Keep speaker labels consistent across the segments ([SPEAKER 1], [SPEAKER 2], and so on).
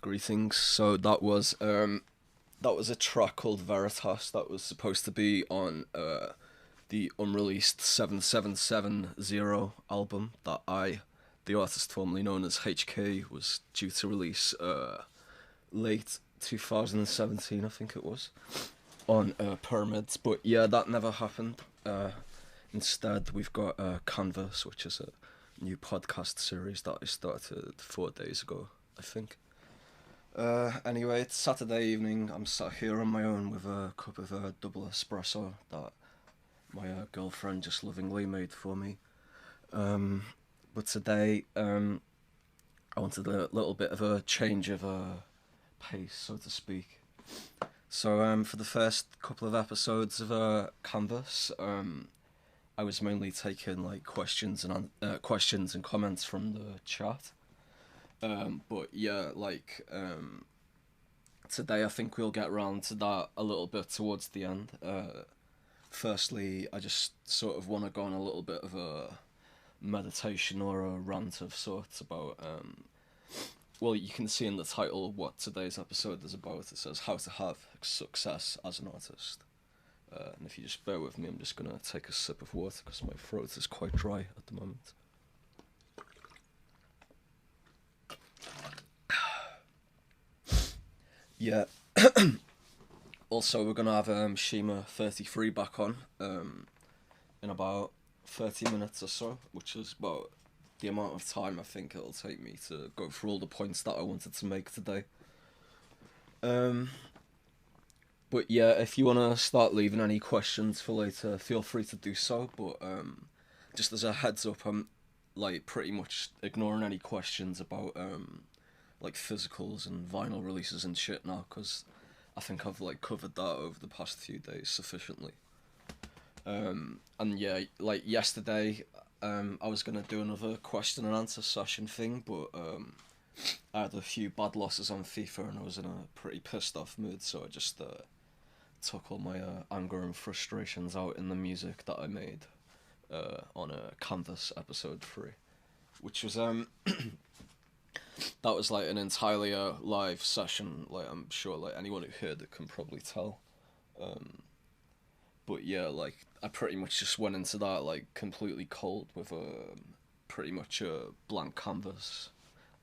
[SPEAKER 1] Greetings. So that was a track called Veritas that was supposed to be on the unreleased 7770 album that the artist formerly known as HKE, was due to release late 2017, I think it was, on Pyramids. But yeah, that never happened. Instead, we've got Canvas, which is a new podcast series that I started 4 days ago, I think. Anyway, it's Saturday evening. I'm sat here on my own with a cup of double espresso that my girlfriend just lovingly made for me. But today, I wanted a little bit of a change of pace, so to speak. So for the first couple of episodes of Canvas, I was mainly taking like questions and comments from the chat. But yeah, like today I think we'll get around to that a little bit towards the end. Firstly, I just sort of want to go on a little bit of a meditation or a rant of sorts about well, you can see in the title what today's episode is about. It says how to have success as an artist. And if you just bear with me, I'm just going to take a sip of water because my throat is quite dry at the moment. Yeah. Also, we're going to have Shima33 back on in about 30 minutes or so, which is about the amount of time I think it'll take me to go through all the points that I wanted to make today. But yeah, if you want to start leaving any questions for later, feel free to do so. But just as a heads up, I'm like pretty much ignoring any questions about like physicals and vinyl releases and shit now, because I think I've like covered that over the past few days sufficiently. And yeah, like yesterday, I was gonna do another question and answer session thing, but I had a few bad losses on FIFA and I was in a pretty pissed off mood, so I just took all my anger and frustrations out in the music that I made on a Canvas episode 3, which was that was like an entirely live session. Like I'm sure like anyone who heard it can probably tell. But yeah, like I pretty much just went into that like completely cold with a pretty much a blank canvas,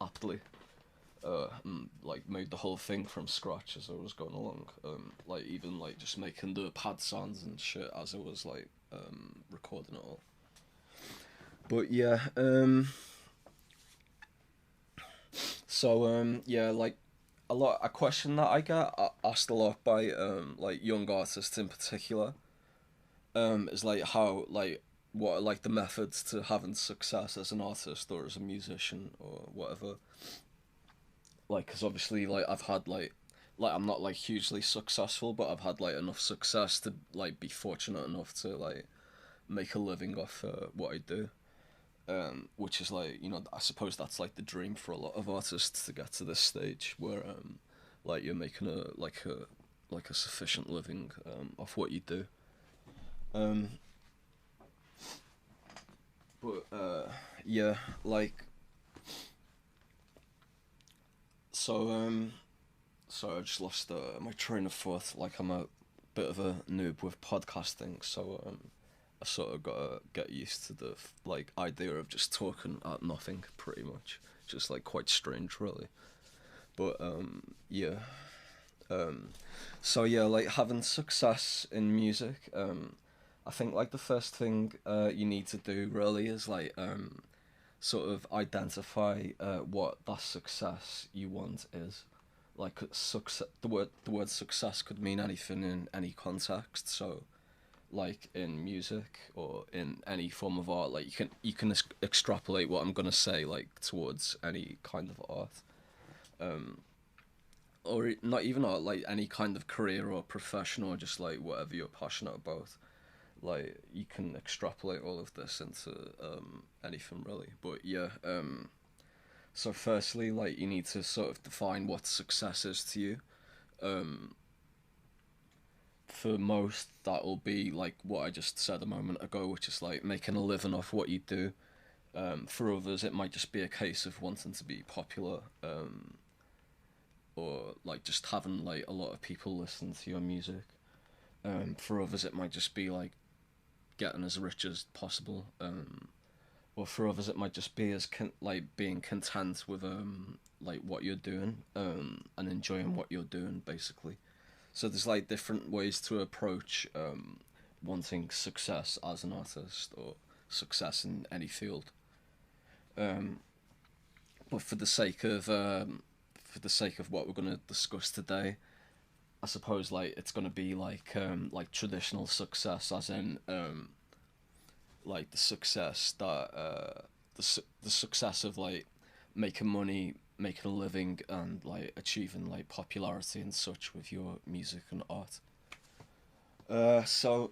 [SPEAKER 1] aptly. And, like made the whole thing from scratch as I was going along. Like even like just making the pad sounds and shit as I was like recording it all. But yeah, so yeah, like a question that I get asked a lot by like young artists in particular is like how like what are like the methods to having success as an artist or as a musician or whatever. Like, cause obviously like I've had like I'm not like hugely successful, but I've had like enough success to like be fortunate enough to like make a living off what I do. Which is like, you know, I suppose that's like the dream for a lot of artists to get to this stage where like you're making a sufficient living off what you do. Um, but yeah, like so so I just lost my train of thought. Like I'm a bit of a noob with podcasting, so I sort of gotta get used to the like idea of just talking at nothing, pretty much. Just like quite strange, really. But yeah. Um, so yeah, like having success in music. I think like the first thing you need to do really is like sort of identify what that success you want is. Like success, the word success could mean anything in any context. So like in music or in any form of art, like you can extrapolate what I'm gonna say like towards any kind of art, or not even art, like any kind of career or profession or just like whatever you're passionate about. Like you can extrapolate all of this into anything really. But yeah, so firstly, like you need to sort of define what success is to you. Um, for most, that'll be like what I just said a moment ago, which is like making a living off what you do. For others, it might just be a case of wanting to be popular, or like just having like a lot of people listen to your music. For others, it might just be like getting as rich as possible. Or for others, it might just be as like being content with like what you're doing and enjoying what you're doing, basically. So there's like different ways to approach wanting success as an artist or success in any field. Um, but for the sake of what we're gonna discuss today, I suppose like it's gonna be like traditional success, as in like the success that the success of like making money, making a living, and like achieving like popularity and such with your music and art. So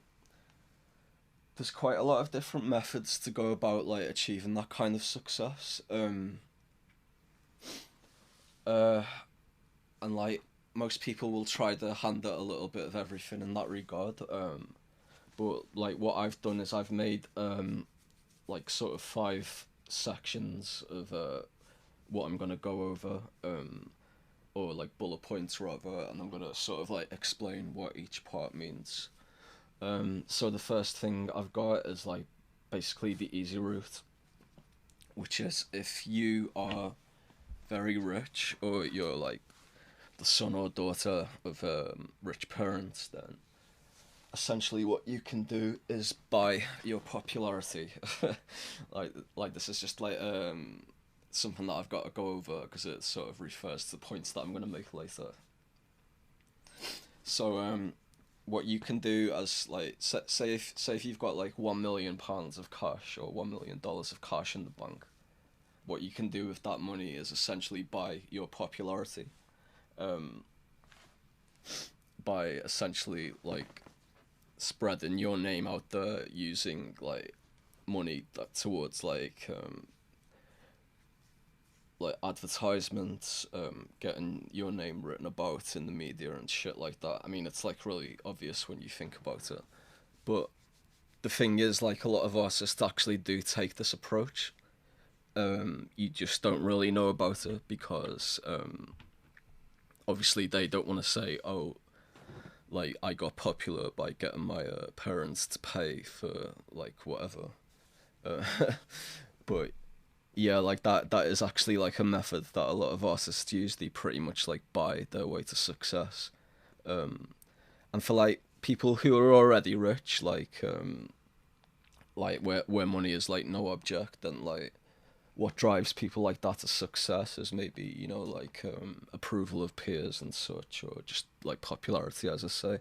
[SPEAKER 1] there's quite a lot of different methods to go about like achieving that kind of success. Uh, and like most people will try to hand out a little bit of everything in that regard. But like what I've done is I've made like sort of 5 sections of what I'm gonna go over, or like bullet points rather, and I'm gonna sort of like explain what each part means. So the first thing I've got is like basically the easy route, which is if you are very rich or you're like the son or daughter of rich parents, then essentially what you can do is buy your popularity. like this is just like something that I've got to go over because it sort of refers to the points that I'm going to make later. So what you can do as like say if you've got like £1 million of cash or $1 million of cash in the bank, what you can do with that money is essentially buy your popularity, by essentially like spreading your name out there using like money that towards like advertisements, getting your name written about in the media and shit like that. I mean, it's like really obvious when you think about it, but the thing is, like, a lot of artists actually do take this approach. You just don't really know about it because obviously they don't want to say, oh, like I got popular by getting my parents to pay for like whatever. Uh, but yeah, like that is actually like a method that a lot of artists use. They pretty much like buy their way to success. And for like people who are already rich, like where money is like no object, then like what drives people like that to success is maybe, you know, like approval of peers and such, or just like popularity, as I say.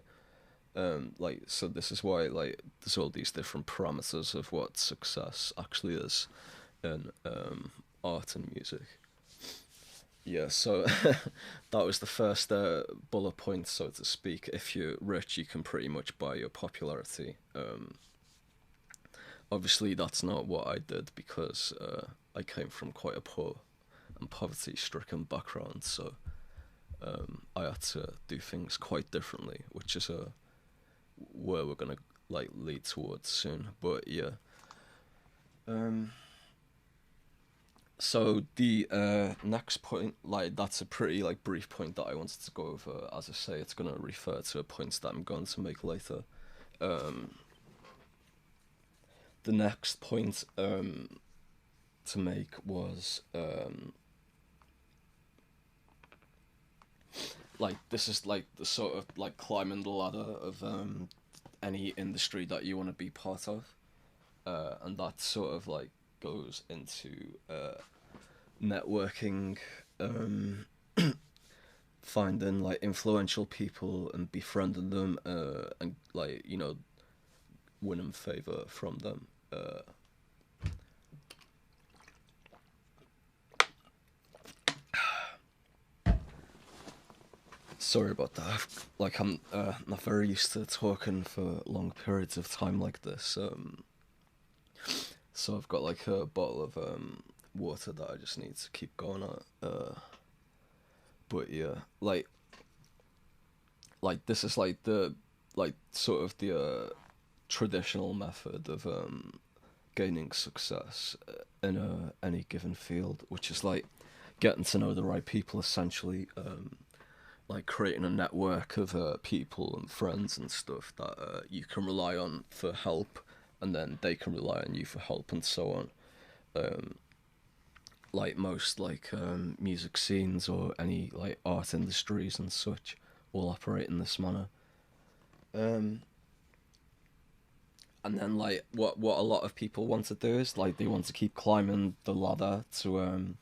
[SPEAKER 1] Like, so this is why like there's all these different parameters of what success actually is in art and music. Yeah, so that was the first bullet point, so to speak. If you're rich, you can pretty much buy your popularity. Obviously, that's not what I did because I came from quite a poor and poverty-stricken background, so I had to do things quite differently, which is where we're gonna like lead towards soon. But yeah. So the next point, like that's a pretty like brief point that I wanted to go over. As I say, it's gonna refer to points that I'm going to make later. The next point to make was like this is like the sort of like climbing the ladder of any industry that you want to be part of, and that sort of like goes into networking, finding like influential people and befriending them, and like, you know, winning favor from them. Sorry about that. Like I'm not very used to talking for long periods of time like this. So I've got like a bottle of water that I just need to keep going at. But yeah, like this is like the like sort of the traditional method of gaining success in any given field, which is like getting to know the right people, essentially. Like creating a network of people and friends and stuff that you can rely on for help, and then they can rely on you for help, and so on. Like most like music scenes or any like art industries and such all operate in this manner. And then like what a lot of people want to do is like they want to keep climbing the ladder to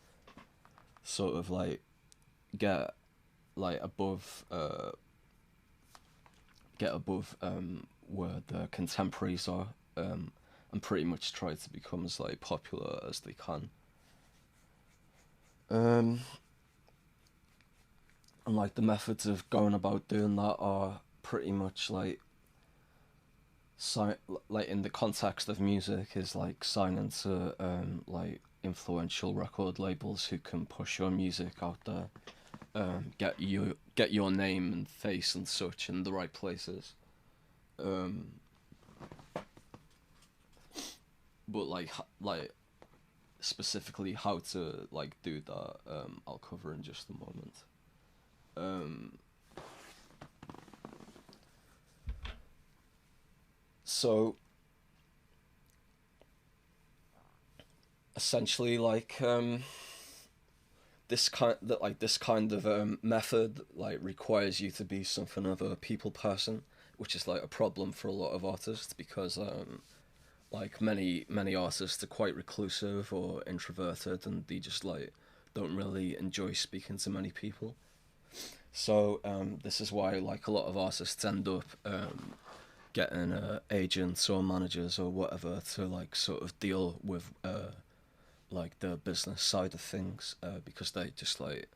[SPEAKER 1] sort of like get like get above where the contemporaries are, and pretty much try to become as like popular as they can. Um, and like the methods of going about doing that are pretty much like like in the context of music is like signing to like influential record labels who can push your music out there, get your name and face and such in the right places. Um, but like specifically how to like do that, I'll cover in just a moment. Um, so essentially, like this kind of method like requires you to be something of a people person, which is like a problem for a lot of artists because like many artists are quite reclusive or introverted and they just like don't really enjoy speaking to many people. So this is why like a lot of artists end up getting agents or managers or whatever to like sort of deal with like the business side of things, because they just like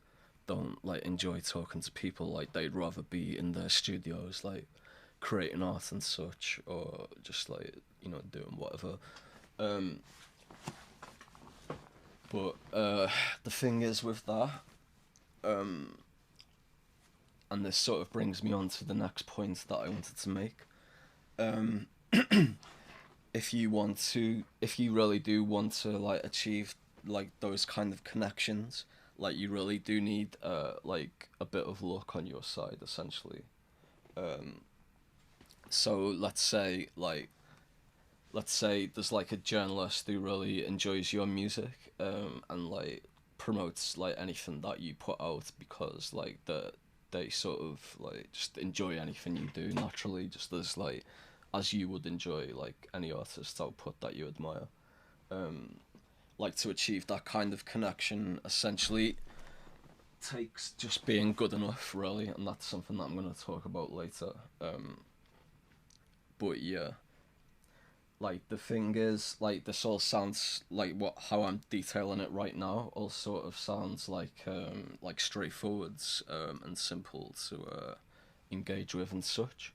[SPEAKER 1] don't like enjoy talking to people. Like they'd rather be in their studios like creating art and such, or just like doing whatever. um but the thing is with that, um and this sort of brings me on to the next point that I wanted to make. um if you really do want to like achieve like those kind of connections, like you really do need like a bit of luck on your side essentially. um so let's say there's like a journalist who really enjoys your music, and like promotes like anything that you put out because like they sort of like just enjoy anything you do naturally, just as you would enjoy like any artist's output that you admire. um like to achieve that kind of connection essentially takes just being good enough really, and that's something that I'm going to talk about later. But yeah, like the thing is like this all sounds like what how I'm detailing it right now all sort of sounds like straightforwards and simple to engage with and such.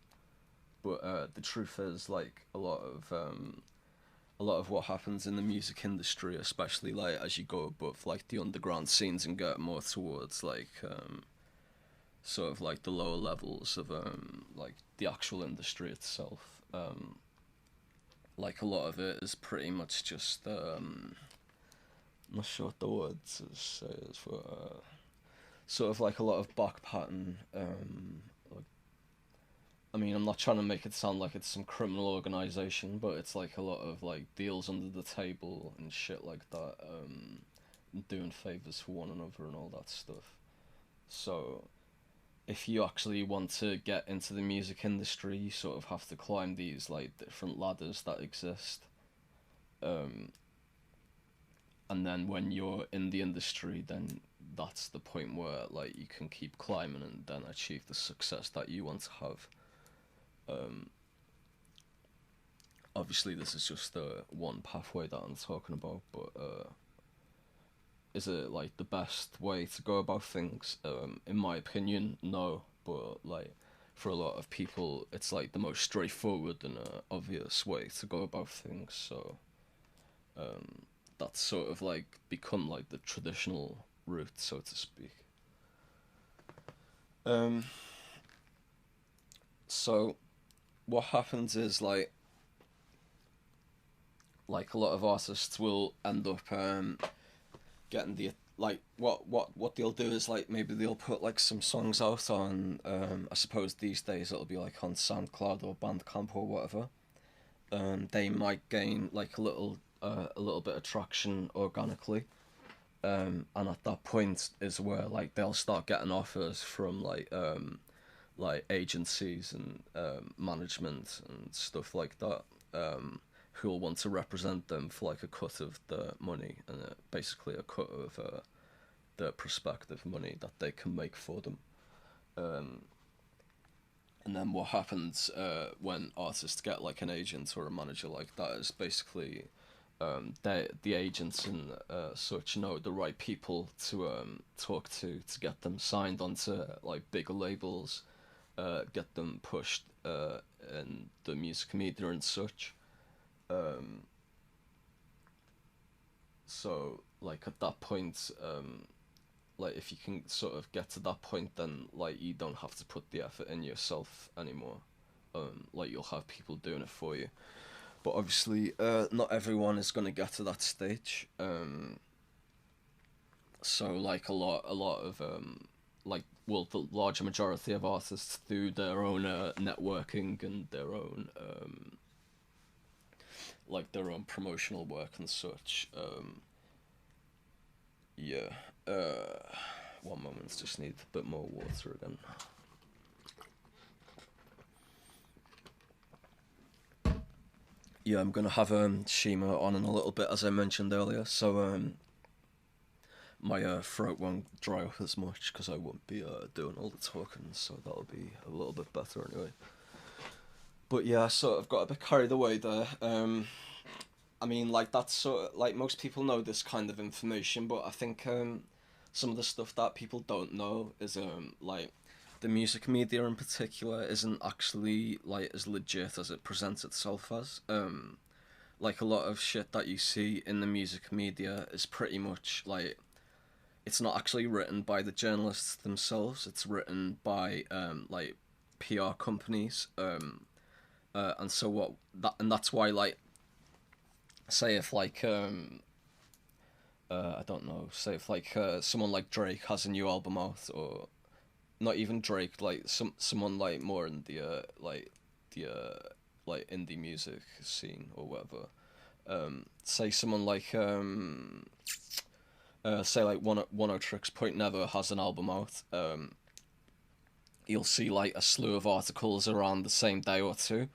[SPEAKER 1] But the truth is like a lot of what happens in the music industry, especially like as you go above like the underground scenes and get more towards like sort of like the lower levels of like the actual industry itself. Like a lot of it is pretty much just I'm not sure what the word to say is for sort of like a lot of back pattern. Like, I mean, I'm not trying to make it sound like it's some criminal organization, but it's like a lot of like deals under the table and shit like that, doing favors for one another and all that stuff. So if you actually want to get into the music industry, you sort of have to climb these like different ladders that exist. Um, and then when you're in the industry, then that's the point where like you can keep climbing and then achieve the success that you want to have. Um, Obviously, this is just the one pathway that I'm talking about, but is it like the best way to go about things? In my opinion, no. But like for a lot of people, it's like the most straightforward and obvious way to go about things. So um, that's sort of like become like the traditional route, so to speak. Um, so what happens is like a lot of artists will end up getting the like what they'll do is like maybe they'll put like some songs out on I suppose these days it'll be like on SoundCloud or Bandcamp or whatever. They might gain like a little bit of traction organically. And at that point is where like they'll start getting offers from like agencies and management and stuff like that, who'll want to represent them for like a cut of the money and basically a cut of the prospective money that they can make for them. Um, and then what happens when artists get like an agent or a manager like that is basically the agents and such know the right people to talk to get them signed onto like bigger labels, get them pushed in the music media and such. Um, so like at that point, like if you can sort of get to that point, then like you don't have to put the effort in yourself anymore. Like you'll have people doing it for you. But obviously, not everyone is gonna get to that stage. So like a lot of like well, the larger majority of artists through their own networking and their own like their own promotional work and such. Yeah. One moment, just need a bit more water again. Yeah, I'm gonna have Shima on in a little bit, as I mentioned earlier. So my throat won't dry up as much because I won't be doing all the talking, so that'll be a little bit better anyway. But yeah, I sort of got a bit carried away there. I mean, like that's sort of like most people know this kind of information, but I think some of the stuff that people don't know is like the music media in particular isn't actually like as legit as it presents itself as. Like a lot of shit that you see in the music media is pretty much like it's not actually written by the journalists themselves. It's written by like PR companies, and so what that and that's why like say if like I don't know, say if like someone like Drake has a new album out, or not even Drake, like someone like more in the like indie music scene or whatever. Say someone like say like One O Tricks Point Never has an album out. You'll see like a slew of articles around the same day or two,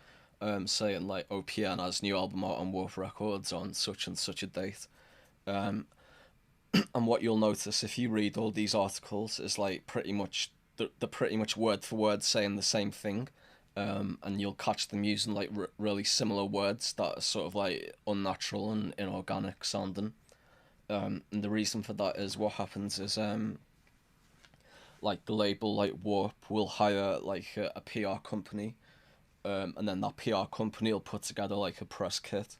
[SPEAKER 1] saying like OPN has new album out on Warp Records on such and such a date. Um, and what you'll notice if you read all these articles is like pretty much they're pretty much word for word saying the same thing. And you'll catch them using like really similar words that are sort of like unnatural and inorganic sounding. And the reason for that is what happens is like the label like Warp will hire like a PR company, and then that PR company will put together like a press kit,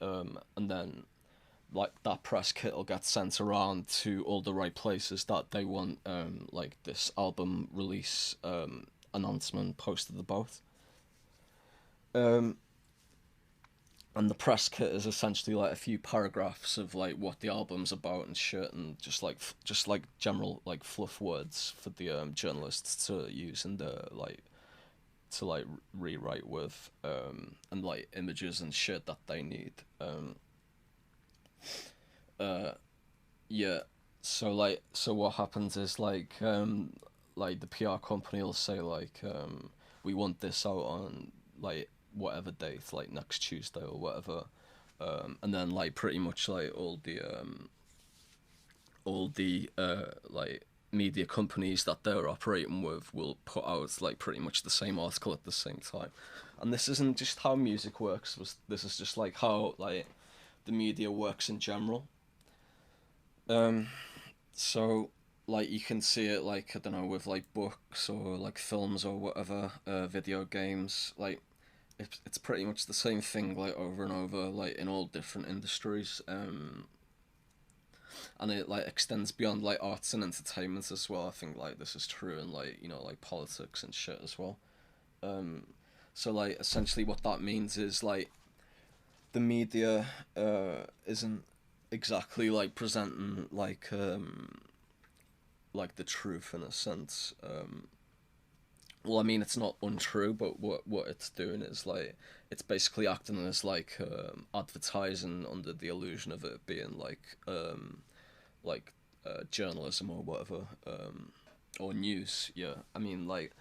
[SPEAKER 1] and then like that press kit will get sent around to all the right places that they want like this album release announcement posted about. Um, and the press kit is essentially like a few paragraphs of like what the album's about and shit, and just like general like fluff words for the journalists to use in the like to like rewrite with, and like images and shit that they need. Uh, yeah. So what happens is like the PR company will say like we want this out on like whatever date, like next Tuesday or whatever, and then like pretty much like all the like media companies that they're operating with will put out like pretty much the same article at the same time. And this isn't just how music works. This is just like how like the media works in general. Um, so like you can see it like I don't know with like books or like films or whatever, video games. Like it's pretty much the same thing like over and over like in all different industries. And it like extends beyond like arts and entertainment as well. I think like this is true in like like politics and shit as well. Um, so like essentially what that means is like the media isn't exactly like presenting like the truth in a sense. Well, I mean, it's not untrue, but what it's doing is like it's basically acting as like advertising under the illusion of it being like journalism or whatever, or news. Yeah, I mean, like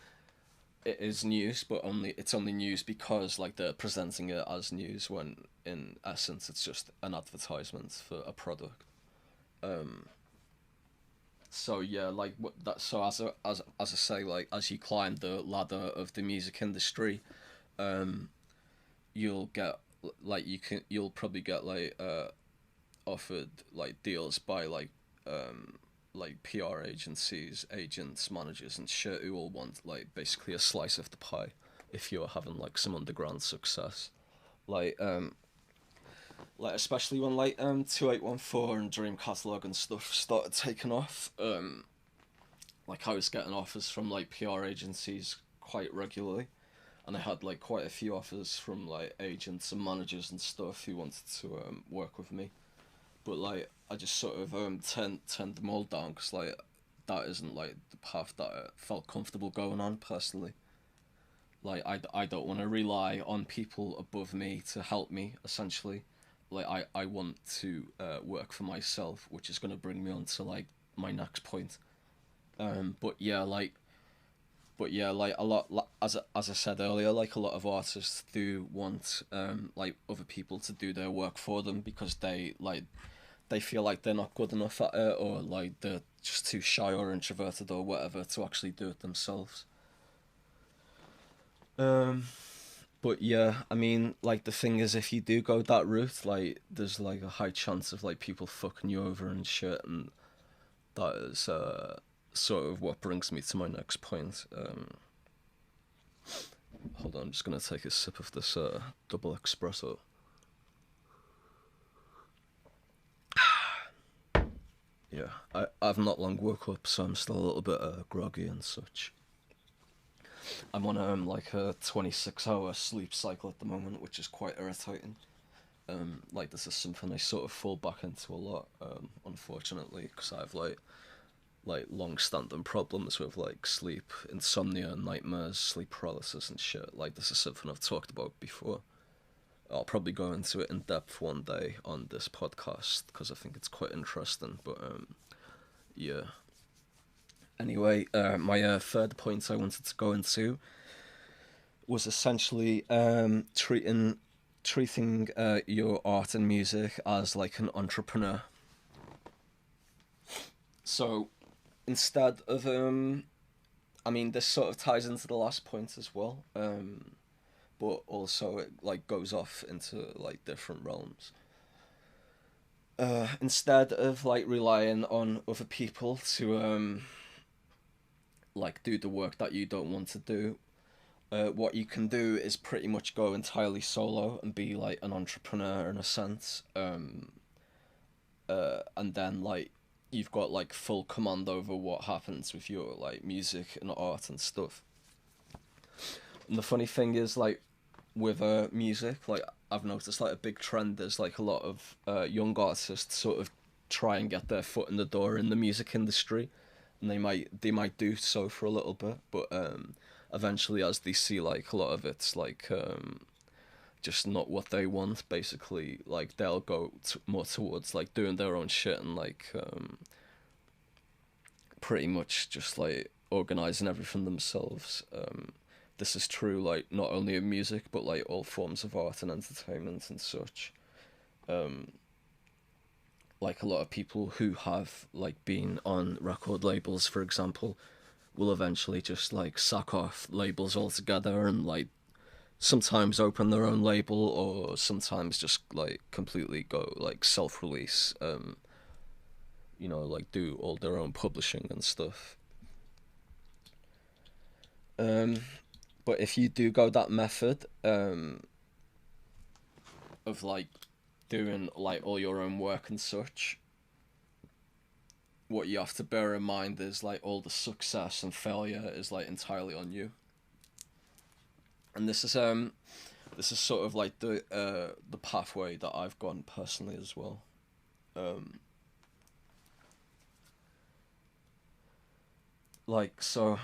[SPEAKER 1] it is news, but it's only news because like they're presenting it as news when in essence it's just an advertisement for a product. Um, so yeah, like what that so as I say, like as you climb the ladder of the music industry, um, you'll get like you'll probably get like offered like deals by like PR agencies, agents, managers, and shit who all want like basically a slice of the pie if you're having like some underground success. Like like especially when like 2814 and Dream Catalog and stuff started taking off. Like I was getting offers from like PR agencies quite regularly, and I had like quite a few offers from like agents and managers and stuff who wanted to work with me, but like I just sort of turned them all down because like that isn't like the path that I felt comfortable going on personally. Like I don't want to rely on people above me to help me essentially. Like I want to work for myself, which is going to bring me on to like my next point. But yeah, like a lot, as I said earlier, like a lot of artists do want like other people to do their work for them because they feel like they're not good enough at it, or like they're just too shy or introverted or whatever to actually do it themselves. Um, but yeah, I mean, like the thing is, if you do go that route, like there's like a high chance of like people fucking you over and shit, and that is sort of what brings me to my next point. Hold on, I'm just gonna take a sip of this double espresso. Yeah, I've not long woke up, so I'm still a little bit groggy and such. I'm on like a 26-hour sleep cycle at the moment, which is quite irritating. Like this is something I sort of fall back into a lot, unfortunately, because I have like long-standing problems with like sleep, insomnia, nightmares, sleep paralysis, and shit. Like this is something I've talked about before. I'll probably go into it in depth one day on this podcast because I think it's quite interesting. But yeah. Anyway, my third point I wanted to go into was essentially treating your art and music as like an entrepreneur. So instead of I mean this sort of ties into the last point as well. But also it like goes off into like different realms. Instead of like relying on other people to like do the work that you don't want to do, what you can do is pretty much go entirely solo and be like an entrepreneur in a sense. And then like you've got like full command over what happens with your like music and art and stuff. And the funny thing is like with music, like I've noticed like a big trend is like a lot of young artists sort of try and get their foot in the door in the music industry, and they might do so for a little bit, but eventually as they see like a lot of it's like just not what they want, basically like they'll go more towards like doing their own shit and like pretty much just like organizing everything themselves. This is true like not only in music but like all forms of art and entertainment and such. Um, like a lot of people who have like been on record labels, for example, will eventually just like sack off labels altogether and like sometimes open their own label or sometimes just like completely go like self-release. Like do all their own publishing and stuff. Um, but if you do go that method of like doing like all your own work and such, what you have to bear in mind is like all the success and failure is like entirely on you. And this is sort of like the pathway that I've gone personally as well. Um, like so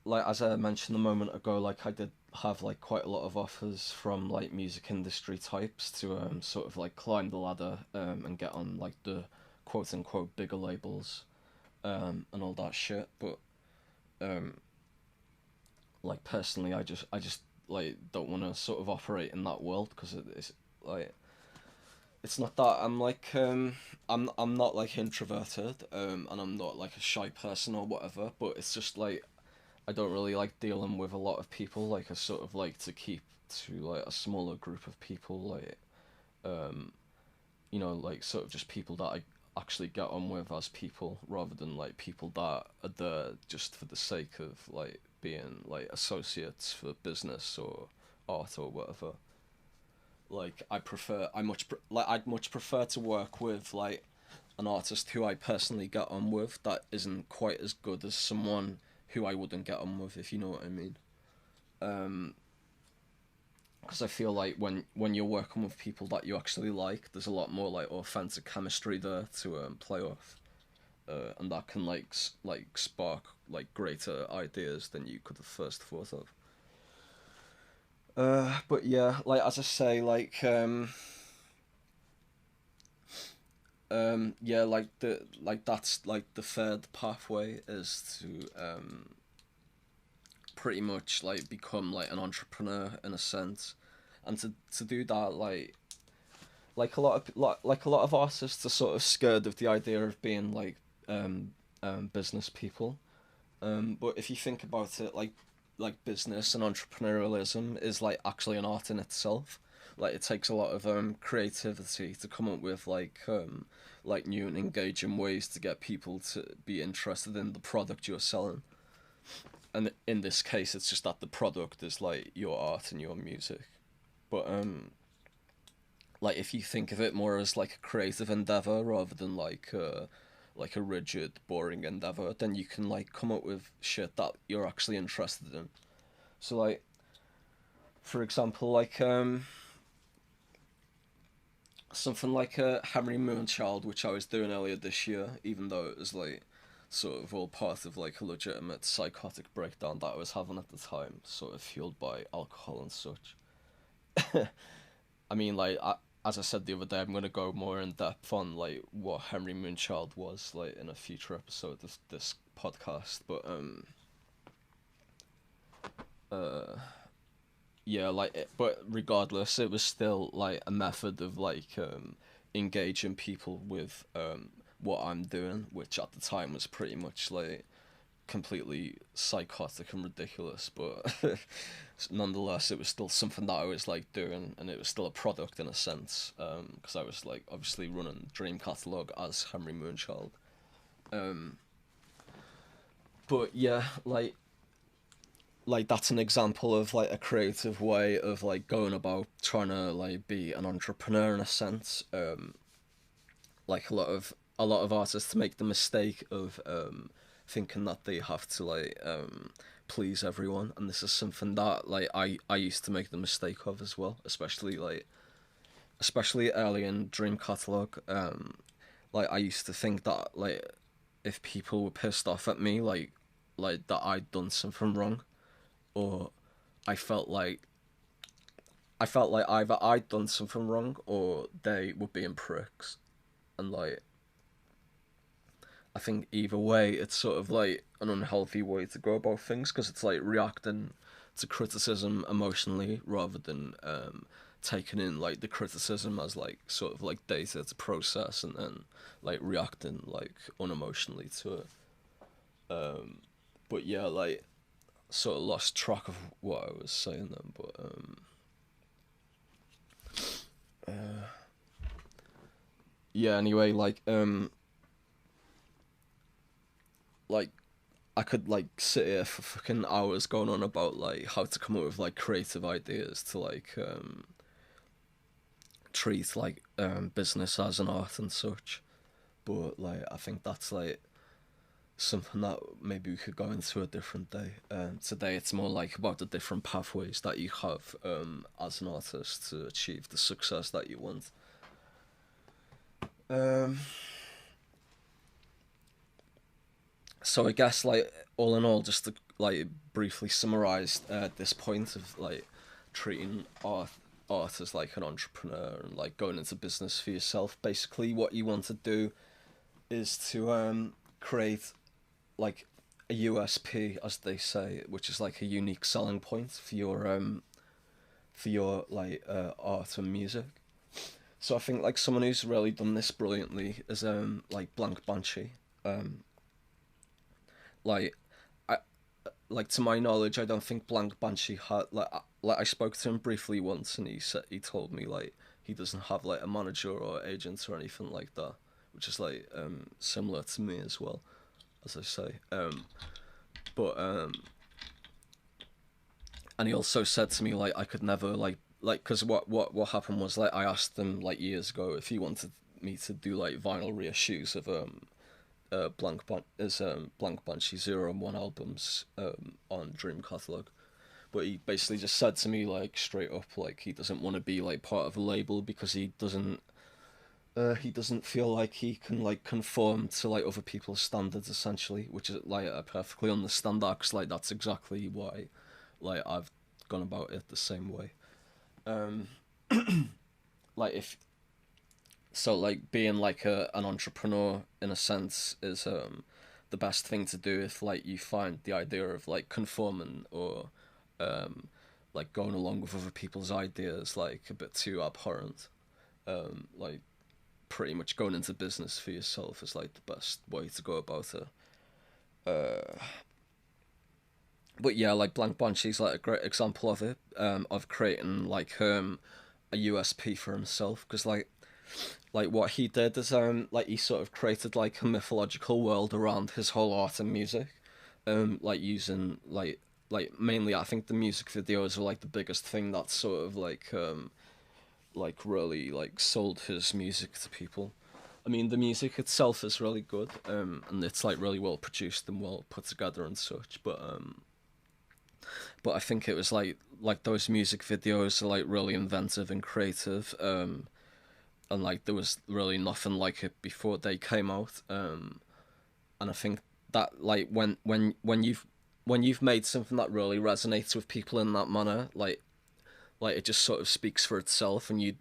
[SPEAKER 1] like as I mentioned a moment ago, like I did have like quite a lot of offers from like music industry types to sort of like climb the ladder and get on like the quote unquote bigger labels and all that shit. But um, like personally, I just like don't want to sort of operate in that world because it's like it's not that I'm like I'm not like introverted and I'm not like a shy person or whatever, but it's just like I don't really like dealing with a lot of people. Like I sort of like to keep to like a smaller group of people. Like um, you know, like sort of just people that I actually get on with as people, rather than like people that are there just for the sake of like being like associates for business or art or whatever. Like I'd much prefer to work with like an artist who I personally get on with that isn't quite as good as someone who I wouldn't get on with, if you know what I mean. Um, because I feel like when you're working with people that you actually like, there's a lot more like authentic chemistry there to play off, and that can like spark like greater ideas than you could have first thought of. But yeah, like as I say, yeah, like that's like the third pathway is to pretty much like become like an entrepreneur in a sense, and to do that like a lot of artists are sort of scared of the idea of being like um business people. But if you think about it, like business and entrepreneurialism is like actually an art in itself. Like it takes a lot of creativity to come up with like new and engaging ways to get people to be interested in the product you're selling. And in this case, it's just that the product is like your art and your music. But like if you think of it more as like a creative endeavor rather than like a rigid, boring endeavor, then you can like come up with shit that you're actually interested in. So like, for example, something like a Henry Moonchild, which I was doing earlier this year, even though it was like sort of all part of like a legitimate psychotic breakdown that I was having at the time, sort of fueled by alcohol and such. I mean, as I said the other day, I'm gonna go more in depth on like what Henry Moonchild was like in a future episode of this podcast. But uh, yeah, but regardless, it was still like a method of engaging people with what I'm doing, which at the time was pretty much like completely psychotic and ridiculous, but nonetheless, it was still something that I was like doing, and it was still a product in a sense, because I was like obviously running Dream Catalogue as Henry Moonchild. Um, but yeah, like that's an example of like a creative way of like going about trying to like be an entrepreneur in a sense. Like a lot of artists make the mistake of thinking that they have to please everyone, and this is something that like I used to make the mistake of as well, especially early in Dream Catalogue. Like I used to think that like if people were pissed off at me, like that I'd done something wrong, or I felt like I felt like either I'd done something wrong or they were being pricks, and like I think either way, it's sort of like an unhealthy way to go about things, because it's like reacting to criticism emotionally rather than taking in like the criticism as like sort of like data to process, and then like reacting like unemotionally to it. Um, but yeah, like sort of lost track of what I was saying then, but uh, yeah. Anyway, like I could like sit here for fucking hours going on about like how to come up with like creative ideas to treat business as an art and such. But like I think that's like something that maybe we could go into a different day. Today it's more like about the different pathways that you have as an artist to achieve the success that you want. Um, so I guess like all in all, just to like briefly summarize this point of like treating art as like an entrepreneur and like going into business for yourself. Basically, what you want to do is to create like a USP, as they say, which is like a unique selling point for your art and music. So I think like someone who's really done this brilliantly is like Blank Banshee. Um, like I like to my knowledge, I don't think Blank Banshee had like I spoke to him briefly once, and he told me like he doesn't have like a manager or agent or anything like that, which is like similar to me as well, as I say. But and he also said to me like I could never like because what happened was like I asked him like years ago if he wanted me to do like vinyl reissues of Blank Banshee 0 and 1 albums on Dream Catalogue. But he basically just said to me like straight up like he doesn't want to be like part of a label because he doesn't feel like he can like conform to like other people's standards essentially, which is like I perfectly understand that because like that's exactly why like I've gone about it the same way. Um, like if so like being like an entrepreneur in a sense is the best thing to do if like you find the idea of like conforming or um like going along with other people's ideas like a bit too abhorrent. Like pretty much going into business for yourself is like the best way to go about it. But yeah, like Blank Banshee's like a great example of it, of creating like a USP for himself because like what he did is like he sort of created like a mythological world around his whole art and music, like using like mainly I think the music videos are like the biggest thing that sort of like really like sold his music to people. I mean the music itself is really good, and it's like really well produced and well put together and such, but I think it was like those music videos are like really inventive and creative, and like there was really nothing like it before they came out, and I think that like when you've made something that really resonates with people in that manner, like it just sort of speaks for itself, and you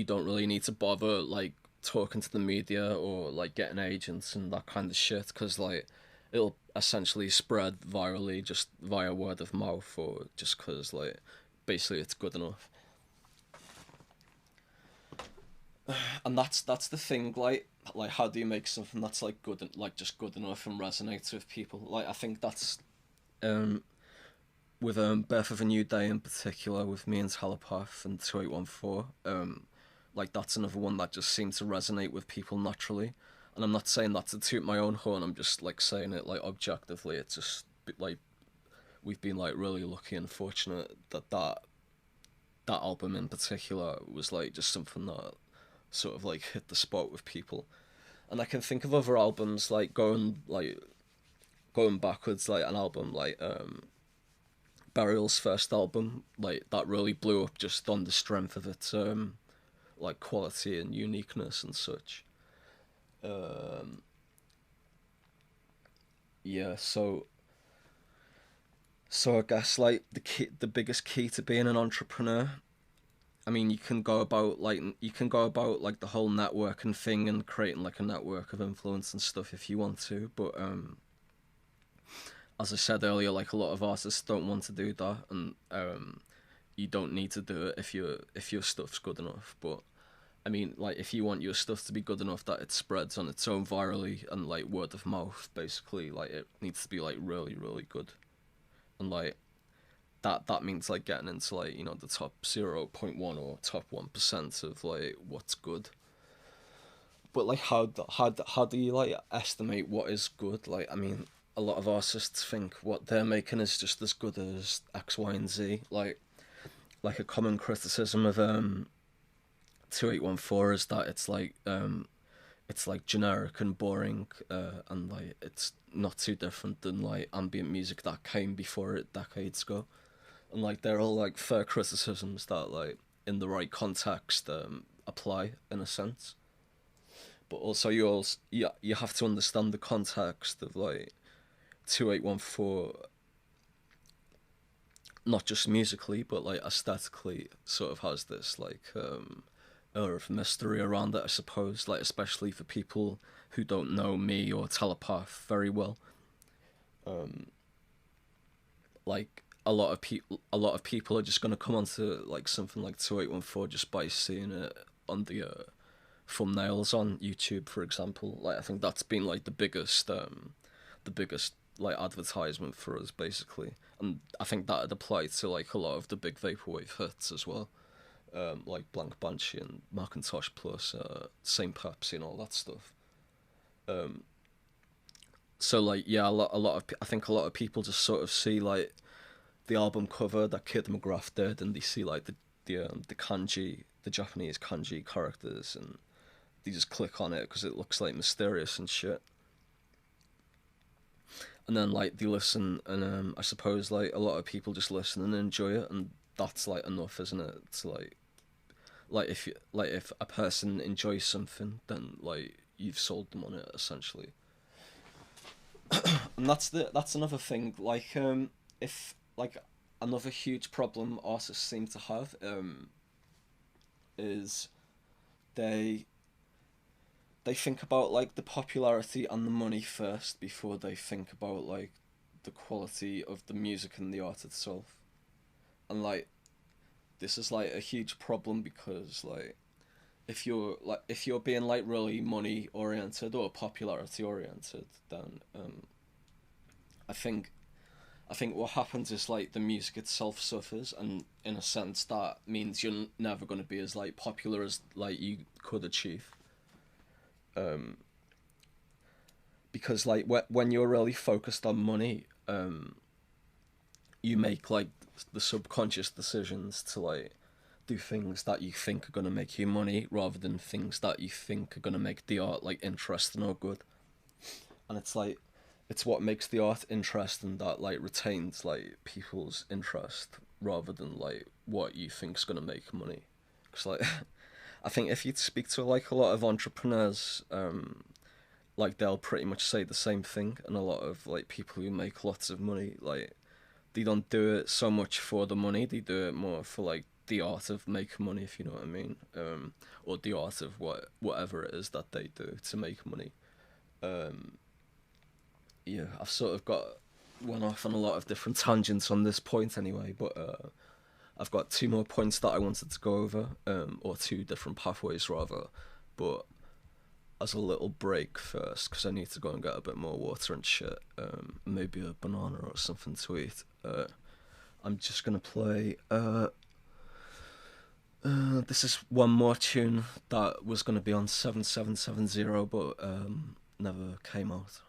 [SPEAKER 1] don't really need to bother like talking to the media or like getting agents and that kind of shit because like it'll essentially spread virally just via word of mouth or just because like basically it's good enough. And that's the thing like how do you make something that's like good and like just good enough and resonates with people? Like I think that's um with Birth of a New Day in particular, with me and Telepath and 2814, like that's another one that just seemed to resonate with people naturally. And I'm not saying that to toot my own horn, I'm just like saying it like objectively. It's just like we've been like really lucky and fortunate that that album in particular was like just something that sort of like hit the spot with people. And I can think of other albums like going backwards, like an album like Burial's first album, like that really blew up just on the strength of its like quality and uniqueness and such. Um, yeah, so I guess like the biggest key to being an entrepreneur. I mean, you can go about like the whole networking thing and creating like a network of influence and stuff if you want to, but as I said earlier, like a lot of artists don't want to do that, and you don't need to do it if your stuff's good enough. But I mean, like if you want your stuff to be good enough that it spreads on its own virally and like word of mouth, basically, like it needs to be like really really good, and like that means like getting into like the top 0.1 or top 1% of like what's good. But like how do you like estimate what is good? Like I mean, a lot of artists think what they're making is just as good as X, Y, and Z. Like a common criticism of 2814 is that it's like generic and boring, and like it's not too different than like ambient music that came before it decades ago. And like they're all like fair criticisms that like in the right context apply in a sense. But also you have to understand the context of like 2814, not just musically but like aesthetically sort of has this like air of mystery around it, I suppose, like especially for people who don't know me or Telepath very well. um like a lot of people are just going to come onto like something like 2814 just by seeing it on the thumbnails on YouTube, for example. Like I think that's been like the biggest like advertisement for us basically, and I think that'd apply to like a lot of the big vaporwave hits as well, like Blank Banshee and Macintosh Plus, Saint Pepsi and all that stuff. So like yeah, I think a lot of people just sort of see like the album cover that Kid McGrath did, and they see like the kanji, the Japanese kanji characters, and they just click on it because it looks like mysterious and shit. And then like they listen, and I suppose like a lot of people just listen and enjoy it, and that's like enough, isn't it? To if a person enjoys something, then like you've sold them on it essentially. And that's another thing. Like if like another huge problem artists seem to have is they think about like the popularity and the money first before they think about like the quality of the music and the art itself. And like this is like a huge problem because like if you're being like really money oriented or popularity oriented, then I think what happens is like the music itself suffers, and in a sense that means you're never going to be as like popular as like you could achieve. Because like when you're really focused on money, you make like the subconscious decisions to like do things that you think are going to make you money rather than things that you think are going to make the art like interesting or good. And it's like it's what makes the art interesting that like retains like people's interest rather than like what you think's going to make money. Because like I think if you speak to like a lot of entrepreneurs, like they'll pretty much say the same thing, and a lot of like people who make lots of money, like they don't do it so much for the money, they do it more for like the art of making money, if you know what I mean, or the art of whatever it is that they do to make money. Yeah, I've sort of went off on a lot of different tangents on this point anyway, but I've got two more points that I wanted to go over, or two different pathways rather, but as a little break first, because I need to go and get a bit more water and shit, maybe a banana or something to eat. I'm just gonna play, this is one more tune that was gonna be on 7770, but never came out.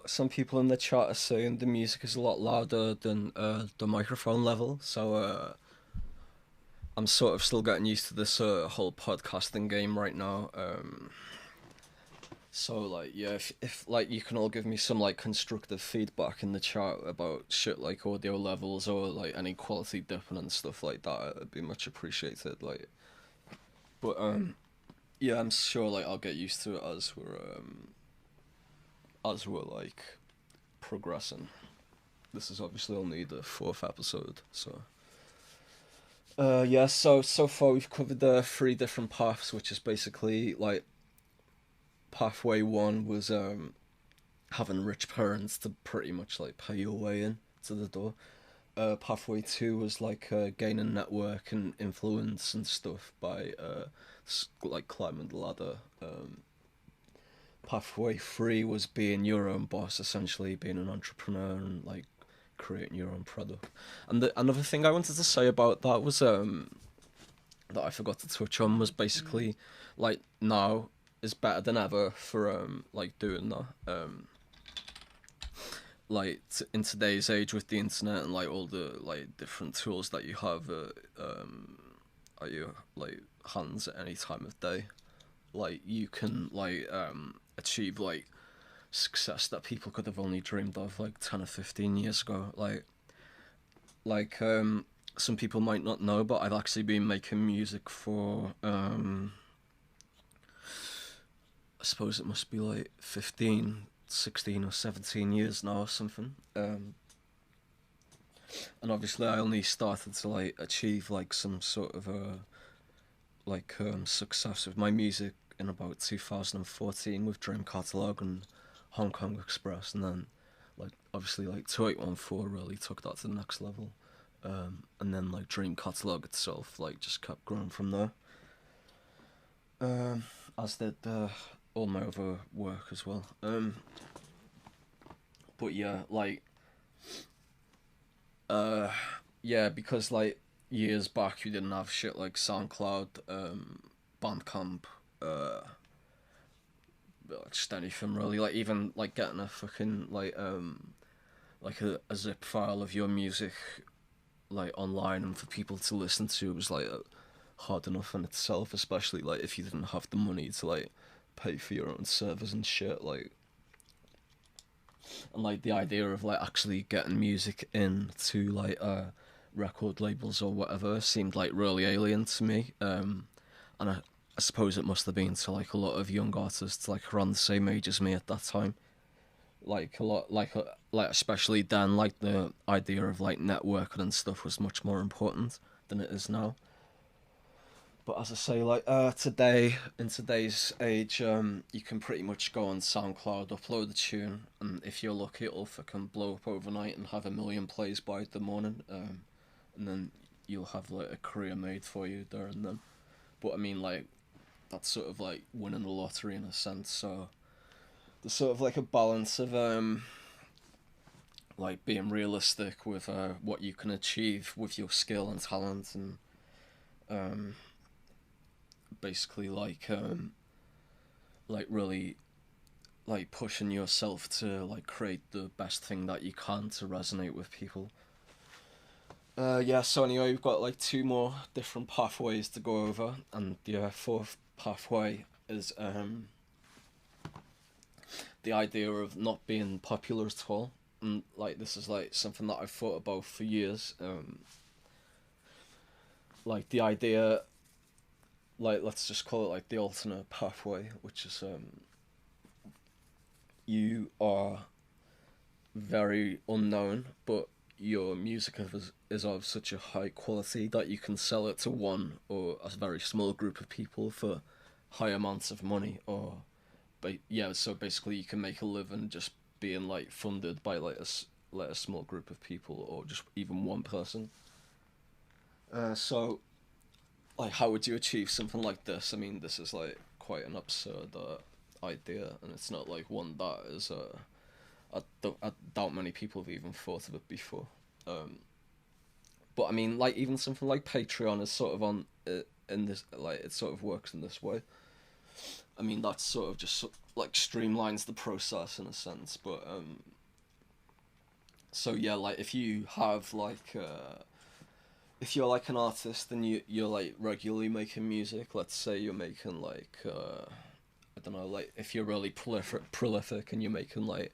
[SPEAKER 1] some people in the chat are saying the music is a lot louder than the microphone level, so I'm sort of still getting used to this whole podcasting game right now. So like yeah, if like you can all give me some like constructive feedback in the chat about shit like audio levels or like any quality dipping and stuff like that, it'd be much appreciated. Like, but yeah, I'm sure like I'll get used to it as we're like progressing. This is obviously only the 4th episode, so. Yeah, so far we've covered the 3 different paths, which is basically like pathway 1 was having rich parents to pretty much like pay your way in to the door. Pathway 2 was like gaining network and influence and stuff by like climbing the ladder. Pathway 3 was being your own boss, essentially being an entrepreneur and like creating your own product. And another thing I wanted to say about that was that I forgot to touch on was basically like now is better than ever for like doing that. Like in today's age with the internet and like all the like different tools that you have at your like hands at any time of day, like you can like achieve like success that people could have only dreamed of like 10 or 15 years ago. Like some people might not know, but I've actually been making music for I suppose it must be like 15, 16 or 17 years now or something. And obviously I only started to like achieve like some sort of success with my music in about 2014 with Dream Catalogue and Hong Kong Express, and then like obviously like 2814 really took that to the next level. And then like Dream Catalogue itself like just kept growing from there. As did all my other work as well. But yeah, like yeah, because like years back you didn't have shit like SoundCloud, Bandcamp, just anything really. Like even like getting a fucking like a zip file of your music like online and for people to listen to was like hard enough in itself, especially like if you didn't have the money to like pay for your own servers and shit. Like, and like the idea of like actually getting music into like record labels or whatever seemed like really alien to me. And I suppose it must have been to like a lot of young artists like around the same age as me at that time. Like a lot, like especially then, like the idea of like networking and stuff was much more important than it is now. But as I say, like today, in today's age, you can pretty much go on SoundCloud, upload a tune, and if you're lucky, it'll fucking blow up overnight and have 1 million plays by the morning. And then you'll have like a career made for you there and then. But I mean, like that's sort of like winning the lottery in a sense. So there's sort of like a balance of like being realistic with what you can achieve with your skill and talent, and basically like really like pushing yourself to like create the best thing that you can to resonate with people. Yeah, so anyway, we've got like 2 more different pathways to go over, and the 4th pathway is the idea of not being popular at all. And like this is like something that I've thought about for years. Like the idea, like let's just call it like the alternate pathway, which is you are very unknown, but your music is of such a high quality that you can sell it to one or a very small group of people for high amounts of money, or yeah, so basically you can make a living just being like funded by like a small group of people or just even one person. So like how would you achieve something like this? I mean, this is like quite an absurd idea, and it's not like one that is I doubt many people have even thought of it before. But I mean, like even something like Patreon is sort of in this, like it sort of works in this way. I mean, that's sort of just like streamlines the process in a sense. But so yeah, like if you have like if you're like an artist and you're like regularly making music, let's say you're making like I don't know, like if you're really prolific and you're making like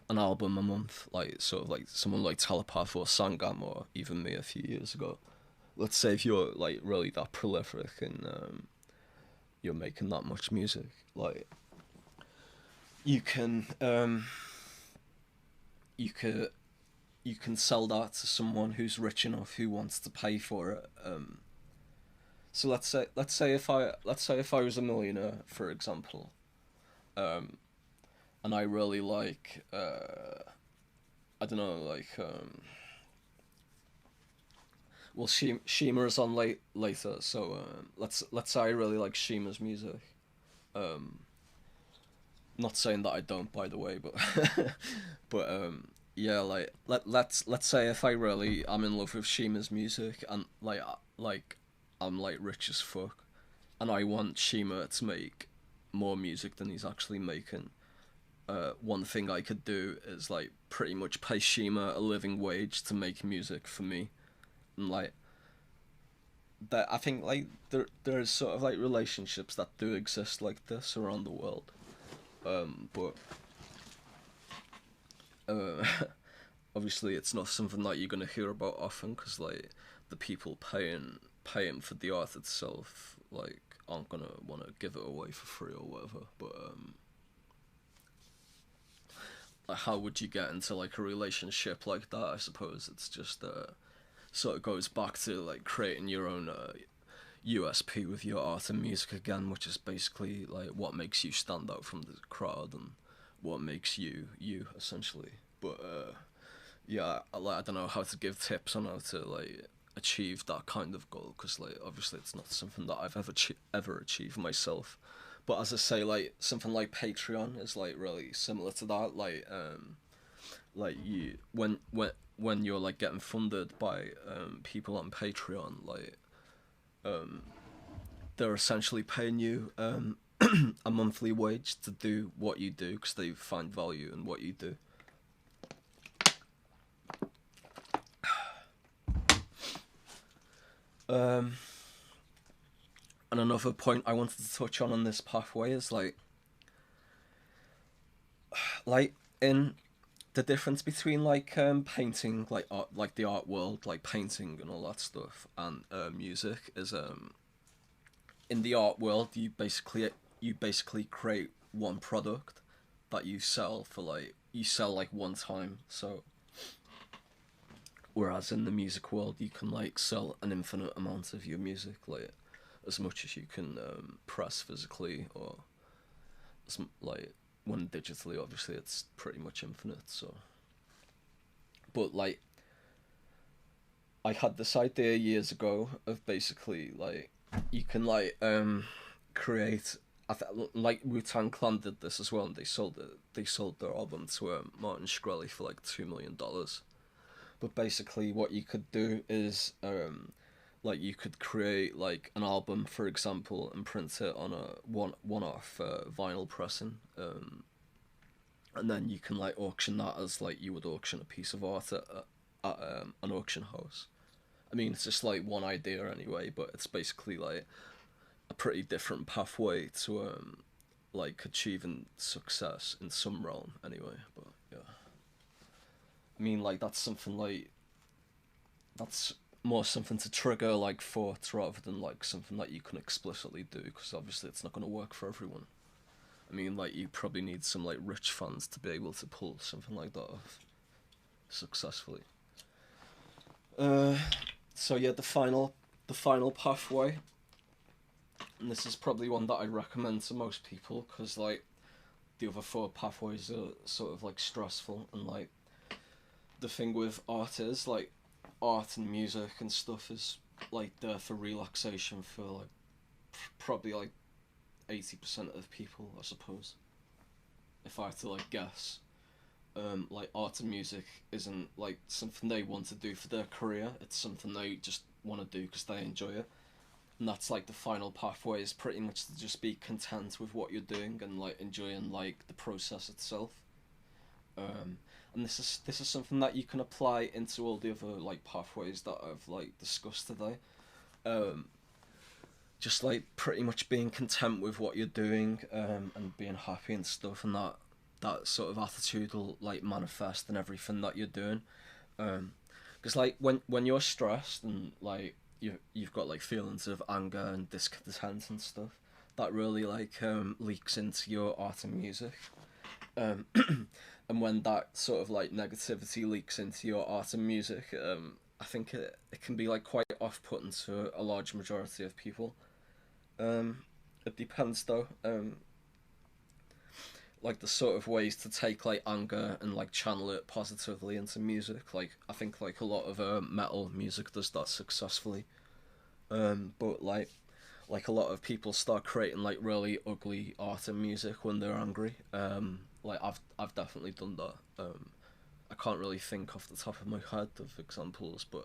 [SPEAKER 1] an album a month, like sort of like someone like Telepath or Sangam or even me a few years ago. Let's say if you're like really that prolific and you're making that much music, like you can you could you can sell that to someone who's rich enough who wants to pay for it. So let's say if I was a millionaire, for example, and I really like I don't know, like well, Shima is on later, so let's say I really like Shima's music. Um, Not saying that I don't, by the way, but but yeah, like let's say if I really am in love with Shima's music and like I'm like rich as fuck, and I want Shima to make more music than he's actually making. One thing I could do is like pretty much pay Shima a living wage to make music for me, and like that. I think like there's sort of like relationships that do exist like this around the world. But uh, obviously it's not something that you're gonna hear about often because like the people paying for the art itself like aren't gonna want to give it away for free or whatever. But like how would you get into like a relationship like that? I suppose it's just sort of goes back to like creating your own USP with your art and music again, which is basically like what makes you stand out from the crowd and what makes you you essentially. But yeah, I don't know how to give tips on how to like achieve that kind of goal because like obviously it's not something that I've ever achieved myself. But as I say, like something like Patreon is like really similar to that. Like you when you're like getting funded by people on Patreon, like they're essentially paying you a monthly wage to do what you do because they find value in what you do. Um, and another point I wanted to touch on this pathway is like in the difference between like painting, like art, like the art world, like painting and all that stuff, and music is in the art world you basically create one product that you sell for like you sell like one time. So whereas in the music world you can like sell an infinite amount of your music, like as much as you can press physically or like when digitally obviously it's pretty much infinite. So but like I had this idea years ago of basically like you can like create like Wu-Tang Clan did this as well, and they sold their album to Martin Shkreli for like $2 million. But basically what you could do is like you could create like an album, for example, and print it on a one off vinyl pressing, and then you can like auction that as like you would auction a piece of art at an auction house. I mean, it's just like one idea anyway, but it's basically like a pretty different pathway to like achieving success in some realm anyway. But yeah, I mean, like that's something like that's more something to trigger like thoughts rather than like something that you can explicitly do because obviously it's not going to work for everyone. I mean, like you probably need some like rich fans to be able to pull something like that off successfully. Uh, so yeah, the final pathway, and this is probably one that I recommend to most people because like the other four pathways are sort of like stressful, and like the thing with art is like art and music and stuff is like there for relaxation for like probably like 80% of people, I suppose. If I had to like guess, like art and music isn't like something they want to do for their career. It's something they just want to do because they enjoy it. and that's like the final pathway is pretty much to just be content with what you're doing and like enjoying like the process itself. And this is something that you can apply into all the other like pathways that I've like discussed today. Um, just like pretty much being content with what you're doing, and being happy and stuff, and that sort of attitude will like manifest in everything that you're doing. Because like when you're stressed and like you've got like feelings of anger and discontent and stuff, that really like leaks into your art and music. Um, and when that sort of like negativity leaks into your art and music, I think it can be like quite off-putting to a large majority of people. Um, it depends though. Like the sort of ways to take like anger and like channel it positively into music. Like I think like a lot of metal music does that successfully. But like a lot of people start creating like really ugly art and music when they're angry. Like I've definitely done that. I can't really think off the top of my head of examples, but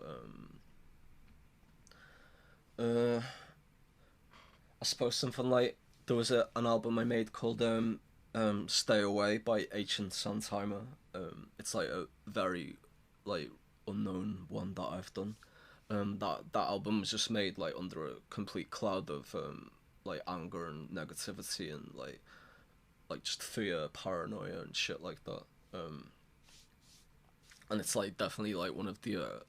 [SPEAKER 1] I suppose something like there was an album I made called "Stay Away" by Ancient Santimer. It's like a very like unknown one that I've done. That album was just made like under a complete cloud of like anger and negativity and like just fear, paranoia and shit like that. And it's like definitely like one of the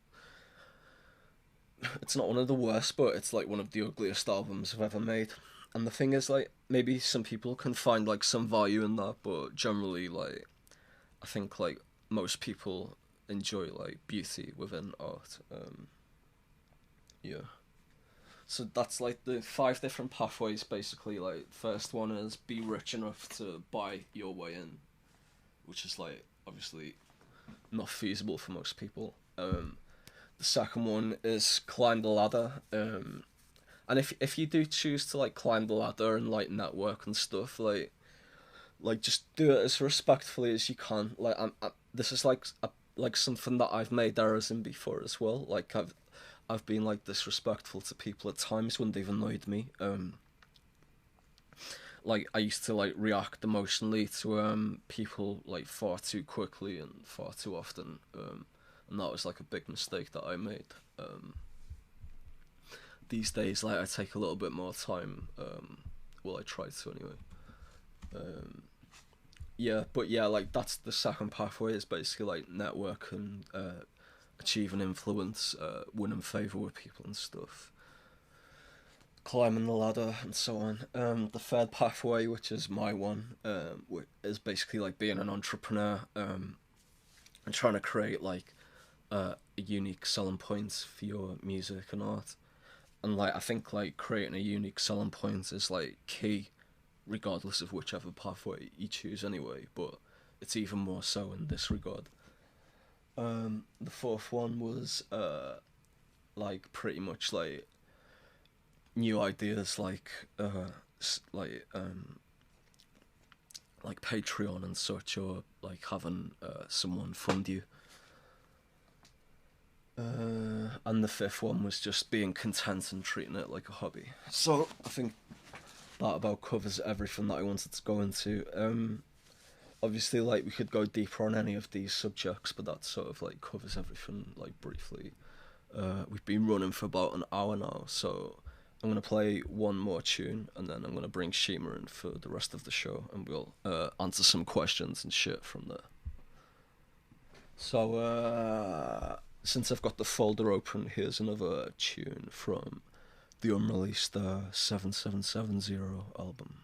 [SPEAKER 1] it's not one of the worst, but it's like one of the ugliest albums I've ever made. And the thing is, like, maybe some people can find like some value in that, but generally, like, I think like most people enjoy like beauty within art. Yeah. So that's like the five different pathways, basically. Like, first one is be rich enough to buy your way in, which is like obviously not feasible for most people. The second one is climb the ladder. And if you do choose to like climb the ladder and like network and stuff, like just do it as respectfully as you can. Like this is like something that I've made errors in before as well. Like I've been like disrespectful to people at times when they've annoyed me. Like I used to like react emotionally to people like far too quickly and far too often. And that was like a big mistake that I made. These days, like I take a little bit more time. Well, I try to anyway. Yeah, but yeah, like that's the second pathway is basically like network and achieve an influence, winning favor with people and stuff, climbing the ladder and so on. The third pathway, which is my one, is basically like being an entrepreneur, and trying to create like a unique selling points for your music and art. And like I think like creating a unique selling point is like key, regardless of whichever pathway you choose anyway. But it's even more so in this regard. The fourth one was like pretty much like new ideas like Patreon and such, or like having someone fund you. And the fifth one was just being content and treating it like a hobby. So I think that about covers everything that I wanted to go into. Obviously, like we could go deeper on any of these subjects, but that sort of like covers everything like briefly. We've been running for about an hour now, so I'm gonna play one more tune, and then I'm gonna bring Shima in for the rest of the show, and we'll answer some questions and shit from there. So since I've got the folder open, here's another tune from the unreleased 7770 album.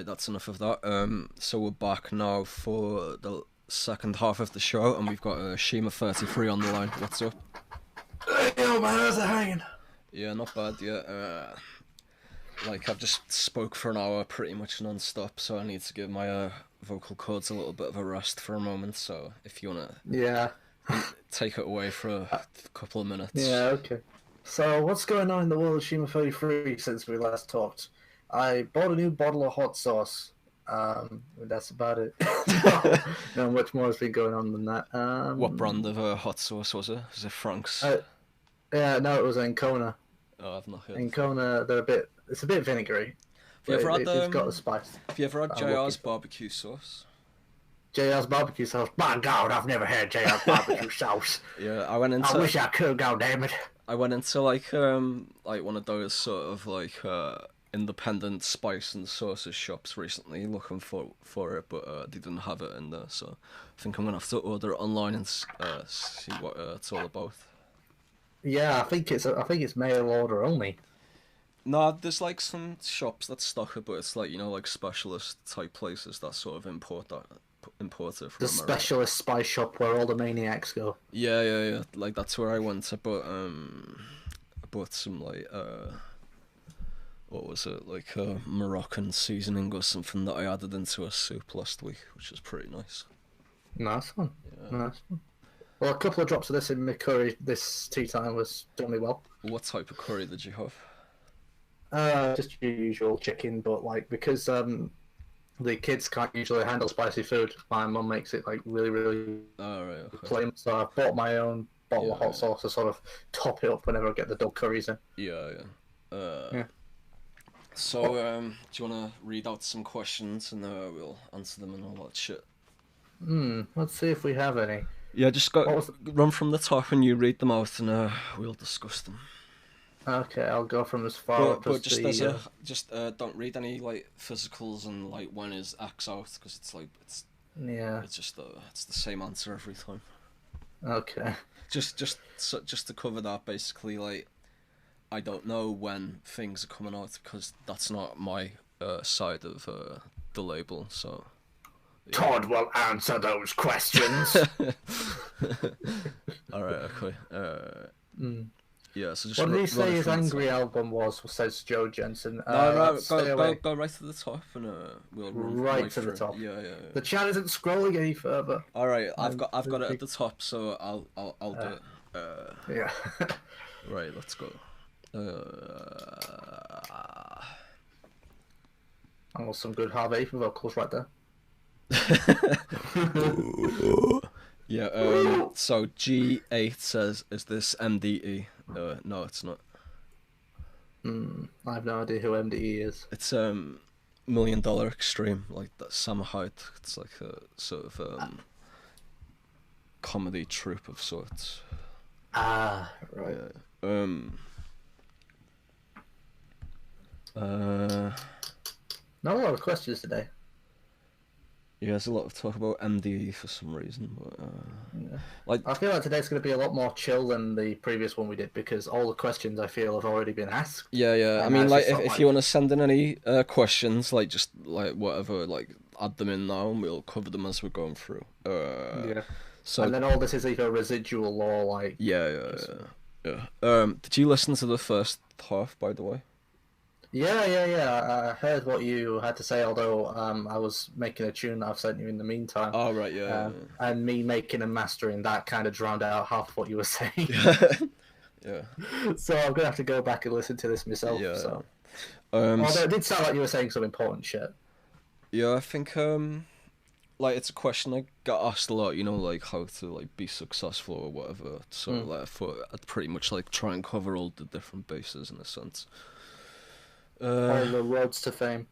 [SPEAKER 1] that's enough of that. So we're back now for the second half of the show, and we've got Shima33 on the line. What's up?
[SPEAKER 2] Hey, yo, man, how's it hanging?
[SPEAKER 1] Yeah, not bad. Yeah, like I've just spoke for an hour, pretty much non-stop, so I need to give my vocal cords a little bit of a rest for a moment. So if you wanna,
[SPEAKER 2] Yeah.
[SPEAKER 1] take it away for a couple of minutes.
[SPEAKER 2] Yeah, okay. So, what's going on in the world of Shima33 since we last talked? I bought a new bottle of hot sauce. That's about it. No much more has been going on than that.
[SPEAKER 1] What brand of hot sauce was it? Was it Frank's?
[SPEAKER 2] Yeah, no, it was Ancona.
[SPEAKER 1] Oh, I've not heard.
[SPEAKER 2] Ancona, it's a bit vinegary.
[SPEAKER 1] Have you ever had
[SPEAKER 2] it's got the spice.
[SPEAKER 1] Have you ever had JR's barbecue sauce?
[SPEAKER 2] JR's barbecue sauce. My God, I've never had JR's barbecue sauce.
[SPEAKER 1] Yeah, I wish
[SPEAKER 2] I could. God damn it.
[SPEAKER 1] I went into like one of those sort of like independent spice and sauces shops recently, looking for it, but they didn't have it in there. So I think I'm gonna have to order it online and see what it's all about.
[SPEAKER 2] Yeah, I think it's mail order only.
[SPEAKER 1] No, there's like some shops that stock it, but it's like, you know, like specialist type places that sort of import it from
[SPEAKER 2] The
[SPEAKER 1] America.
[SPEAKER 2] specialist spice shop where all the maniacs go.
[SPEAKER 1] Yeah. Like that's where I went. I bought some like what was it, like Moroccan seasoning or something that I added into a soup last week, which was pretty nice.
[SPEAKER 2] Nice one.
[SPEAKER 1] Yeah.
[SPEAKER 2] Nice one. Well, a couple of drops of this in my curry this tea time was done me well.
[SPEAKER 1] What type of curry did you have?
[SPEAKER 2] Just your usual chicken, but like because the kids can't usually handle spicy food, my mum makes it like really, really plain. So I bought my own bottle of hot sauce to sort of top it up whenever I get the dog curries in.
[SPEAKER 1] Yeah. So, do you want to read out some questions and we'll answer them and all that shit?
[SPEAKER 2] Let's see if we have any.
[SPEAKER 1] Yeah, just run from the top and you read them out and we'll discuss them.
[SPEAKER 2] Okay, I'll go from as far up as
[SPEAKER 1] just don't read any like physicals and like when is X out, because it's the same answer every time.
[SPEAKER 2] Okay.
[SPEAKER 1] Just to cover that, basically, like I don't know when things are coming out because that's not my side of the label. So
[SPEAKER 2] yeah. Todd will answer those questions.
[SPEAKER 1] All right. Okay. Yeah, so just
[SPEAKER 2] what did he say his angry album was? Says Joe Jensen.
[SPEAKER 1] No, go right to the top and we'll run
[SPEAKER 2] right to the top.
[SPEAKER 1] Yeah.
[SPEAKER 2] The chat isn't scrolling any further.
[SPEAKER 1] All right, I've got it at the top, so I'll do it.
[SPEAKER 2] Yeah.
[SPEAKER 1] Right, let's go.
[SPEAKER 2] And some good Harvey vocals right there.
[SPEAKER 1] Yeah. So G8 says, "Is this MDE?" No, it's not.
[SPEAKER 2] I have no idea who MDE is.
[SPEAKER 1] It's $1 Million Extreme, like that Sam Hyde. It's like a sort of comedy troupe of sorts.
[SPEAKER 2] Ah, right. Not a lot of questions today.
[SPEAKER 1] Yeah, there's a lot of talk about MDE for some reason, but
[SPEAKER 2] yeah.
[SPEAKER 1] like
[SPEAKER 2] I feel like today's going to be a lot more chill than the previous one we did because all the questions I feel have already been asked.
[SPEAKER 1] Yeah. I mean, like if you want to send in any questions, like just like whatever, like add them in now, and we'll cover them as we're going through.
[SPEAKER 2] Yeah.
[SPEAKER 1] So
[SPEAKER 2] and then all this is either residual or like.
[SPEAKER 1] Yeah. Did you listen to the first half, by the way?
[SPEAKER 2] Yeah. I heard what you had to say, although I was making a tune that I've sent you in the meantime.
[SPEAKER 1] Oh, right, yeah.
[SPEAKER 2] And me making and mastering that kind of drowned out half what you were saying.
[SPEAKER 1] Yeah.
[SPEAKER 2] So I'm going to have to go back and listen to this myself.
[SPEAKER 1] Yeah.
[SPEAKER 2] So. Although it did sound like you were saying some important shit.
[SPEAKER 1] Yeah, I think, like, it's a question I get asked a lot, you know, like, how to, like, be successful or whatever. So, like, I thought I'd pretty much, like, try and cover all the different bases in a sense.
[SPEAKER 2] All the roads to fame.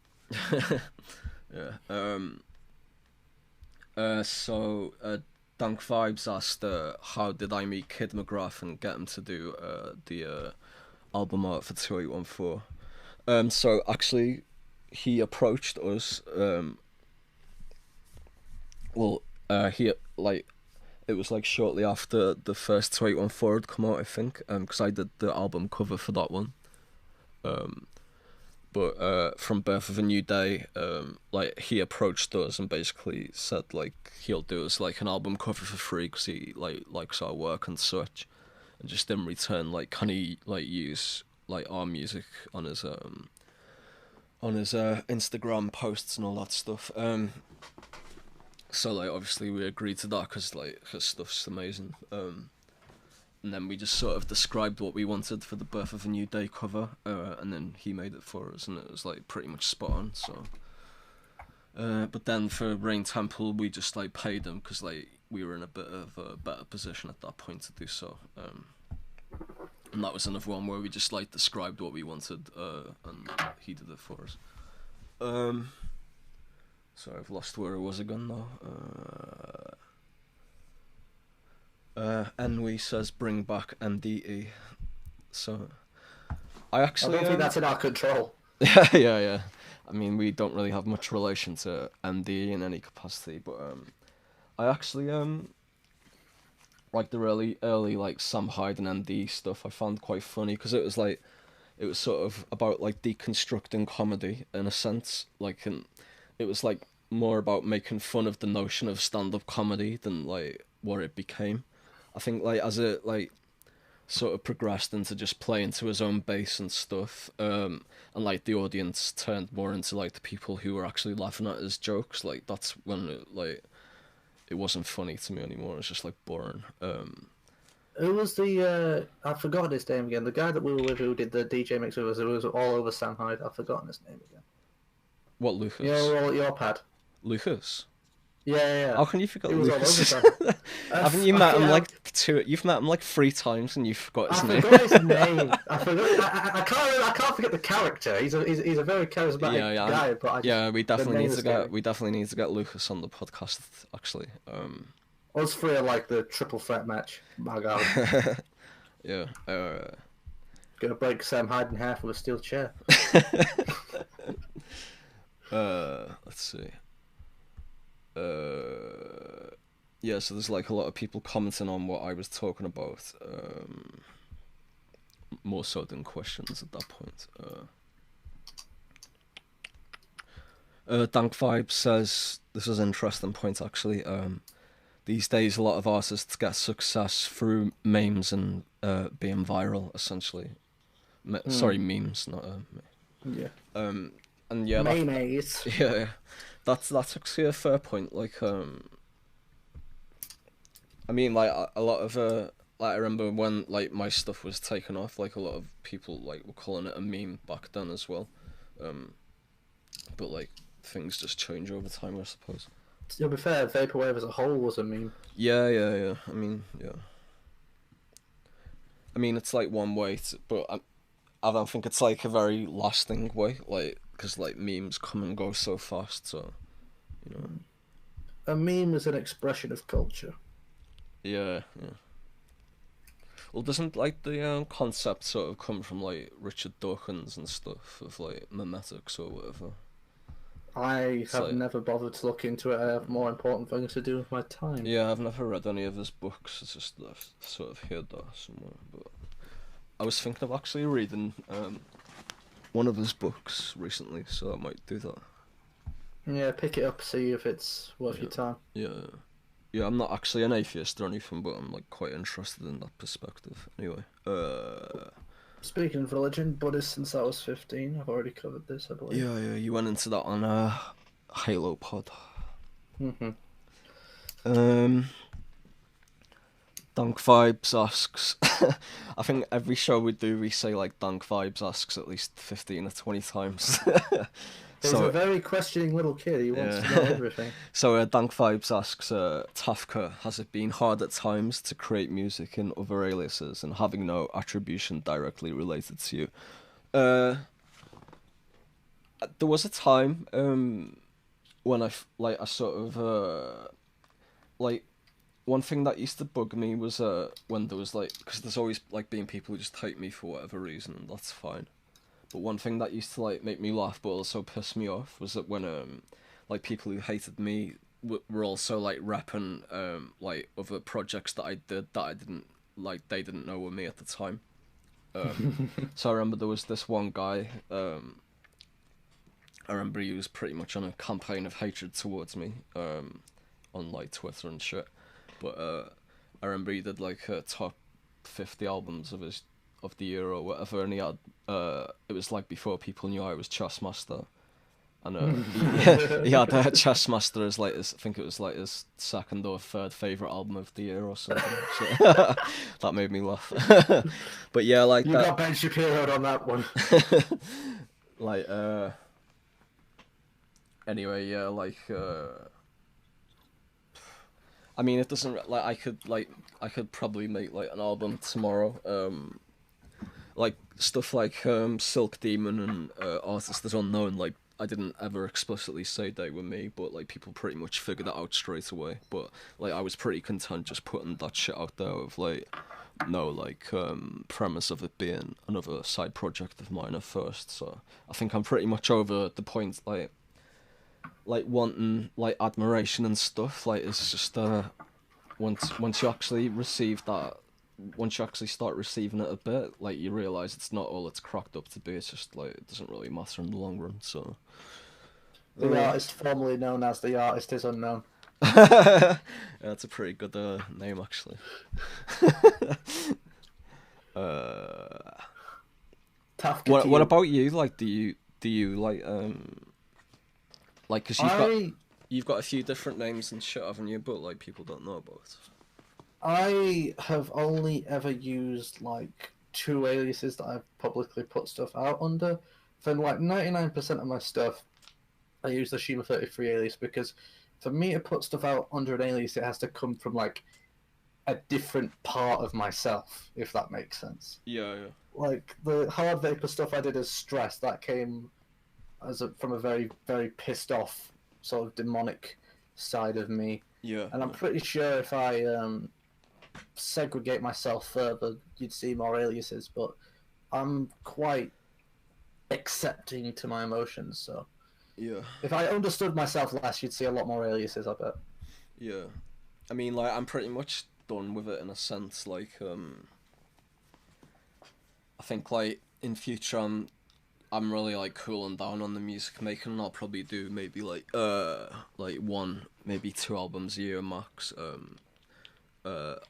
[SPEAKER 1] Yeah. So Dank Vibes asked, how did I meet Kid McGrath and get him to do the album art for 2814? So actually, he approached us. He like, it was like shortly after the first 2814 had come out, I think, because I did the album cover for that one. but from Birth of a New Day, like he approached us and basically said like he'll do us like an album cover for free because he like likes our work and such, and just in return like can he like use like our music on his Instagram posts and all that stuff. So like obviously we agreed to that because like his stuff's amazing. And then we just sort of described what we wanted for the Birth of a New Day cover, and then he made it for us, and it was like pretty much spot on. So, but then for Rain Temple, we just like paid him because like we were in a bit of a better position at that point to do so. And that was another one where we just like described what we wanted, and he did it for us. So I've lost where I was again now. Enwy says bring back MDE. So I
[SPEAKER 2] don't think that's in our control.
[SPEAKER 1] yeah. I mean, we don't really have much relation to MDE in any capacity, but I actually like the really early like Sam Hyde and MDE stuff. I found quite funny because it was sort of about like deconstructing comedy in a sense, like, and it was like more about making fun of the notion of stand-up comedy than like what it became. I think like as it like sort of progressed into just playing to his own bass and stuff, and like the audience turned more into like the people who were actually laughing at his jokes, like that's when it wasn't funny to me anymore. It was just like boring.
[SPEAKER 2] Who was the I've forgotten his name again, the guy that we were with who did the DJ mix with us, who was all over Sam Hyde. I've forgotten his name again.
[SPEAKER 1] What, Lucas?
[SPEAKER 2] Yeah, all at your pad.
[SPEAKER 1] Lucas?
[SPEAKER 2] Yeah.
[SPEAKER 1] How can you forget
[SPEAKER 2] He
[SPEAKER 1] Lucas?
[SPEAKER 2] Haven't
[SPEAKER 1] you met him like you've met him like 3 times and you forgot his name.
[SPEAKER 2] I forgot his name. I can't forget the character. He's a very charismatic guy. But
[SPEAKER 1] we definitely need to get Lucas on the podcast actually.
[SPEAKER 2] Us three are like the triple threat match. My God.
[SPEAKER 1] Yeah.
[SPEAKER 2] Gonna break Sam Hyde in half with a steel chair.
[SPEAKER 1] Let's see. Yeah, so there's like a lot of people commenting on what I was talking about, more so than questions at that point. Dank Vibe says, this is an interesting point actually, these days a lot of artists get success through memes and being viral, essentially. Sorry, memes, not
[SPEAKER 2] yeah.
[SPEAKER 1] And yeah,
[SPEAKER 2] memes.
[SPEAKER 1] Yeah, that's actually a fair point. Like, I mean, like a lot of like I remember when like my stuff was taken off, like a lot of people like were calling it a meme back then as well. But like things just change over time, I suppose.
[SPEAKER 2] To be fair, Vaporwave as a whole was a meme.
[SPEAKER 1] Yeah. I mean, it's like one way, but I don't think it's like a very lasting way, like, because like memes come and go so fast, so, you know.
[SPEAKER 2] A meme is an expression of culture.
[SPEAKER 1] Yeah. Well, doesn't like the concept sort of come from like Richard Dawkins and stuff of like memetics or whatever?
[SPEAKER 2] I have never bothered to look into it. I have more important things to do with my time.
[SPEAKER 1] Yeah, I've never read any of his books. It's just I've sort of heard that somewhere. But I was thinking of actually reading one of his books recently, so I might do that.
[SPEAKER 2] Yeah, pick it up, see if it's worth your time.
[SPEAKER 1] Yeah, I'm not actually an atheist or anything, but I'm like quite interested in that perspective. Anyway,
[SPEAKER 2] Speaking of religion, Buddhist since I was 15. I've already covered this, I believe.
[SPEAKER 1] Yeah, you went into that on Halo Pod. Dank Vibes asks, I think every show we do, we say like Dank Vibes asks at least 15 or 20 times.
[SPEAKER 2] He's a very questioning little kid. He wants to know everything.
[SPEAKER 1] So Dank Vibes asks, Tafka, has it been hard at times to create music in other aliases and having no attribution directly related to you? There was a time when I sort of one thing that used to bug me was when there was like, because there's always like being people who just hate me for whatever reason, and that's fine. But one thing that used to like make me laugh but also piss me off was that when like people who hated me were also like repping like other projects that I did that I didn't like, they didn't know were me at the time. So I remember there was this one guy I remember he was pretty much on a campaign of hatred towards me, on like Twitter and shit. But I remember he did like top 50 albums of the year or whatever, and he had it was like before people knew I was Chessmaster, and he had Chessmaster as like I think it was like his second or third favorite album of the year or something. So that made me laugh. But yeah, like
[SPEAKER 2] you got Ben Shapiro on that one.
[SPEAKER 1] Like anyway, yeah, like I mean, it doesn't like I could probably make like an album tomorrow. Like stuff like Silk Demon and Artist Is Unknown. Like I didn't ever explicitly say they were me, but like people pretty much figured that out straight away. But like I was pretty content just putting that shit out there of like no like premise of it being another side project of mine at first. So I think I'm pretty much over the point like wanting like admiration and stuff. Like it's just once you actually receive that, once you actually start receiving it a bit, like you realise it's not all it's cracked up to be. It's just like it doesn't really matter in the long run. So
[SPEAKER 2] the artist formerly known as The Artist Is Unknown.
[SPEAKER 1] Yeah, that's a pretty good name actually. What about you? Like, do you like because you've got a few different names and shit, haven't you? But like people don't know about it.
[SPEAKER 2] I have only ever used like 2 aliases that I've publicly put stuff out under. For like 99% of my stuff, I use the Shima33 alias because for me to put stuff out under an alias, it has to come from like a different part of myself, if that makes sense.
[SPEAKER 1] Yeah.
[SPEAKER 2] Like the Hard Vapor stuff I did as Stress, that came from a very, very pissed off sort of demonic side of me.
[SPEAKER 1] Yeah.
[SPEAKER 2] And I'm pretty sure if I segregate myself further, you'd see more aliases, but I'm quite accepting to my emotions, so
[SPEAKER 1] yeah.
[SPEAKER 2] If I understood myself less, you'd see a lot more aliases, I bet.
[SPEAKER 1] Yeah. I mean, like, I'm pretty much done with it in a sense, like, I think, like, in future, I'm really, like, cooling down on the music making, and I'll probably do maybe, like 1, maybe 2 albums a year max.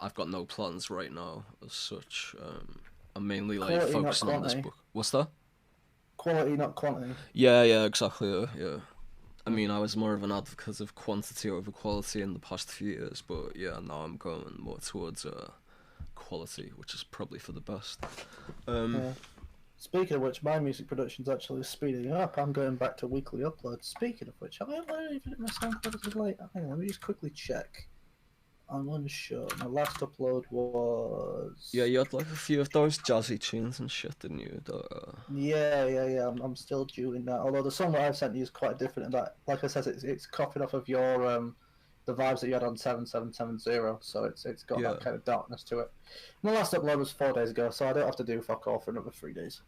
[SPEAKER 1] I've got no plans right now as such. I'm mainly like
[SPEAKER 2] Quality,
[SPEAKER 1] focusing on this book. What's that?
[SPEAKER 2] Quality, not quantity.
[SPEAKER 1] Yeah, exactly. Yeah. I mean, I was more of an advocate of quantity over quality in the past few years, but yeah, now I'm going more towards quality, which is probably for the best.
[SPEAKER 2] Yeah. Speaking of which, my music production's actually speeding up. I'm going back to weekly uploads. Speaking of which, have I uploaded my SoundCloud as late? Hang on, let me just quickly check. I'm unsure. My last upload was...
[SPEAKER 1] Yeah, you had like a few of those jazzy tunes and shit, didn't you?
[SPEAKER 2] Yeah. I'm still doing that. Although the song that I've sent you is quite different in that, like I said, it's copied off of your the vibes that you had on 7770, so it's got that kind of darkness to it. My last upload was 4 days ago, so I don't have to do fuck all for another 3 days.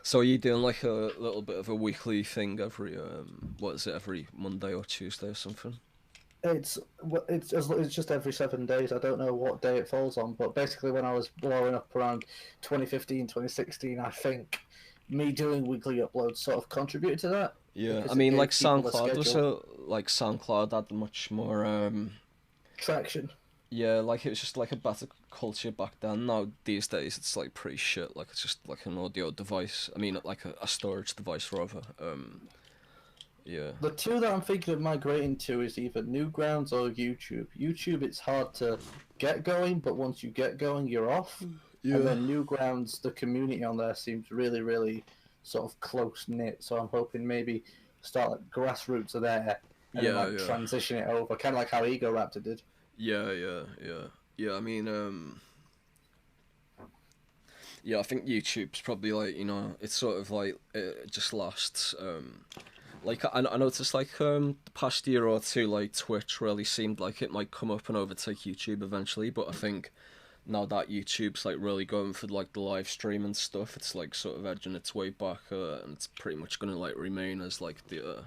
[SPEAKER 1] So are you doing like a little bit of a weekly thing every every Monday or Tuesday or something?
[SPEAKER 2] It's just every 7 days. I don't know what day it falls on, but basically when I was blowing up around 2015, 2016, I think me doing weekly uploads sort of contributed to that.
[SPEAKER 1] Yeah, I mean, like SoundCloud had much more
[SPEAKER 2] traction.
[SPEAKER 1] Yeah, like it was just like a better culture back then. Now these days it's like pretty shit. Like it's just like an audio device. I mean, like a storage device rather. Yeah.
[SPEAKER 2] The two that I'm thinking of migrating to is either Newgrounds or YouTube. YouTube, it's hard to get going, but once you get going, you're off. Yeah. And then Newgrounds, the community on there seems really, really sort of close knit. So I'm hoping maybe start like grassroots are there and then like transition it over, kind of like how Ego Raptor did.
[SPEAKER 1] Yeah. I mean, yeah, I think YouTube's probably like, you know, it's sort of like it just lasts. Like I noticed like the past year or two, like Twitch really seemed like it might come up and overtake YouTube eventually, but I think now that YouTube's like really going for like the live stream and stuff, it's like sort of edging its way back, and it's pretty much gonna like remain as like the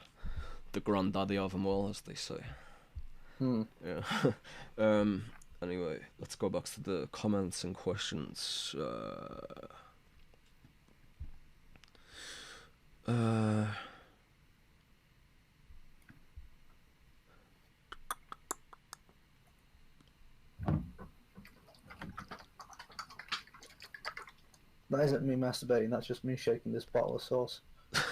[SPEAKER 1] granddaddy of them all, as they say. Yeah. Anyway, let's go back to the comments and questions.
[SPEAKER 2] That isn't me masturbating. That's just me shaking this bottle of sauce.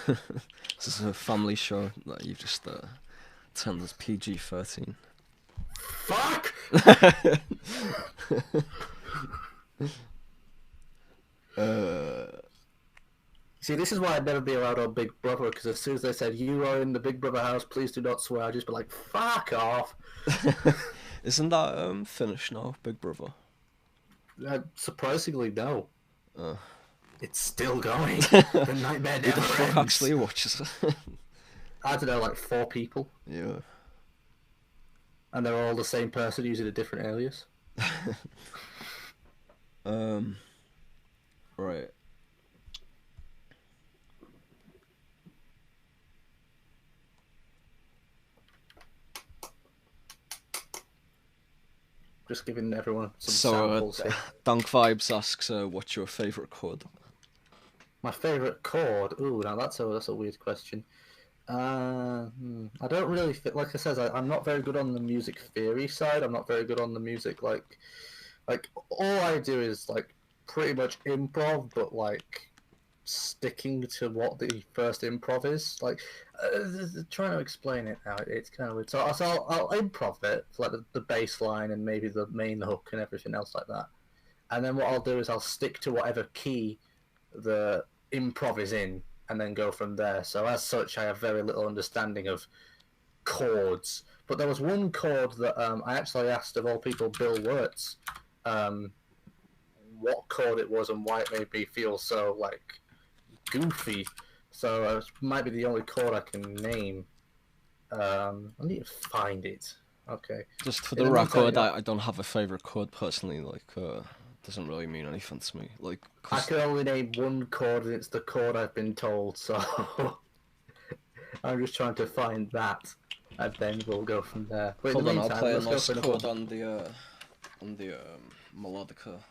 [SPEAKER 1] This is a family show that you just turned as PG-13.
[SPEAKER 2] Fuck! See, this is why I'd never be allowed on Big Brother, because as soon as they said, you are in the Big Brother house, please do not swear, I'd just be like, fuck off!
[SPEAKER 1] Isn't that finished now, Big Brother?
[SPEAKER 2] Surprisingly, no. It's still going. The nightmare never ends.
[SPEAKER 1] Who actually watches it?
[SPEAKER 2] I don't know, like 4 people.
[SPEAKER 1] Yeah.
[SPEAKER 2] And they're all the same person using a different alias.
[SPEAKER 1] Right.
[SPEAKER 2] Just giving everyone some samples.
[SPEAKER 1] Dunk Vibes asks, what's your favourite chord?
[SPEAKER 2] My favourite chord? Ooh, now that's a weird question. I don't really like I said, I'm not very good on the music theory side. I'm not very good on the music like all I do is like pretty much improv, but like sticking to what the first improv is. Like trying to explain it now, it's kind of weird. So I'll improv it, like the bass line and maybe the main hook and everything else like that. And then what I'll do is I'll stick to whatever key the improv is in, and then go from there. So as such, I have very little understanding of chords. But there was one chord that I actually asked, of all people, Bill Wirtz, what chord it was and why it made me feel so like goofy. So it might be the only chord I can name. I need to find it. Okay.
[SPEAKER 1] Just for the record, I don't have a favourite chord personally. Like, doesn't really mean anything to me. Like,
[SPEAKER 2] I can only name one chord, and it's the chord I've been told. So I'm just trying to find that, and then we'll go from there. But
[SPEAKER 1] hold on, I'll play a nice chord on the melodica.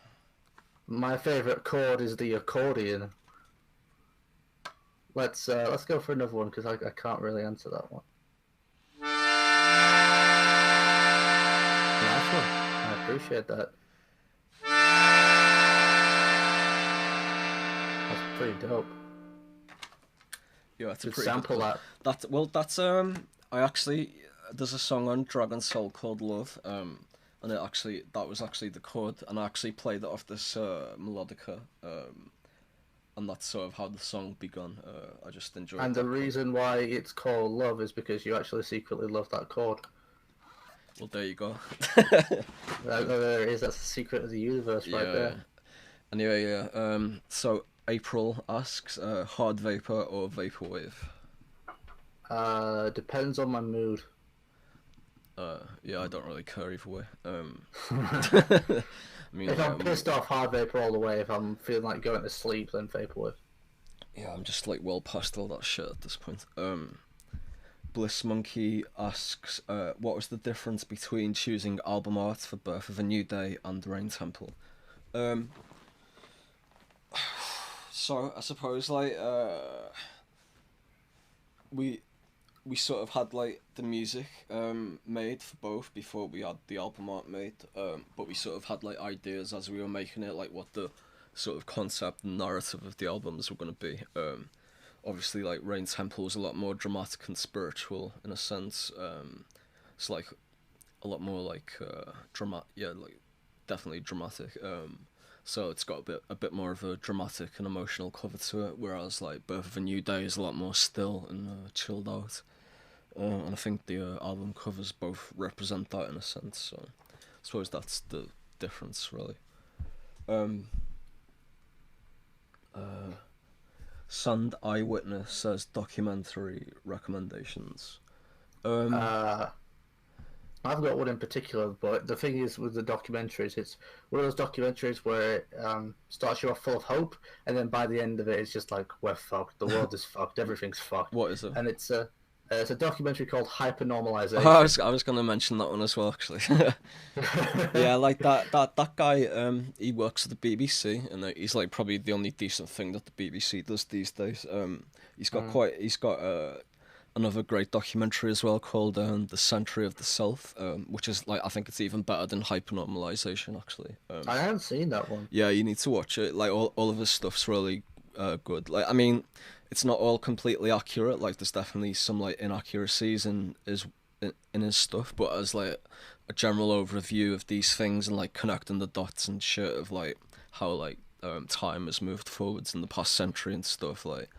[SPEAKER 2] My favourite chord is the accordion. Let's go for another one because I can't really answer that one. Nice one. I appreciate that. That's pretty dope.
[SPEAKER 1] Yeah, that's a
[SPEAKER 2] pretty
[SPEAKER 1] sample
[SPEAKER 2] good
[SPEAKER 1] that's I actually, there's a song on Dragon Soul called Love, and that was actually the chord, and I actually played it off this melodica, and that's sort of how the song begun. I just enjoyed it.
[SPEAKER 2] And the reason why it's called Love is because you actually secretly love that chord.
[SPEAKER 1] Well, there you go.
[SPEAKER 2] There it is. That's the secret of the universe right there.
[SPEAKER 1] Anyway, yeah. So April asks, hard vapor or vaporwave?
[SPEAKER 2] Depends on my mood.
[SPEAKER 1] Yeah, I don't really care either way. I mean,
[SPEAKER 2] if I'm pissed off, hard vapor all the way. If I'm feeling like going to sleep, then vaporwave.
[SPEAKER 1] Yeah, I'm just like well past all that shit at this point. Bliss Monkey asks, what was the difference between choosing album art for Birth of a New Day and Rain Temple? So I suppose like we sort of had like the music made for both before we had the album art made, but we sort of had like ideas as we were making it, like what the sort of concept and narrative of the albums were going to be. Obviously, like Rain Temple was a lot more dramatic and spiritual in a sense. It's like a lot more like like definitely dramatic. So it's got a bit more of a dramatic and emotional cover to it, whereas like Birth of a New Day is a lot more still and chilled out. And I think the album covers both represent that in a sense. So I suppose that's the difference, really. Sand Eyewitness says documentary recommendations.
[SPEAKER 2] I've got one in particular, but the thing is with the documentaries, it's one of those documentaries where it starts you off full of hope, and then by the end of it, it's just like, we're fucked, the world is fucked, everything's fucked.
[SPEAKER 1] What is it?
[SPEAKER 2] And it's a documentary called Hypernormalization.
[SPEAKER 1] I was going to mention that one as well, actually. Yeah, like that guy, he works at the BBC, and he's like probably the only decent thing that the BBC does these days. He's got another great documentary as well called The Century of the Self, which is like I think it's even better than Hypernormalization actually.
[SPEAKER 2] I haven't seen that one.
[SPEAKER 1] Yeah, you need to watch it. Like all of his stuff's really good. Like I mean, it's not all completely accurate. Like there's definitely some like inaccuracies in his stuff, but as like a general overview of these things and like connecting the dots and shit of like how like time has moved forwards in the past century and stuff, like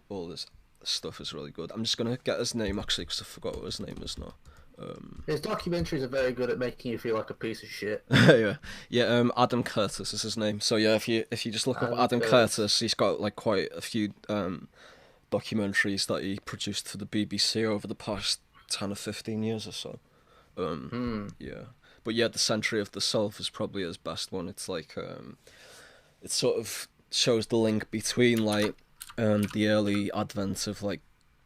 [SPEAKER 1] all this stuff is really good. I'm just gonna get his name actually because I forgot what his name is now.
[SPEAKER 2] His documentaries are very good at making you feel like a piece of shit.
[SPEAKER 1] yeah. Adam Curtis is his name. So yeah, if you just look up Adam Curtis, he's got like quite a few documentaries that he produced for the BBC over the past 10 or 15 years or so. Yeah, but yeah, The Century of the Self is probably his best one. It's like it sort of shows the link between like the early advent of like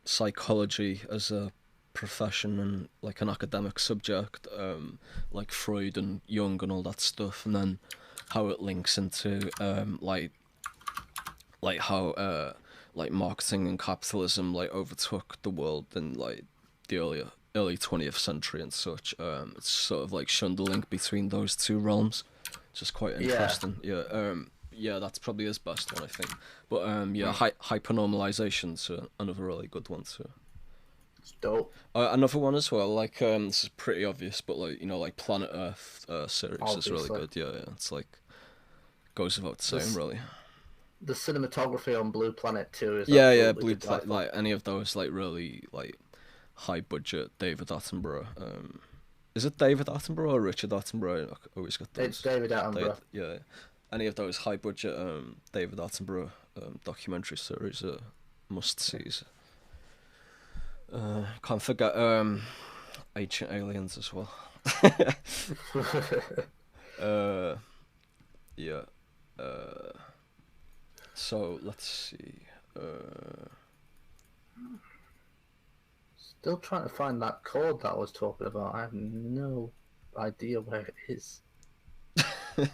[SPEAKER 1] psychology as a profession and like an academic subject, like Freud and Jung and all that stuff, and then how it links into like how like marketing and capitalism like overtook the world in like the early 20th century and such. It's sort of like shown the link between those two realms, which is quite interesting. Yeah, that's probably his best one, I think. But yeah, Hypernormalization's another really good one too.
[SPEAKER 2] It's dope.
[SPEAKER 1] Another one as well, like this is pretty obvious, but like you know, like Planet Earth series is really good. Yeah, it's like goes without saying, really.
[SPEAKER 2] The cinematography on Blue Planet too is
[SPEAKER 1] Blue Planet, like any of those like really like high budget David Attenborough. Is it David Attenborough or Richard Attenborough? I always got those.
[SPEAKER 2] It's David Attenborough.
[SPEAKER 1] Yeah, any of those high budget David Attenborough documentary series are must sees. Can't forget Ancient Aliens as well. Yeah. So let's see.
[SPEAKER 2] Still trying to find that chord that I was talking about. I have no idea where it is.
[SPEAKER 1] I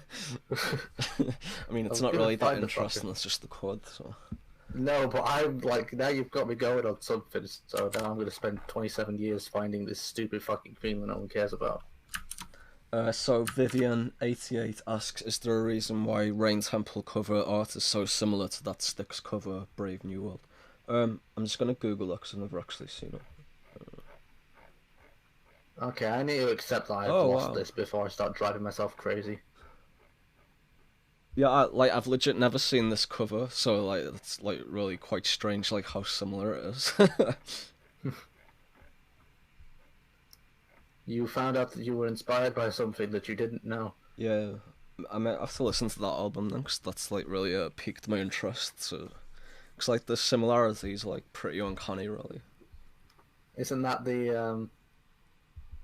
[SPEAKER 1] mean, it's not really that interesting. It's just the chord. So.
[SPEAKER 2] No, but I'm like, now you've got me going on something. So now I'm going to spend 27 years finding this stupid fucking thing that no one cares about.
[SPEAKER 1] So Vivian88 asks, is there a reason why Rain Temple cover art is so similar to that Styx cover Brave New World? I'm just gonna Google that because I've never actually seen it.
[SPEAKER 2] Okay, I need to accept that I've lost this before I start driving myself crazy.
[SPEAKER 1] Yeah, I've legit never seen this cover, so like it's like really quite strange, like how similar it is.
[SPEAKER 2] You found out that you were inspired by something that you didn't know.
[SPEAKER 1] Yeah, I might have to listen to that album then, because that's like really piqued my interest. So, because like the similarities are like pretty uncanny, really.
[SPEAKER 2] Isn't that the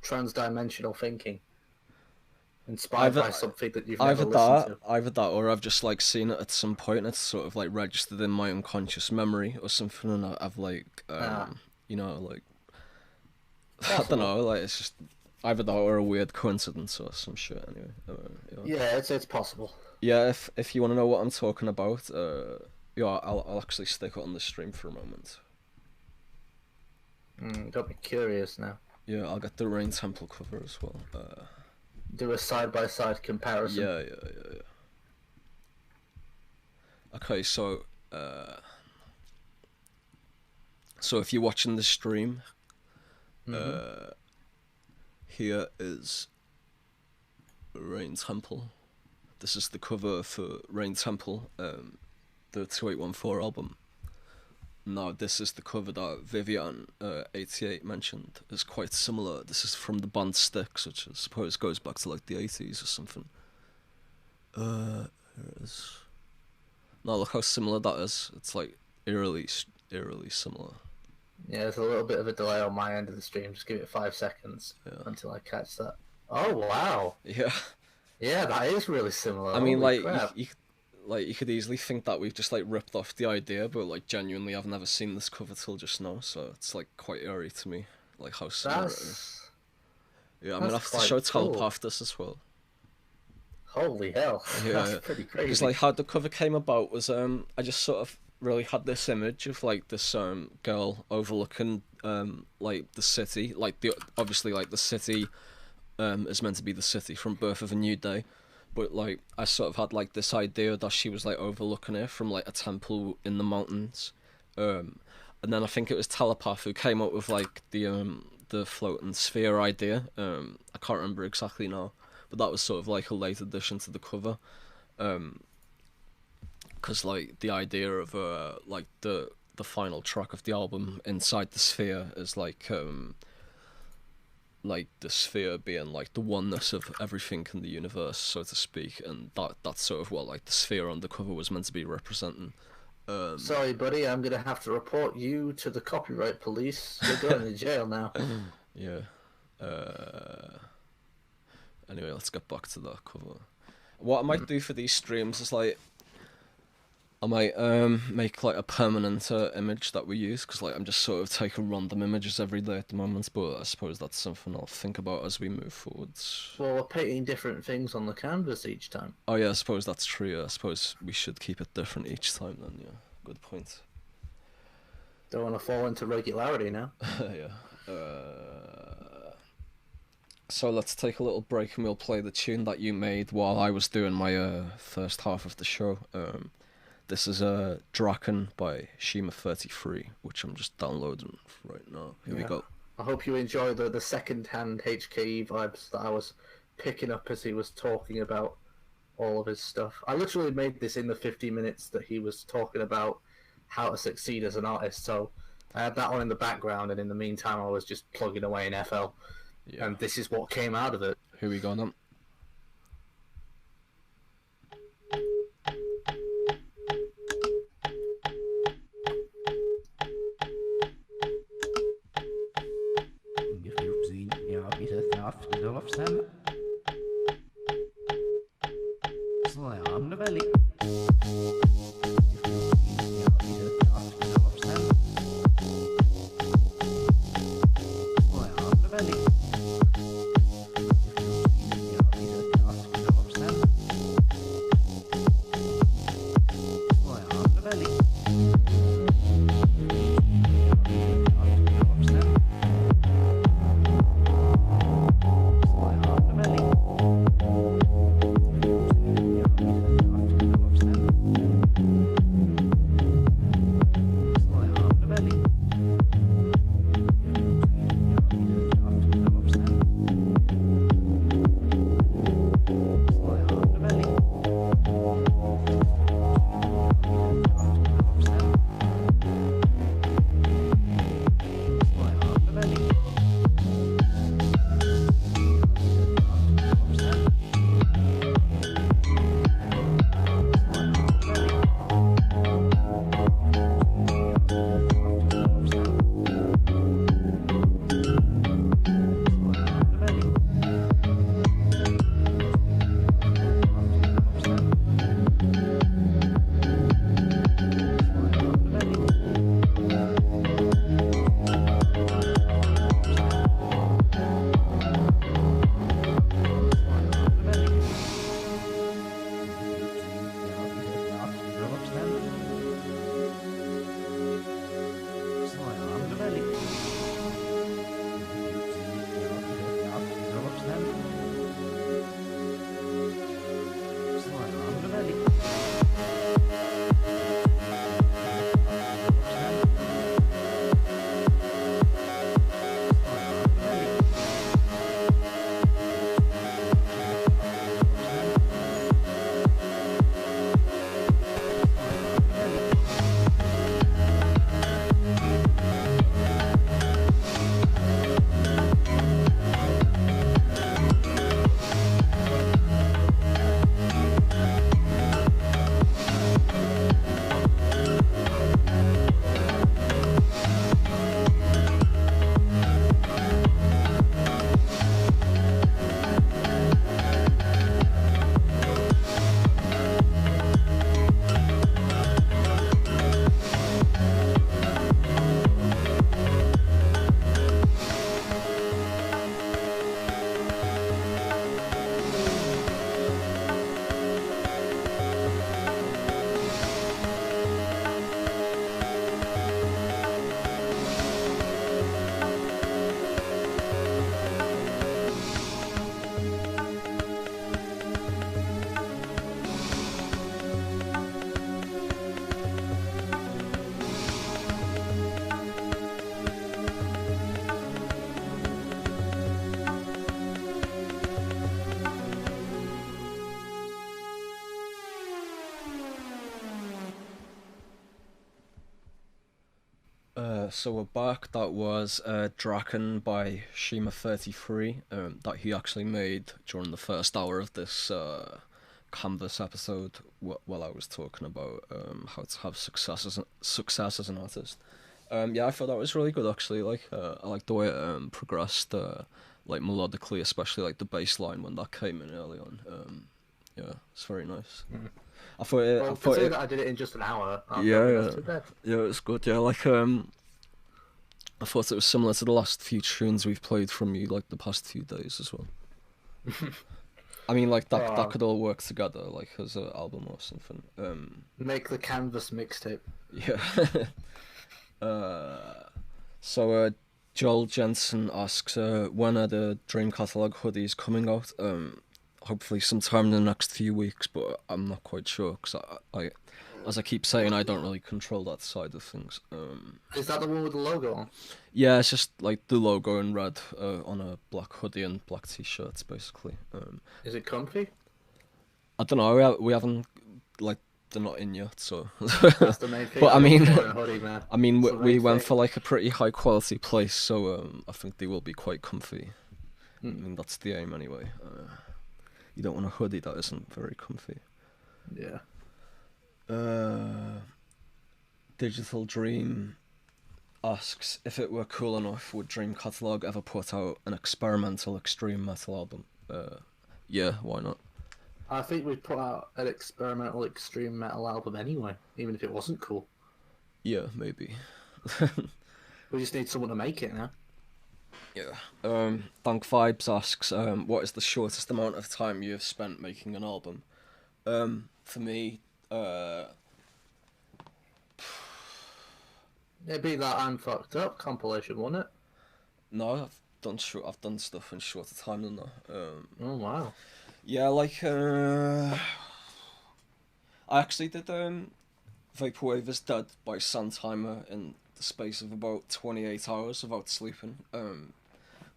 [SPEAKER 2] trans-dimensional thinking? Inspired by something that you've never listened to.
[SPEAKER 1] Either that, or I've just like seen it at some point, and it's sort of like registered in my unconscious memory or something, and I've like, you know, like. I don't know, like it's just either that or a weird coincidence or some shit. Anyway,
[SPEAKER 2] yeah, it's possible.
[SPEAKER 1] Yeah, if you want to know what I'm talking about, yeah, I'll actually stick it on the stream for a moment.
[SPEAKER 2] Got me curious now.
[SPEAKER 1] Yeah, I'll get the Rain Temple cover as well.
[SPEAKER 2] Do a side-by-side comparison.
[SPEAKER 1] Yeah. Okay, so if you're watching the stream. Here is Rain Temple. This is the cover for Rain Temple, the 2814 album. Now this is the cover that Vivian 88 mentioned. It's quite similar. This is from the band Styx, which I suppose goes back to like the 80s or something. Here it is. Now look how similar that is. It's like eerily similar.
[SPEAKER 2] Yeah, there's a little bit of a delay on my end of the stream. Just give it 5 seconds until I catch that. Oh wow!
[SPEAKER 1] Yeah,
[SPEAKER 2] that is really similar.
[SPEAKER 1] I mean, like you could easily think that we've just like ripped off the idea, but like genuinely, I've never seen this cover till just now, so it's like quite eerie to me, like how similar it is. Yeah, I'm gonna have to show Telepath this as well.
[SPEAKER 2] Holy hell! Yeah, that's pretty crazy.
[SPEAKER 1] Because like how the cover came about was I just sort of really had this image of like this girl overlooking like the city, like the obviously like the city is meant to be the city from Birth of a New Day, but like I sort of had like this idea that she was like overlooking it from like a temple in the mountains, and then I think it was Telepath who came up with like the floating sphere idea. I can't remember exactly now, but that was sort of like a late addition to the cover. Because like the idea of like the final track of the album inside the sphere is like the sphere being like the oneness of everything in the universe, so to speak, and that's sort of what like the sphere on the cover was meant to be representing.
[SPEAKER 2] Sorry, buddy, I'm gonna have to report you to the copyright police. You're going to jail now.
[SPEAKER 1] Yeah. Anyway, let's get back to that cover. What I might do for these streams is like I might make like a permanent image that we use, because like I'm just sort of taking random images every day at the moment, but I suppose that's something I'll think about as we move forwards.
[SPEAKER 2] Well, we're painting different things on the canvas each time.
[SPEAKER 1] Oh yeah, I suppose that's true. Yeah. I suppose we should keep it different each time then, yeah. Good point.
[SPEAKER 2] Don't want to fall into regularity now.
[SPEAKER 1] Yeah. So let's take a little break and we'll play the tune that you made while I was doing my first half of the show. This is Draken by Shima33, which I'm just downloading right now. Here we go.
[SPEAKER 2] I hope you enjoy the second-hand HKE vibes that I was picking up as he was talking about all of his stuff. I literally made this in the 50 minutes that he was talking about how to succeed as an artist, so I had that on in the background, and in the meantime I was just plugging away in FL. Yeah. And this is what came out of it.
[SPEAKER 1] Here we go then. So we're back. That was Draken by Shima33 that he actually made during the first hour of this Canvas episode while I was talking about how to have success as an artist. Yeah, I thought that was really good actually. Like I like the way it progressed, like melodically, especially like the bass line when that came in early on. Yeah, it's very nice.
[SPEAKER 2] Mm.
[SPEAKER 1] I thought it.
[SPEAKER 2] Well, considering that I did it in just an hour, I don't think that's too bad.
[SPEAKER 1] Yeah, it's good. Yeah, like I thought it was similar to the last few tunes we've played from you, like the past few days as well. I mean, like that could all work together, like as an album or something.
[SPEAKER 2] Make the Canvas mixtape.
[SPEAKER 1] Yeah. So Joel Jensen asks, when are the Dream Catalogue hoodies coming out? Hopefully sometime in the next few weeks, but I'm not quite sure because I, as I keep saying, I don't really control that side of things.
[SPEAKER 2] Is that the one with the logo on?
[SPEAKER 1] Yeah, it's just like the logo in red on a black hoodie and black t-shirts, basically.
[SPEAKER 2] Is it comfy?
[SPEAKER 1] I don't know. We haven't like they're not in yet, so.
[SPEAKER 2] That's the main thing.
[SPEAKER 1] But I mean,
[SPEAKER 2] hoodie, man.
[SPEAKER 1] I mean, we went for like a pretty high quality place, so I think they will be quite comfy. I mean, that's the aim anyway. You don't want a hoodie that isn't very comfy.
[SPEAKER 2] Yeah.
[SPEAKER 1] Digital Dream asks, if it were cool enough, would Dream Catalogue ever put out an experimental extreme metal album? Yeah, why not?
[SPEAKER 2] I think we'd put out an experimental extreme metal album anyway, even if it wasn't cool.
[SPEAKER 1] Yeah, maybe.
[SPEAKER 2] We just need someone to make it now.
[SPEAKER 1] Yeah. Dank Vibes asks, what is the shortest amount of time you have spent making an album? For me,
[SPEAKER 2] It'd be that I'm Fucked Up compilation, wouldn't it?
[SPEAKER 1] No, I've done stuff in shorter time than that.
[SPEAKER 2] Oh wow.
[SPEAKER 1] Yeah, like I actually did Vaporwave is Dead by Sandheimer in the space of about 28 hours without sleeping.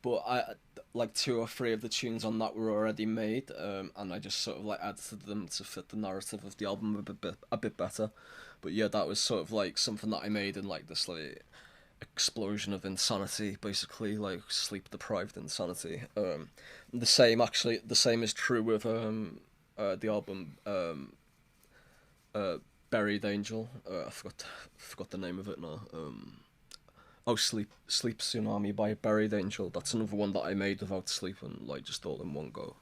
[SPEAKER 1] But I like 2 or 3 of the tunes on that were already made, and I just sort of like added them to fit the narrative of the album a bit better. But yeah, that was sort of like something that I made in like this like explosion of insanity, basically, like sleep deprived insanity. The same is true with the album Buried Angel. I forgot the name of it now. Sleep Tsunami by Buried Angel. That's another one that I made without sleeping, like just all in one go.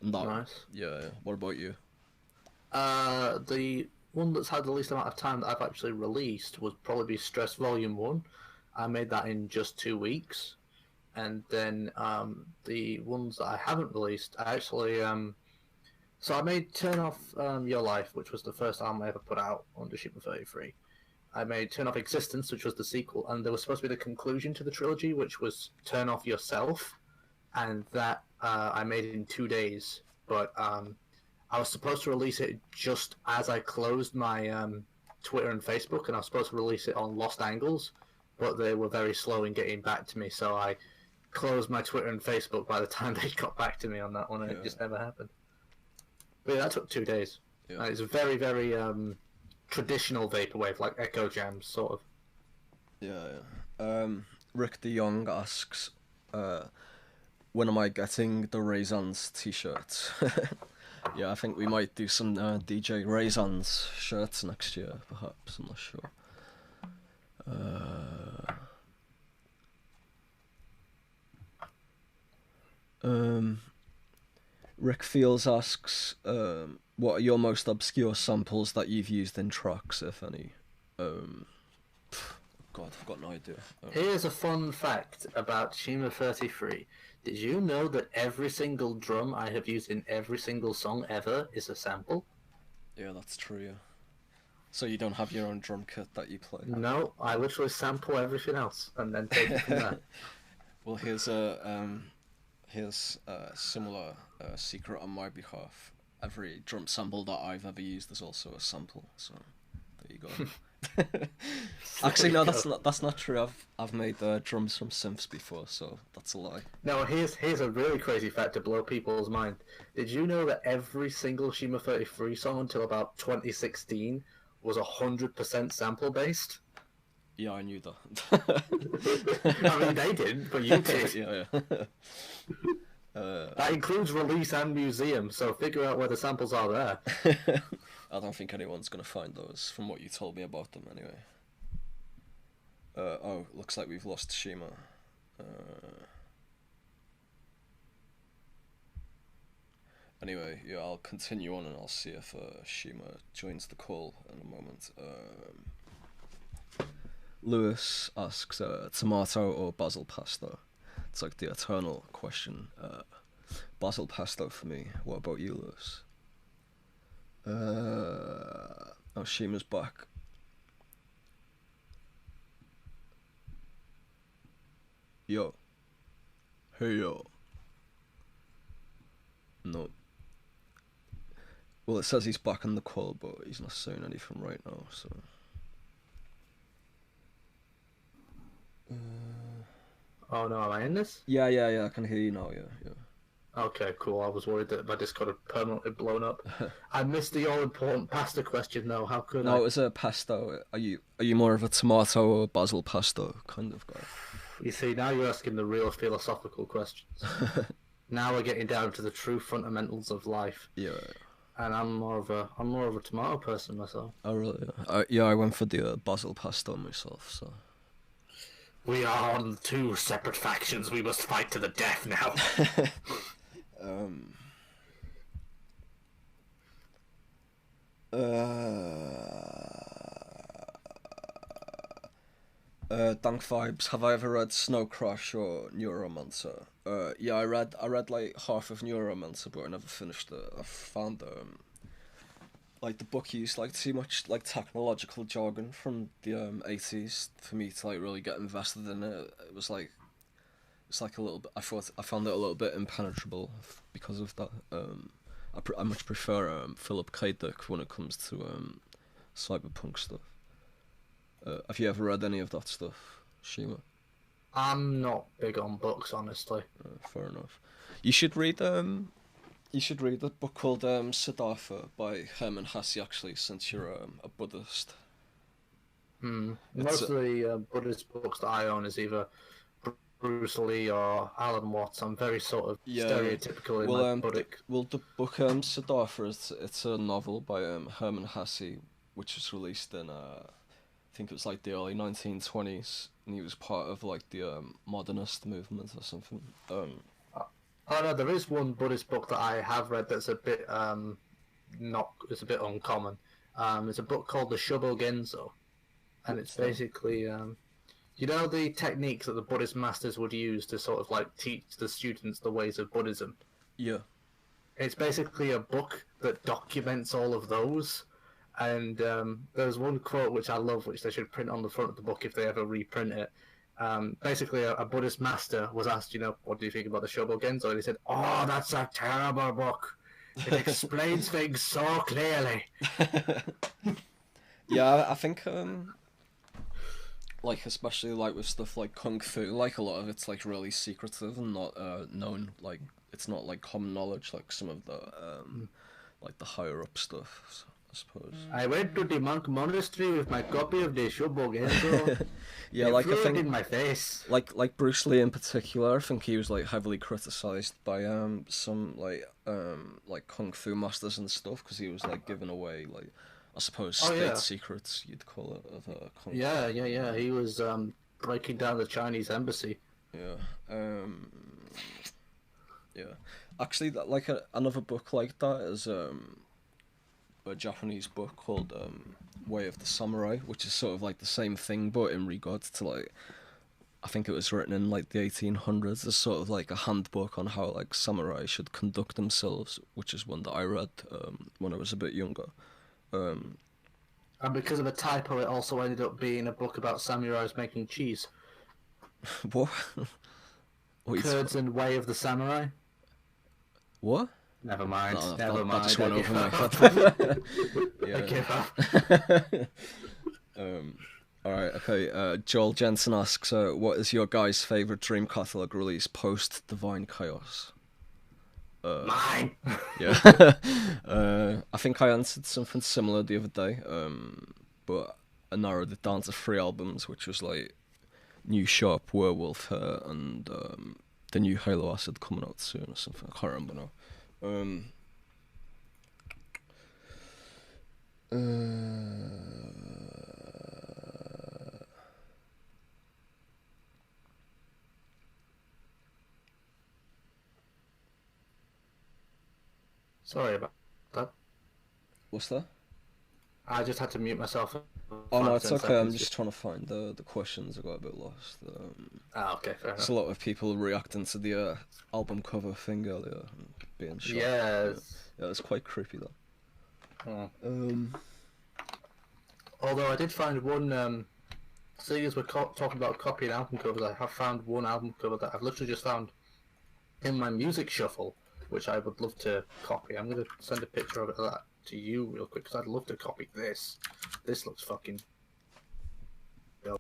[SPEAKER 1] And that,
[SPEAKER 2] nice.
[SPEAKER 1] Yeah. What about you?
[SPEAKER 2] The one that's had the least amount of time that I've actually released would probably be Stress Volume 1. I made that in just 2 weeks. And then the ones that I haven't released, I actually... So I made Turn Off Your Life, which was the first album I ever put out under Shima33. I made Turn Off Existence, which was the sequel, and there was supposed to be the conclusion to the trilogy, which was Turn Off Yourself, and that I made it in 2 days. But I was supposed to release it just as I closed my Twitter and Facebook, and I was supposed to release it on Lost Angles, but they were very slow in getting back to me, so I closed my Twitter and Facebook by the time they got back to me on that one, and it just never happened. But yeah, that took 2 days. Yeah. It's very, very traditional vaporwave, like Echo Jams, sort of.
[SPEAKER 1] Yeah. Rick DeYoung asks, when am I getting the Raisins t-shirts? Yeah, I think we might do some DJ Raisins shirts next year, perhaps. I'm not sure. Rick Fields asks, what are your most obscure samples that you've used in tracks, if any? God, I've got no idea.
[SPEAKER 2] Here's a fun fact about Shima33. Did you know that every single drum I have used in every single song ever is a sample?
[SPEAKER 1] Yeah, that's true, yeah. So you don't have your own drum kit that you play?
[SPEAKER 2] No, I literally sample everything else and then take it from there.
[SPEAKER 1] Well, here's a similar secret on my behalf. Every drum sample that I've ever used is also a sample, so there you go. Actually, no, that's not true. I've made drums from synths before, so that's a lie.
[SPEAKER 2] No, here's a really crazy fact to blow people's mind. Did you know that every single Shima33 song until about 2016 was 100% sample based?
[SPEAKER 1] Yeah, I knew that.
[SPEAKER 2] I mean, they didn't, but you did.
[SPEAKER 1] Yeah.
[SPEAKER 2] That includes release and museum, so figure out where the samples are there.
[SPEAKER 1] I don't think anyone's gonna find those, from what you told me about them, anyway. Oh, looks like we've lost Shima. Anyway, yeah, I'll continue on and I'll see if Shima joins the call in a moment. Lewis asks, tomato or basil pesto? It's like the eternal question. Basil pesto for me. What about you, Lewis? Oh, Shima's back. Yo. Hey, yo. No. Well, it says he's back on the call, but he's not saying anything right now, so...
[SPEAKER 2] Oh no, am I in this?
[SPEAKER 1] Yeah, I can hear you now, yeah.
[SPEAKER 2] Okay, cool. I was worried that my Discord had permanently blown up. I missed the all-important pasta question, though. How could I?
[SPEAKER 1] No, it was a pesto. Are you more of a tomato or basil pesto kind of guy?
[SPEAKER 2] You see, now you're asking the real philosophical questions. Now we're getting down to the true fundamentals of life.
[SPEAKER 1] Yeah.
[SPEAKER 2] And I'm more of a tomato person myself.
[SPEAKER 1] Oh really? Yeah, I went for the basil pesto myself. So.
[SPEAKER 2] We are on two separate factions. We must fight to the death now. Dank Vibes. Have I ever read Snow Crash or Neuromancer? Yeah, I read like half of Neuromancer, but I never finished it. I found like the book used like too much like technological jargon from the 80s for me to like really get invested in it. It was like it's like a little bit. I found it a little bit impenetrable because of that. I much prefer Philip K. Dick when it comes to cyberpunk stuff. Have you ever read any of that stuff, Shima? I'm not big on books, honestly.
[SPEAKER 1] Fair enough. You should read a book called Siddhartha by Herman Hesse, actually, since you're a Buddhist.
[SPEAKER 2] Most of the Buddhist books that I own is either Bruce Lee or Alan Watts. I'm very sort of stereotypical in my Buddhic.
[SPEAKER 1] The book Siddhartha, it's a novel by Herman Hesse, which was released in I think it was like the early 1920s, and he was part of like the modernist movement or something.
[SPEAKER 2] Oh no, there is one Buddhist book that I have read that's a bit it's a bit uncommon. It's a book called the Shobogenzo, and it's basically you know the techniques that the Buddhist masters would use to sort of like teach the students the ways of Buddhism.
[SPEAKER 1] Yeah.
[SPEAKER 2] It's basically a book that documents all of those. And there's one quote which I love, which they should print on the front of the book if they ever reprint it. Basically, a Buddhist master was asked, what do you think about the Shobogenzo? And he said, "Oh, that's a terrible book. It explains things so clearly."
[SPEAKER 1] Yeah, I think, like, especially, like, with stuff like Kung Fu, like, a lot of it's, like, really secretive and not known, like, it's not, like, common knowledge, like, some of the, like, the higher-up stuff, so. I suppose.
[SPEAKER 2] I went to the monk monastery with my copy of the Shobogenzo.
[SPEAKER 1] Yeah, like I think
[SPEAKER 2] in my face.
[SPEAKER 1] Like Bruce Lee in particular, I think he was like heavily criticized by some like kung fu masters and stuff because he was like giving away like I suppose state secrets you'd call it of kung fu.
[SPEAKER 2] Yeah. He was breaking down the Chinese embassy.
[SPEAKER 1] Yeah. Yeah. Actually, like another book like that is a Japanese book called Way of the Samurai, which is sort of like the same thing, but in regards to like, I think it was written in like the 1800s. It's sort of like a handbook on how like samurai should conduct themselves, which is one that I read when I was a bit younger.
[SPEAKER 2] And because of a typo, it also ended up being a book about samurais making cheese.
[SPEAKER 1] What?
[SPEAKER 2] Curds and Way of the Samurai.
[SPEAKER 1] What?
[SPEAKER 2] Never mind. Never mind.
[SPEAKER 1] That just went over my head.
[SPEAKER 2] I give up.
[SPEAKER 1] Alright, okay. Joel Jensen asks, what is your guy's favourite Dream Catalogue release post Divine Chaos?
[SPEAKER 2] Mine!
[SPEAKER 1] Yeah. I think I answered something similar the other day, but I narrowed it down to 3 albums, which was like New Sharp, Werewolf Hair, and the new Halo Acid coming out soon or something. I can't remember now.
[SPEAKER 2] Sorry about that.
[SPEAKER 1] What's that?
[SPEAKER 2] I just had to mute myself.
[SPEAKER 1] Oh no, it's okay. I'm just trying to find the questions. I got a bit lost.
[SPEAKER 2] Okay, fair enough.
[SPEAKER 1] There's a lot of people reacting to the album cover thing earlier, and being shocked.
[SPEAKER 2] Yes.
[SPEAKER 1] Yeah, it's quite creepy though.
[SPEAKER 2] Although I did find one. Seeing as we're talking about copying album covers, I have found one album cover that I've literally just found in my music shuffle, which I would love to copy. I'm going to send a picture of that to you real quick, because I'd love to copy this. This looks fucking... But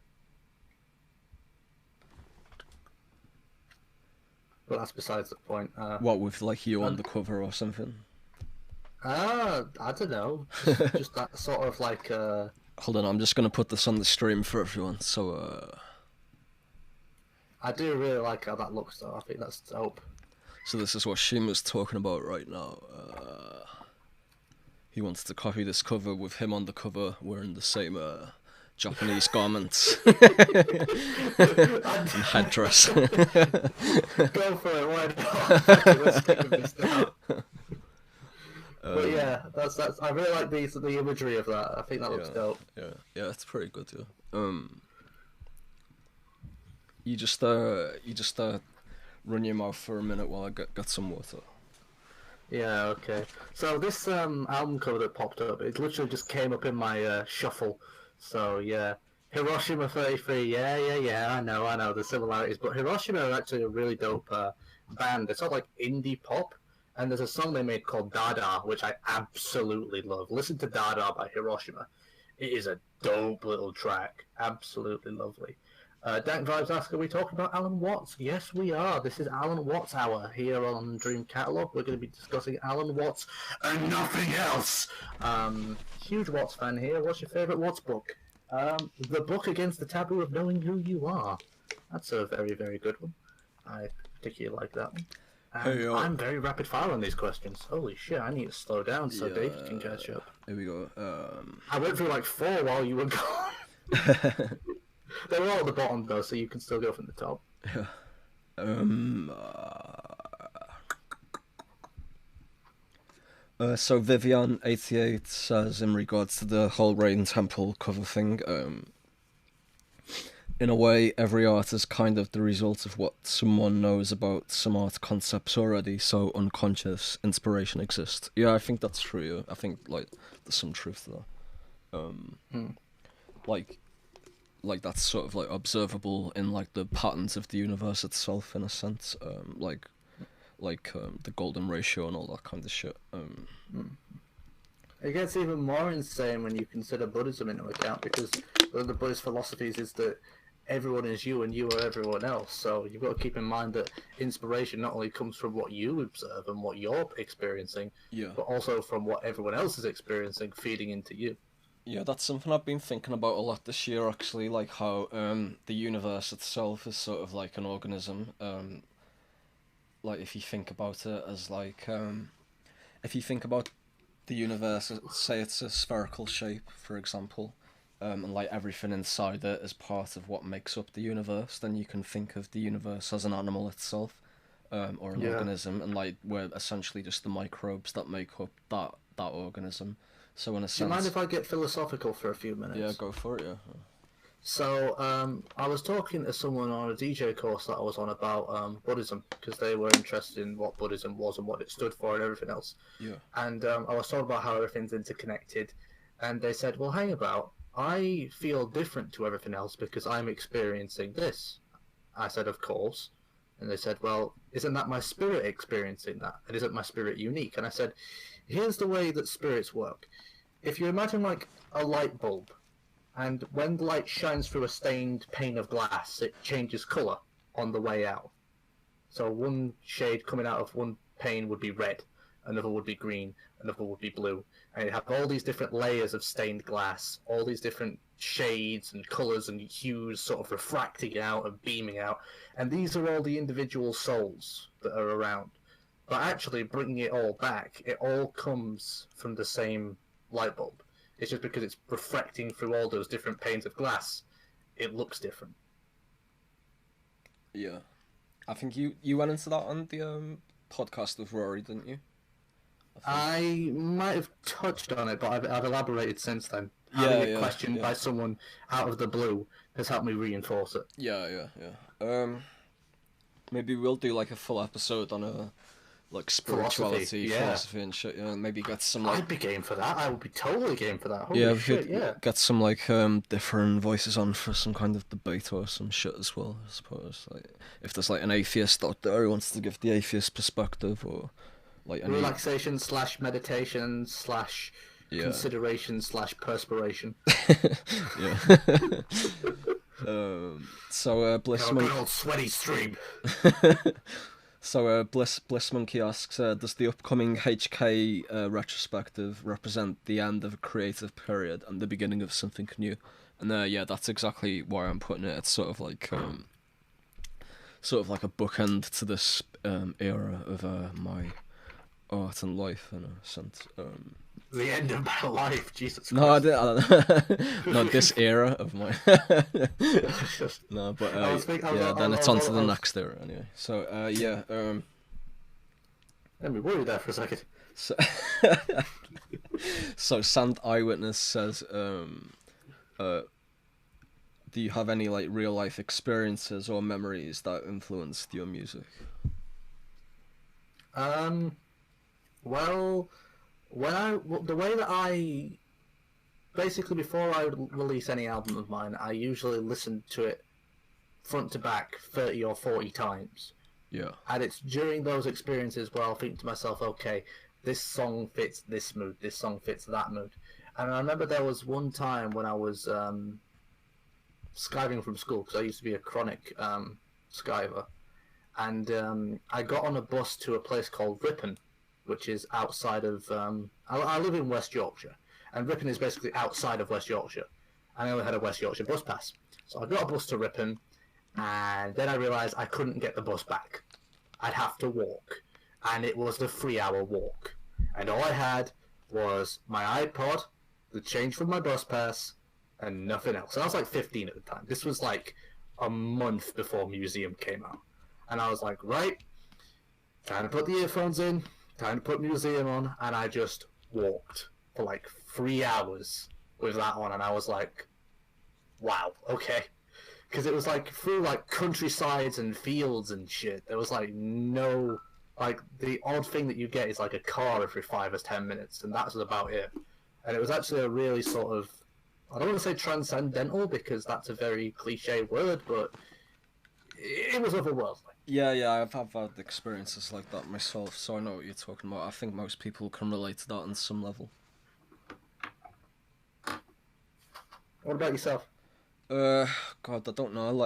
[SPEAKER 2] that's besides the point.
[SPEAKER 1] What, with like you on the cover or something?
[SPEAKER 2] I don't know. Just that sort of like...
[SPEAKER 1] Hold on, I'm just going to put this on the stream for everyone, so...
[SPEAKER 2] I do really like how that looks though. I think that's dope.
[SPEAKER 1] So this is what Shima's talking about right now. He wants to copy this cover with him on the cover wearing the same Japanese garments and headdress.
[SPEAKER 2] Go for it, why not? Let's give this down. But yeah, that's. I really like the imagery of that. I think that looks dope.
[SPEAKER 1] Yeah, it's pretty good. Yeah. You just run your mouth for a minute while I get some water.
[SPEAKER 2] Yeah, okay. So this album cover that popped up, it literally just came up in my shuffle. So yeah, Hiroshima33. Yeah. I know the similarities, but Hiroshima are actually a really dope band. It's sort of like indie pop, and there's a song they made called Dada, which I absolutely love. Listen to Dada by Hiroshima. It is a dope little track. Absolutely lovely. Dank Vibes ask, are we talking about Alan Watts? Yes, we are. This is Alan Watts Hour here on Dream Catalogue. We're going to be discussing Alan Watts and nothing else. Huge Watts fan here. What's your favourite Watts book? The Book Against the Taboo of Knowing Who You Are. That's a very, very good one. I particularly like that one. And I'm very rapid fire on these questions. Holy shit, I need to slow down so David can catch up.
[SPEAKER 1] Here we go.
[SPEAKER 2] I went through like 4 while you were gone. They were all at the bottom though, so you can still go from the top.
[SPEAKER 1] Yeah. So Vivian88 says in regards to the whole Rain Temple cover thing, in a way, every art is kind of the result of what someone knows about some art concepts already, so unconscious inspiration exists. Yeah, I think that's true. Yeah. I think like there's some truth to that. Like that's sort of like observable in like the patterns of the universe itself in a sense, like the golden ratio and all that kind of shit.
[SPEAKER 2] It gets even more insane when you consider Buddhism into account, because one of the Buddhist philosophies is that everyone is you and you are everyone else. So you've got to keep in mind that inspiration not only comes from what you observe and what you're experiencing, but also from what everyone else is experiencing, feeding into you.
[SPEAKER 1] Yeah, that's something I've been thinking about a lot this year, actually, like how the universe itself is sort of like an organism. Like, if you think about it as like, if you think about the universe, say it's a spherical shape, for example, and like everything inside it is part of what makes up the universe, then you can think of the universe as an animal itself, or an organism, and like we're essentially just the microbes that make up that organism. So in a sense...
[SPEAKER 2] Do you mind if I get philosophical for a few minutes?
[SPEAKER 1] Yeah, go for it, yeah.
[SPEAKER 2] So, I was talking to someone on a DJ course that I was on about Buddhism, because they were interested in what Buddhism was and what it stood for and everything else.
[SPEAKER 1] Yeah.
[SPEAKER 2] And I was talking about how everything's interconnected, and they said, well, hang about, I feel different to everything else because I'm experiencing this. I said, of course. And they said, well, isn't that my spirit experiencing that? And isn't my spirit unique? And I said, here's the way that spirits work. If you imagine like a light bulb, and when the light shines through a stained pane of glass, it changes colour on the way out. So one shade coming out of one pane would be red, another would be green, another would be blue. And you have all these different layers of stained glass, all these different shades and colours and hues sort of refracting out and beaming out. And these are all the individual souls that are around. But actually, bringing it all back, it all comes from the same light bulb. It's just because it's refracting through all those different panes of glass, it looks different.
[SPEAKER 1] Yeah. I think you went into that on the podcast with Rory, didn't you?
[SPEAKER 2] I might have touched on it, but I've elaborated since then. Having it questioned by someone out of the blue has helped me reinforce it.
[SPEAKER 1] Yeah. Maybe we'll do like a full episode on like spirituality, philosophy and shit. Yeah, maybe get some like.
[SPEAKER 2] I'd be game for that. I would be totally game for that.
[SPEAKER 1] Holy shit, get some like different voices on for some kind of debate or some shit as well. I suppose like if there's like an atheist out there who wants to give the atheist perspective or like any...
[SPEAKER 2] relaxation / meditation / consideration / perspiration.
[SPEAKER 1] Yeah. So Bliss Monkey.
[SPEAKER 2] Old sweaty stream.
[SPEAKER 1] So Bliss Monkey asks, does the upcoming HKE retrospective represent the end of a creative period and the beginning of something new? And yeah, that's exactly why I'm putting it. It's sort of like a bookend to this era of my art and life in a sense.
[SPEAKER 2] The end of my life, Jesus Christ.
[SPEAKER 1] No, I don't. Not this era of my. No, but then it's on to the next era anyway. So yeah.
[SPEAKER 2] Let me worry there for a second.
[SPEAKER 1] So Sand Eyewitness says, do you have any like real life experiences or memories that influenced your music?
[SPEAKER 2] Well. The way that I basically before I would release any album of mine, I usually listen to it front to back 30 or 40 times.
[SPEAKER 1] Yeah.
[SPEAKER 2] And it's during those experiences where I'll think to myself, okay, this song fits this mood, this song fits that mood. And I remember there was one time when I was skiving from school, because I used to be a chronic skiver, and I got on a bus to a place called Ripon, which is outside of... I live in West Yorkshire, and Ripon is basically outside of West Yorkshire. And I only had a West Yorkshire bus pass. So I got a bus to Ripon, and then I realised I couldn't get the bus back. I'd have to walk. And it was the 3-hour walk. And all I had was my iPod, the change from my bus pass, and nothing else. And I was like 15 at the time. This was like a month before Museum came out. And I was like, right, time to put the earphones in, time to put Museum on, and I just walked for like 3 hours with that on, and I was like, wow, okay. Because it was like through like countrysides and fields and shit. There was like no, like the odd thing that you get is like a car every 5 or 10 minutes, and that's about it. And it was actually a really sort of, I don't want to say transcendental because that's a very cliche word, but it was otherworldly.
[SPEAKER 1] Yeah, I've had experiences like that myself, so I know what you're talking about. I think most people can relate to that on some level.
[SPEAKER 2] What about yourself?
[SPEAKER 1] God, I don't know.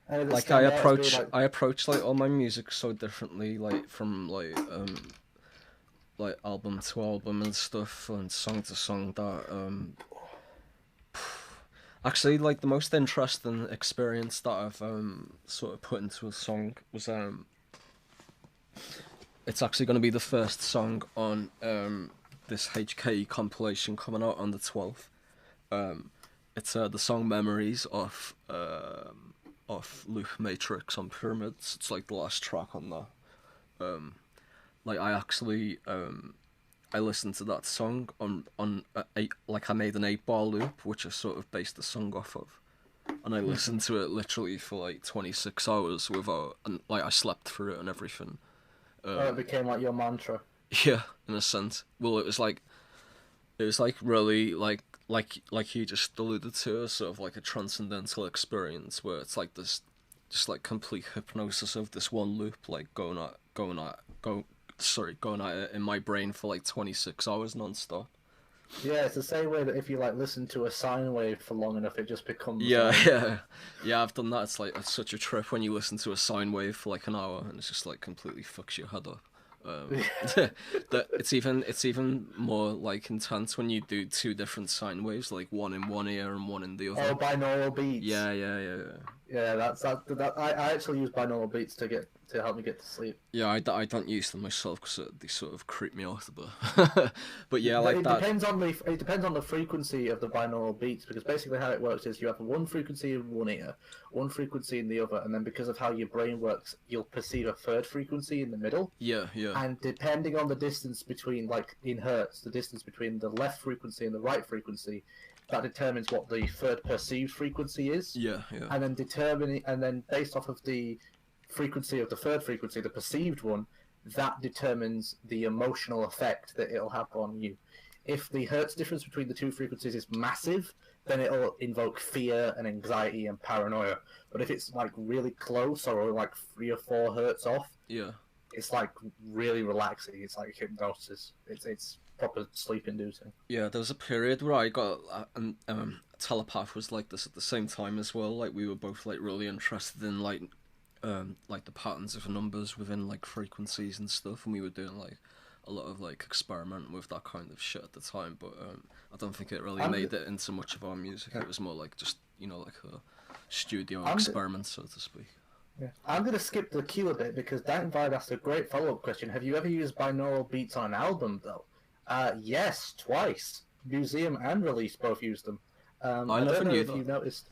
[SPEAKER 1] I approach like all my music so differently, like from like album to album and stuff, and song to song. That actually, like the most interesting experience that I've sort of put into a song was it's actually going to be the first song on this HKE compilation coming out on the 12th. It's the song Memories of Loop Matrix on Pyramids. It's like the last track on that. Like I actually I listened to that song on I made an 8-bar loop which I sort of based the song off of, and I listened to it literally for like 26 hours without, and like I slept through it and everything.
[SPEAKER 2] It became like your mantra.
[SPEAKER 1] Yeah, in a sense. Well, it was like really like you just alluded to, a sort of like a transcendental experience where it's like this, just like complete hypnosis of this one loop, like going at it in my brain for like 26 hours non-stop.
[SPEAKER 2] Yeah, it's the same way that if you like listen to a sine wave for long enough, it just becomes...
[SPEAKER 1] Yeah, I've done that. It's like, it's such a trip when you listen to a sine wave for like an hour and it's just like completely fucks your head up. That it's even more like intense when you do two different sine waves, like one in one ear and one in the other.
[SPEAKER 2] Oh, binaural beats.
[SPEAKER 1] Yeah.
[SPEAKER 2] Yeah, that. I actually use binaural beats to help me get to sleep.
[SPEAKER 1] Yeah, I don't use them myself because they sort of creep me out a bit. But yeah, like that.
[SPEAKER 2] It depends on the frequency of the binaural beats, because basically how it works is you have one frequency in one ear, one frequency in the other, and then because of how your brain works, you'll perceive a third frequency in the middle.
[SPEAKER 1] Yeah.
[SPEAKER 2] And depending on the distance between, like in hertz, the distance between the left frequency and the right frequency, that determines what the third perceived frequency is.
[SPEAKER 1] Yeah.
[SPEAKER 2] And then based off of the frequency of the third frequency, the perceived one, that determines the emotional effect that it'll have on you. If the hertz difference between the two frequencies is massive, then it'll invoke fear and anxiety and paranoia. But if it's like really close or like 3 or 4 hertz off,
[SPEAKER 1] Yeah.
[SPEAKER 2] it's like really relaxing. It's like hypnosis. It's proper sleep inducing.
[SPEAKER 1] Yeah, there was a period where I got telepath was like this at the same time as well. Like we were both like really interested in like the patterns of numbers within like frequencies and stuff, and we were doing like a lot of like experimenting with that kind of shit at the time. But I don't think it really made it into much of our music. It was more like just like a studio experiment, so to speak.
[SPEAKER 2] Yeah. I'm going to skip the queue a bit because Dan Vibe asked a great follow-up question. Have you ever used binaural beats on an album, though? Yes, twice. Museum and Release both used them. I
[SPEAKER 1] never
[SPEAKER 2] don't know
[SPEAKER 1] knew
[SPEAKER 2] if
[SPEAKER 1] that.
[SPEAKER 2] you noticed.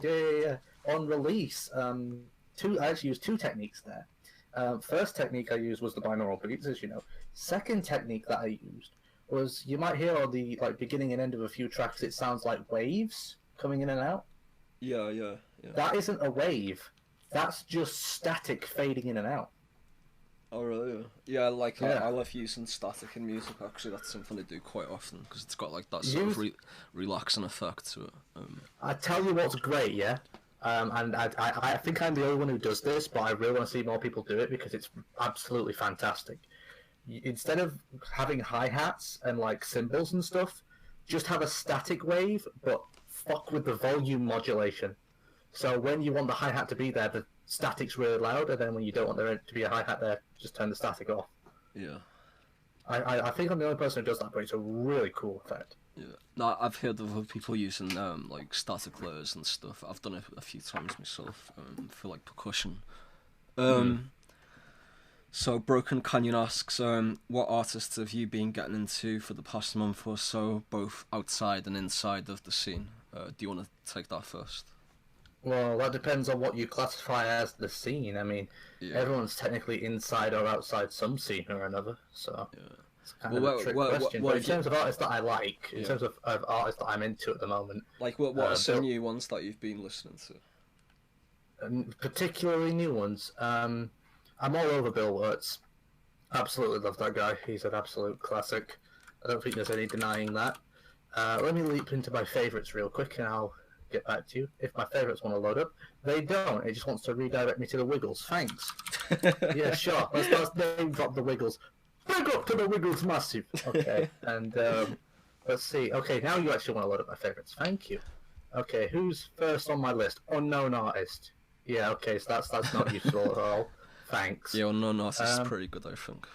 [SPEAKER 2] Yeah. On Release, I actually used 2 techniques there. First technique I used was the binaural beats, as you know. Second technique that I used was, you might hear on the beginning and end of a few tracks, it sounds like waves coming in and out.
[SPEAKER 1] Yeah.
[SPEAKER 2] That isn't a wave. That's just static fading in and out.
[SPEAKER 1] Oh really? Yeah, like I love using static in music. Actually, that's something I do quite often because it's got like that sort of relaxing effect to it.
[SPEAKER 2] I tell you what's great, yeah. And I think I'm the only one who does this, but I really want to see more people do it because it's absolutely fantastic. Instead of having hi-hats and like cymbals and stuff, just have a static wave, but fuck with the volume modulation. So when you want the hi-hat to be there, the static's really loud, and then when you don't want there to be a hi-hat there, just turn the static off.
[SPEAKER 1] Yeah.
[SPEAKER 2] I think I'm the only person who does that, but it's a really cool effect.
[SPEAKER 1] Yeah. No, I've heard of other people using like static layers and stuff. I've done it a few times myself for like percussion. So Broken Canyon asks, what artists have you been getting into for the past month or so, both outside and inside of the scene? Do you want to take that first?
[SPEAKER 2] Well, that depends on what you classify as the scene. I mean, everyone's technically inside or outside some scene or another, so it's kind of a trick question. But in terms of artists that I like, in terms of artists that I'm into at the moment...
[SPEAKER 1] Like, what are some new ones that you've been listening to?
[SPEAKER 2] Particularly new ones. I'm all over Bill Wirtz. Absolutely love that guy. He's an absolute classic. I don't think there's any denying that. Let me leap into my favourites real quick, and I'll get back to you. If my favourites want to load up, they don't. It just wants to redirect me to the Wiggles. Thanks. Yeah, sure. Let's name drop the Wiggles. Big up to the Wiggles massive. Okay, and let's see. Okay, now you actually want to load up my favourites. Thank you. Okay, who's first on my list? Unknown artist. Yeah, okay, so that's not useful at all. Thanks.
[SPEAKER 1] Yeah, Unknown artist is pretty good, I think.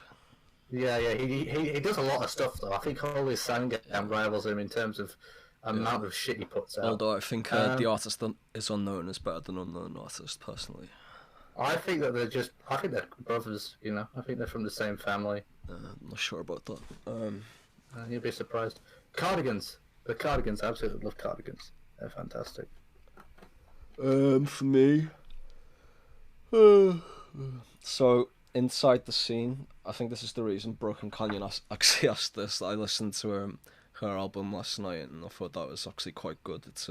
[SPEAKER 2] Yeah, he does a lot of stuff though. I think all his sound rivals him in terms of amount of shit he puts out.
[SPEAKER 1] Although I think the artist that is unknown is better than Unknown artist, personally.
[SPEAKER 2] I think that they're brothers, you know. I think they're from the same family.
[SPEAKER 1] I'm not sure about that.
[SPEAKER 2] You'll be surprised. Cardigans. The Cardigans, I absolutely love Cardigans. They're fantastic.
[SPEAKER 1] For me... So, inside the scene, I think this is the reason Broken Canyon actually asked this. I listened to her album last night and I thought that was actually quite good. It's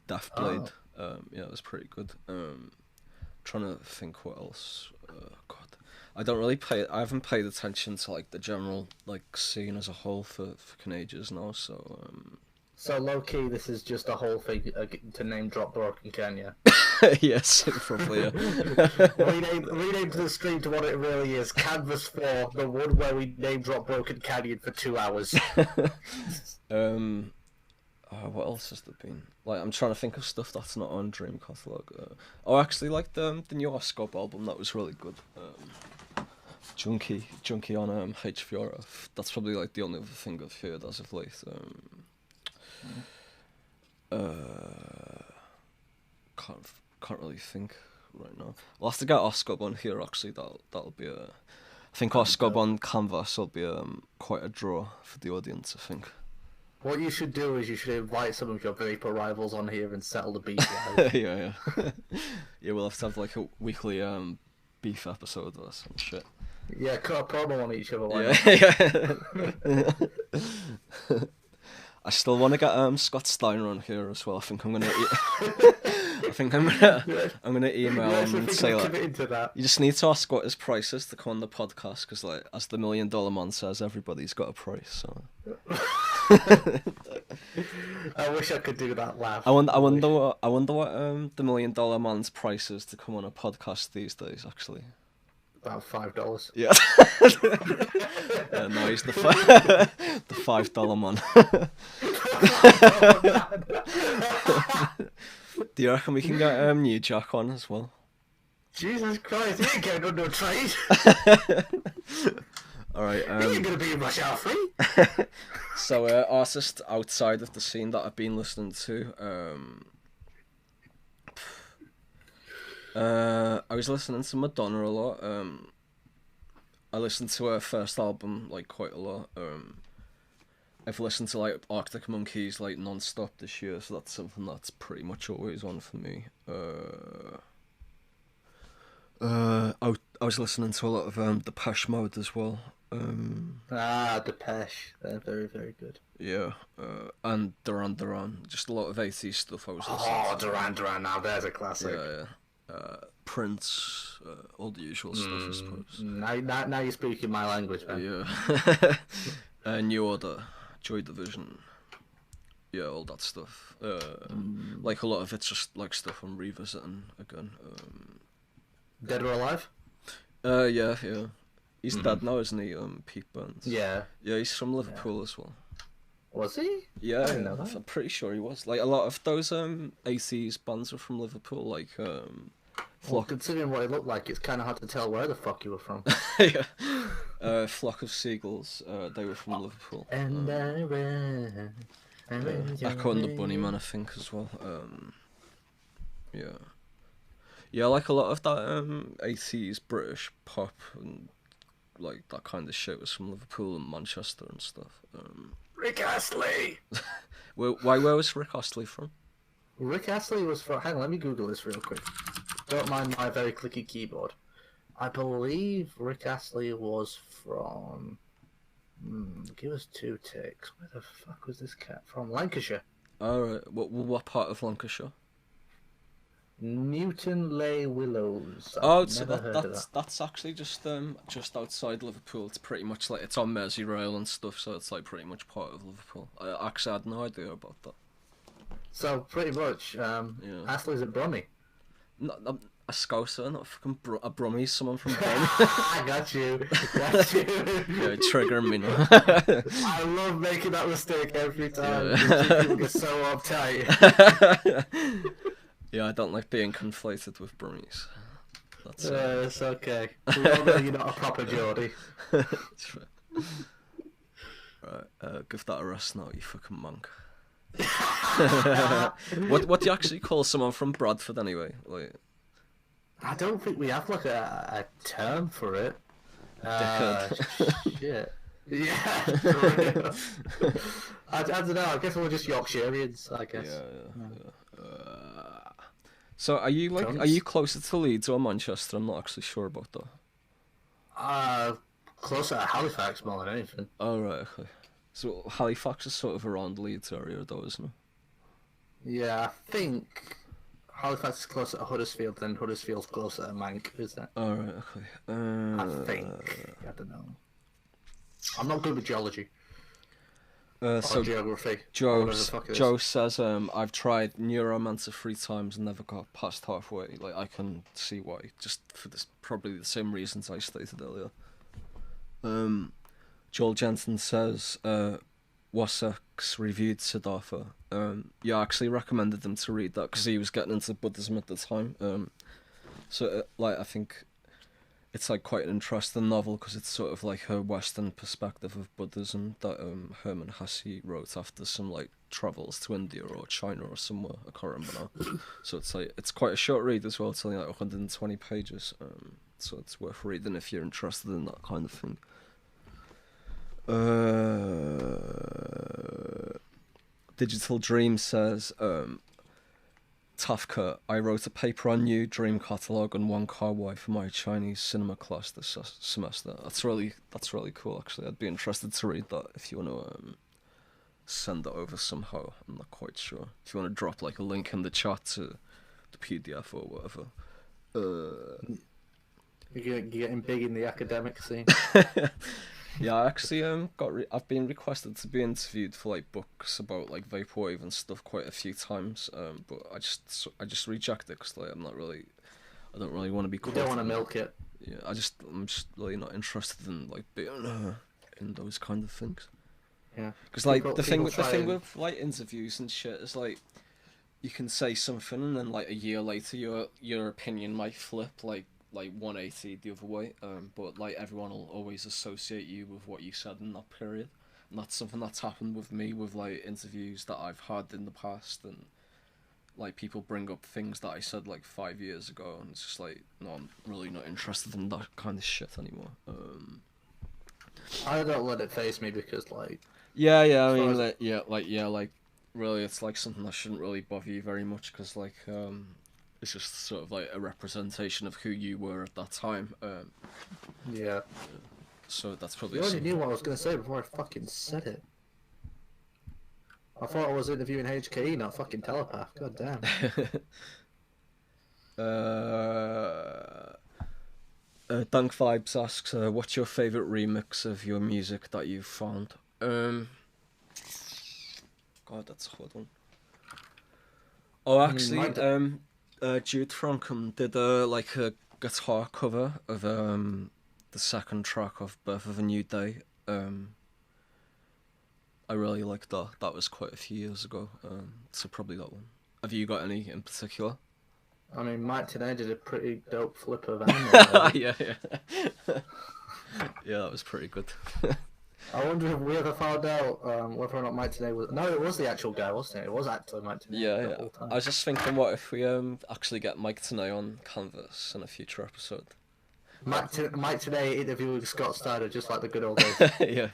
[SPEAKER 1] Death Blade. Yeah, it was pretty good. Trying to think what else. God, I haven't paid attention to like the general like scene as a whole for ages now. So.
[SPEAKER 2] So low key, this is just a whole thing to name drop Broken Canyon.
[SPEAKER 1] Yes, probably. Yeah.
[SPEAKER 2] rename the stream to what it really is. Canvas 4, the one where we name drop Broken Canyon for 2 hours.
[SPEAKER 1] What else has there been? Like, I'm trying to think of stuff that's not on Dream Catalogue. Actually, like the new Oscope album, that was really good. Junkie on HVRF. That's probably like the only other thing I've heard as of late. Can't really think right now. We'll have to get Oscar on here. Actually, that'll be a. I think Oscar on Canvas will be quite a draw for the audience. I think.
[SPEAKER 2] What you should do is you should invite some of your vapor rivals on here and settle the beef.
[SPEAKER 1] Yeah. Yeah, we'll have to have like a weekly beef episode or some shit.
[SPEAKER 2] Yeah, cut a promo on each other.
[SPEAKER 1] Yeah. I still want to get Scott Steiner on here as well. I think I'm gonna. I'm gonna email him and say that you just need to ask what his price is to come on the podcast, because like as the $1 Million Man says, everybody's got a price. So.
[SPEAKER 2] I wish I could do that laugh.
[SPEAKER 1] I wonder what the $1 Million Man's price is to come on a podcast these days. Actually.
[SPEAKER 2] About $5.
[SPEAKER 1] Yeah. No, he's the $5 man. Do you reckon we can get New Jack on as well?
[SPEAKER 2] Jesus Christ, he ain't getting under a trade.
[SPEAKER 1] Alright,
[SPEAKER 2] he ain't gonna be in Rush Hour 3.
[SPEAKER 1] So, artists outside of the scene that I've been listening to, I was listening to Madonna a lot. I listened to her first album like quite a lot. I've listened to like Arctic Monkeys like non-stop this year, so that's something that's pretty much always on for me. I was listening to a lot of Depeche Mode as well.
[SPEAKER 2] Depeche, they're very, very good.
[SPEAKER 1] Yeah, and Duran, just a lot of 80s stuff I was listening to.
[SPEAKER 2] Duran, now there's a classic.
[SPEAKER 1] Yeah. Prince, all the usual stuff, I suppose.
[SPEAKER 2] Now you're speaking my language, man.
[SPEAKER 1] Yeah. New Order, Joy Division. Yeah, all that stuff. Like a lot of it's just like stuff I'm revisiting again.
[SPEAKER 2] Dead or Alive?
[SPEAKER 1] Yeah. He's dead now, isn't he? Pete Burns.
[SPEAKER 2] Yeah.
[SPEAKER 1] Yeah, he's from Liverpool as well.
[SPEAKER 2] Was he?
[SPEAKER 1] Yeah,
[SPEAKER 2] I didn't know that.
[SPEAKER 1] I'm pretty sure he was. Like a lot of those 80s bands are from Liverpool, like
[SPEAKER 2] Well, considering what it looked like, it's kind of hard to tell where the fuck you were from.
[SPEAKER 1] Yeah. Flock of Seagulls, they were from Liverpool.
[SPEAKER 2] And
[SPEAKER 1] Echo and the Bunnymen, I think, as well. Yeah, like a lot of that 80s British pop and like that kind of shit was from Liverpool and Manchester and stuff.
[SPEAKER 2] Rick Astley!
[SPEAKER 1] Where was Rick Astley from?
[SPEAKER 2] Rick Astley was from... Hang on, let me Google this real quick. Don't mind my very clicky keyboard. I believe Rick Astley was from... give us 2 ticks. Where the fuck was this cat from? Lancashire.
[SPEAKER 1] Alright, what part of Lancashire?
[SPEAKER 2] Newton Ley Willows.
[SPEAKER 1] So that's actually just outside Liverpool. It's pretty much like it's on Merseyrail and stuff, so it's like pretty much part of Liverpool. I actually had no idea about that.
[SPEAKER 2] So pretty much, Astley's at Bromley.
[SPEAKER 1] Not a Scouser, not a fucking a Brummie, someone from Bromley.
[SPEAKER 2] I got you.
[SPEAKER 1] Yeah, triggering me now.
[SPEAKER 2] I love making that mistake every time. Yeah. People get so uptight.
[SPEAKER 1] Yeah, I don't like being conflated with Brummies.
[SPEAKER 2] That's it's okay. We all know you're not a proper Geordie.
[SPEAKER 1] Right, give that a rest now, you fucking monk. What do you actually call someone from Bradford anyway? Like,
[SPEAKER 2] I don't think we have like a term for it. Shit. Yeah. I don't know. I guess we're just Yorkshireans. I guess.
[SPEAKER 1] Yeah. So are you closer to Leeds or Manchester? I'm not actually sure about that.
[SPEAKER 2] Closer to Halifax more than anything.
[SPEAKER 1] Oh right, okay. So Halifax is sort of around Leeds area though, isn't it?
[SPEAKER 2] Yeah, I think Halifax is closer to Huddersfield than Huddersfield's closer to Mank, is it?
[SPEAKER 1] Oh right, okay.
[SPEAKER 2] I think. I don't know. I'm not good with geology.
[SPEAKER 1] So
[SPEAKER 2] geography.
[SPEAKER 1] Joe says, I've tried Neuromancer 3 times and never got past halfway. Like, I can see why. Just for probably the same reasons I stated earlier. Joel Jensen says, Wasak's reviewed Siddhartha. Yeah, I actually recommended him to read that because he was getting into Buddhism at the time. So, like, I think it's like quite an interesting novel because it's sort of like a Western perspective of Buddhism that Herman Hesse wrote after some like travels to India or China or somewhere. I can't remember now. So it's quite a short read as well. It's only like 120 pages. So it's worth reading if you're interested in that kind of thing. Digital Dream says, Tafka, I wrote a paper on you, Dream Catalogue, and One Car Why for my Chinese cinema class this semester. That's really cool, actually. I'd be interested to read that if you want to send it over somehow. I'm not quite sure. If you want to drop like a link in the chat to the PDF or whatever.
[SPEAKER 2] You're getting big in the academic scene.
[SPEAKER 1] Yeah, I actually I've been requested to be interviewed for like books about like vaporwave and stuff quite a few times. But I just reject it because like I don't really want to be.
[SPEAKER 2] You don't want to milk it.
[SPEAKER 1] Yeah, I'm just really not interested in like being in those kind of things.
[SPEAKER 2] Yeah.
[SPEAKER 1] Because like the thing with like interviews and shit is like you can say something and then like a year later your opinion might flip like 180 the other way, but like everyone will always associate you with what you said in that period, and that's something that's happened with me with like interviews that I've had in the past, and like people bring up things that I said like 5 years ago, and it's just like, no, I'm really not interested in that kind of shit anymore.
[SPEAKER 2] I don't let it faze me because like
[SPEAKER 1] I mean like really it's like something that shouldn't really bother you very much because like it's just sort of like a representation of who you were at that time.
[SPEAKER 2] Yeah.
[SPEAKER 1] So that's probably.
[SPEAKER 2] You already knew what I was going to say before I fucking said it. I thought I was interviewing HKE, not fucking Telepath. God damn.
[SPEAKER 1] Dunk Vibes asks, what's your favourite remix of your music that you've found? God, that's a hard one. Oh, actually, Jude Frankham did like a guitar cover of the second track of Birth of a New Day. I really liked that. That was quite a few years ago. So probably that one. Have you got any in particular?
[SPEAKER 2] I mean, Mike today did a pretty dope flip of animal.
[SPEAKER 1] Yeah. Yeah, that was pretty good.
[SPEAKER 2] I wonder if we ever found out whether or not Mike today was. No, it was the actual guy, wasn't it? It was actually Mike today.
[SPEAKER 1] Yeah. I was just thinking, what if we actually get Mike today on Canvas in a future episode?
[SPEAKER 2] Mike today interviewing Scott Steiner, just like the good old days.
[SPEAKER 1] Yeah.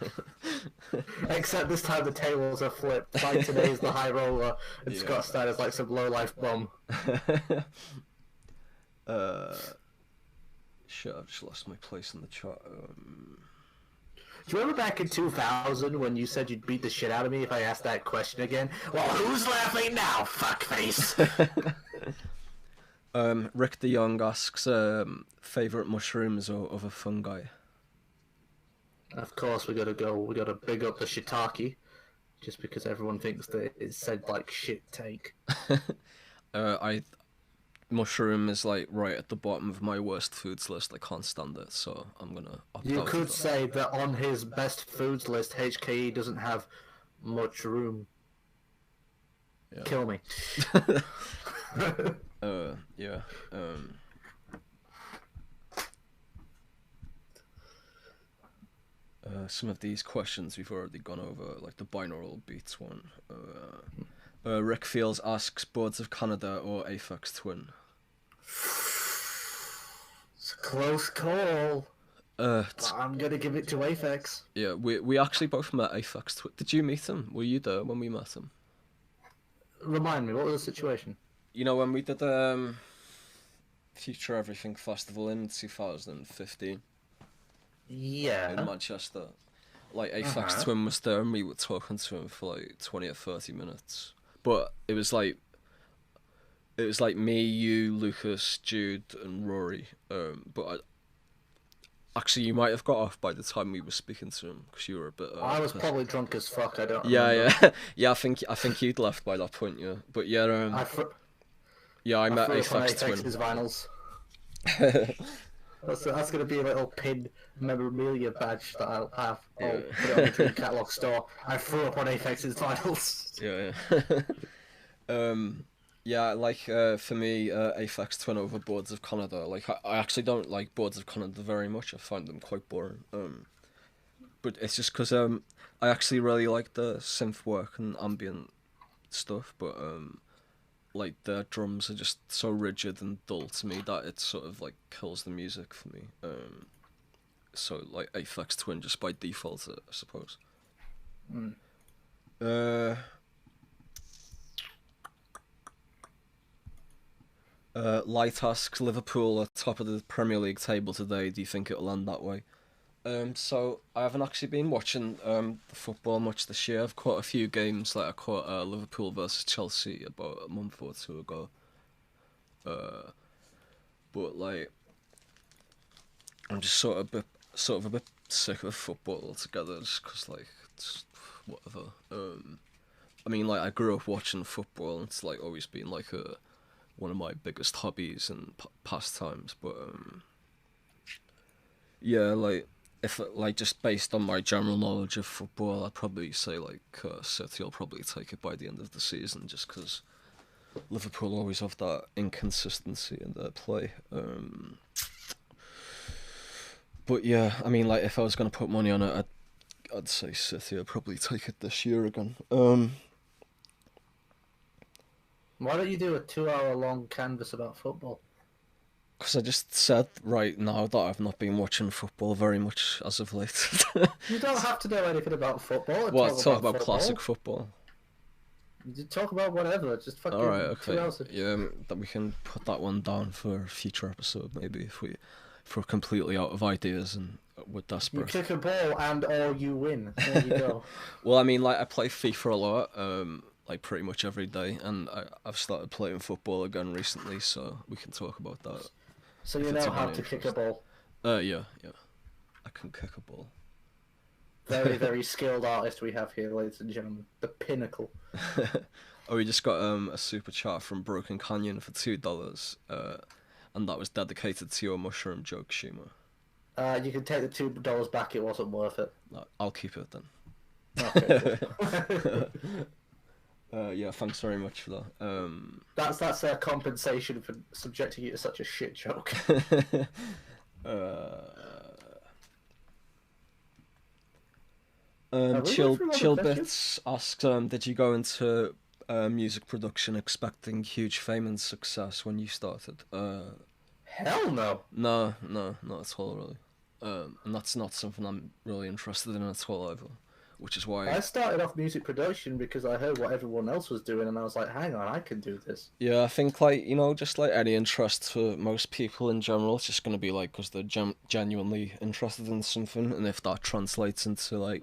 [SPEAKER 2] Except this time the tables are flipped. Mike today is the high roller, and Scott Steiner's like some low life bum.
[SPEAKER 1] Shit, I've just lost my place in the chat.
[SPEAKER 2] Do you remember back in 2000 when you said you'd beat the shit out of me if I asked that question again? Well, who's laughing now, fuckface?
[SPEAKER 1] Rick DeYoung asks, favourite mushrooms or other fungi?
[SPEAKER 2] Of course, we gotta big up the shiitake, just because everyone thinks that it said like shit take.
[SPEAKER 1] Mushroom is like right at the bottom of my worst foods list. I can't stand it, so I'm gonna opt out.
[SPEAKER 2] You could say that on his best foods list, HKE doesn't have much room. Yeah. Kill me.
[SPEAKER 1] Yeah. Some of these questions we've already gone over, like the binaural beats one. Rick Fields asks, Boards of Canada or Aphex Twin?
[SPEAKER 2] It's a close call. I'm gonna give it to Aphex.
[SPEAKER 1] Yeah, we actually both met Aphex Twin. Did you meet him? Were you there when we met him?
[SPEAKER 2] Remind me, what was the situation?
[SPEAKER 1] You know, when we did Future Everything Festival in 2015.
[SPEAKER 2] Yeah.
[SPEAKER 1] In Manchester. Like, Aphex Twin was there and we were talking to him for like 20 or 30 minutes. But it was like me, you, Lucas, Jude, and Rory. But actually, you might have got off by the time we were speaking to him because you were a bit.
[SPEAKER 2] I was probably drunk as fuck. I don't.
[SPEAKER 1] Yeah. I think you'd left by that point. Yeah, but yeah. I met Aphex Twin.
[SPEAKER 2] His vinyls. That's gonna be a little pin memorabilia badge that I'll have. Put it on the Dream Catalog store. I threw up on Aphex's vinyls.
[SPEAKER 1] Yeah. Yeah, like for me, Aphex Twin over Boards of Canada. Like I actually don't like Boards of Canada very much. I find them quite boring. But it's just because I actually really like the synth work and ambient stuff. But like their drums are just so rigid and dull to me that it sort of like kills the music for me. So like Aphex Twin just by default, I suppose.
[SPEAKER 2] Mm.
[SPEAKER 1] Light asks, Liverpool at top of the Premier League table today. Do you think it'll end that way? So I haven't actually been watching the football much this year. I've caught a few games, like I caught Liverpool versus Chelsea about a month or two ago. But like I'm just sort of a bit sick of football altogether, just because like it's whatever. I mean, like I grew up watching football, and it's like always been like one of my biggest hobbies and pastimes. But yeah, like if like just based on my general knowledge of football, I'd probably say like City will probably take it by the end of the season, just because Liverpool always have that inconsistency in their play. But yeah, I mean, like if I was gonna put money on it, I'd say City will probably take it this year again.
[SPEAKER 2] Why don't you do a 2 hour long canvas about football?
[SPEAKER 1] Because I just said right now that I've not been watching football very much as of late.
[SPEAKER 2] You don't have to know anything about football.
[SPEAKER 1] Well, talk about classic football.
[SPEAKER 2] You talk about whatever. Just fucking.
[SPEAKER 1] All right, okay.
[SPEAKER 2] 2 hours.
[SPEAKER 1] Yeah, that we can put that one down for a future episode, maybe if we're completely out of ideas and we're desperate.
[SPEAKER 2] You kick a ball and or you win. There you go.
[SPEAKER 1] Well, I mean, like I play FIFA a lot, like pretty much every day, and I've started playing football again recently, so we can talk about that.
[SPEAKER 2] So you know how to kick a ball.
[SPEAKER 1] Yeah, I can kick a ball.
[SPEAKER 2] Very, very skilled artist we have here, ladies and gentlemen. The pinnacle.
[SPEAKER 1] Oh, we just got a super chat from Broken Canyon for $2, and that was dedicated to your mushroom joke, Shima.
[SPEAKER 2] You can take the $2 back. It wasn't worth it.
[SPEAKER 1] No, I'll keep it then.
[SPEAKER 2] Okay.
[SPEAKER 1] Yeah, thanks very much for that.
[SPEAKER 2] That's their compensation for subjecting you to such a shit joke.
[SPEAKER 1] Chill Bits asks, did you go into music production expecting huge fame and success when you started?
[SPEAKER 2] Hell no.
[SPEAKER 1] No, not at all really. And that's not something I'm really interested in at all either. Which is why
[SPEAKER 2] I started off music production because I heard what everyone else was doing, and I was like, "Hang on, I can do this."
[SPEAKER 1] Yeah, I think like just like any interest for most people in general, it's just gonna be like because they're genuinely interested in something, and if that translates into like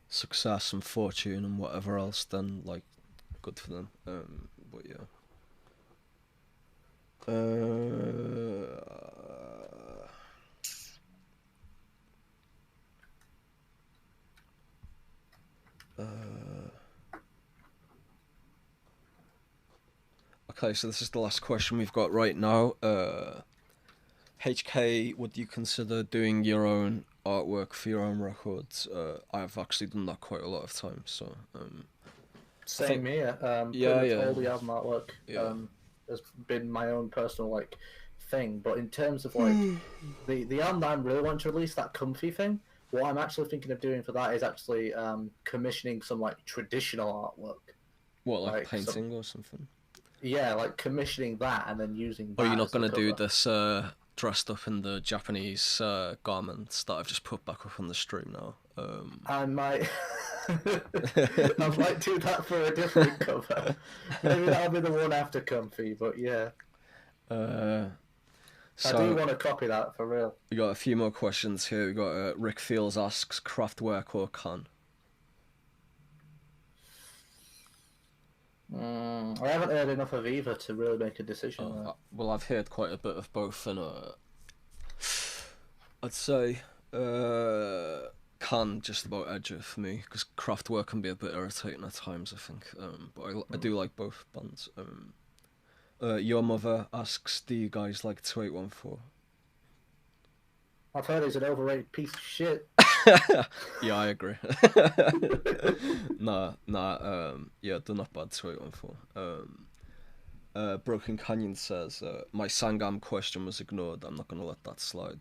[SPEAKER 1] success and fortune and whatever else, then like good for them. But yeah. Okay, so this is the last question we've got right now. HK, would you consider doing your own artwork for your own records? I've actually done that quite a lot of times, so
[SPEAKER 2] Same here. All the album artwork has been my own personal like thing. But in terms of like the album that I really want to release, that Comfy thing, what I'm actually thinking of doing for that is actually commissioning some like traditional artwork.
[SPEAKER 1] What, like painting or something?
[SPEAKER 2] Yeah, like commissioning that and then using.
[SPEAKER 1] Oh, you're not gonna do this dressed up in the Japanese garments that I've just put back up on the stream now.
[SPEAKER 2] I might. I might do that for a different cover. Maybe that'll be the one after Comfy, but yeah. So, I do want to copy that for real.
[SPEAKER 1] We got a few more questions here. We got Rick Fields asks, Kraftwerk or Can?
[SPEAKER 2] I haven't heard enough of either to really make a decision.
[SPEAKER 1] Well, I've heard quite a bit of both, and I'd say Can just about edge it for me, because Kraftwerk can be a bit irritating at times, I think. But I do like both bands. Your Mother asks, do you guys like 2814?
[SPEAKER 2] I've heard he's an overrated piece of shit.
[SPEAKER 1] Yeah, I agree. Nah, yeah, they're not bad, 2814. Broken Canyon says, my Sangam question was ignored. I'm not going to let that slide.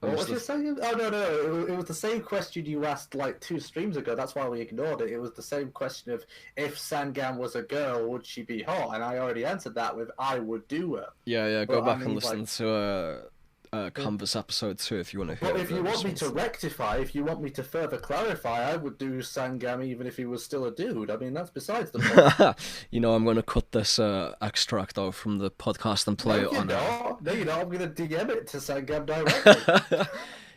[SPEAKER 2] What was you saying? Oh, no. It was the same question you asked like 2 streams ago. That's why we ignored it. It was the same question of if Sangam was a girl, would she be hot? And I already answered that with I would do her.
[SPEAKER 1] Yeah, go back and listen to Canvas episode 2 if you want to hear.
[SPEAKER 2] But if you want me to rectify, if you want me to further clarify, I would do Sangam even if he was still a dude. I mean, that's besides the point.
[SPEAKER 1] You know, I'm going to cut this extract out from the podcast and play it on.
[SPEAKER 2] No, you're not. I'm going to DM it to Sangam directly.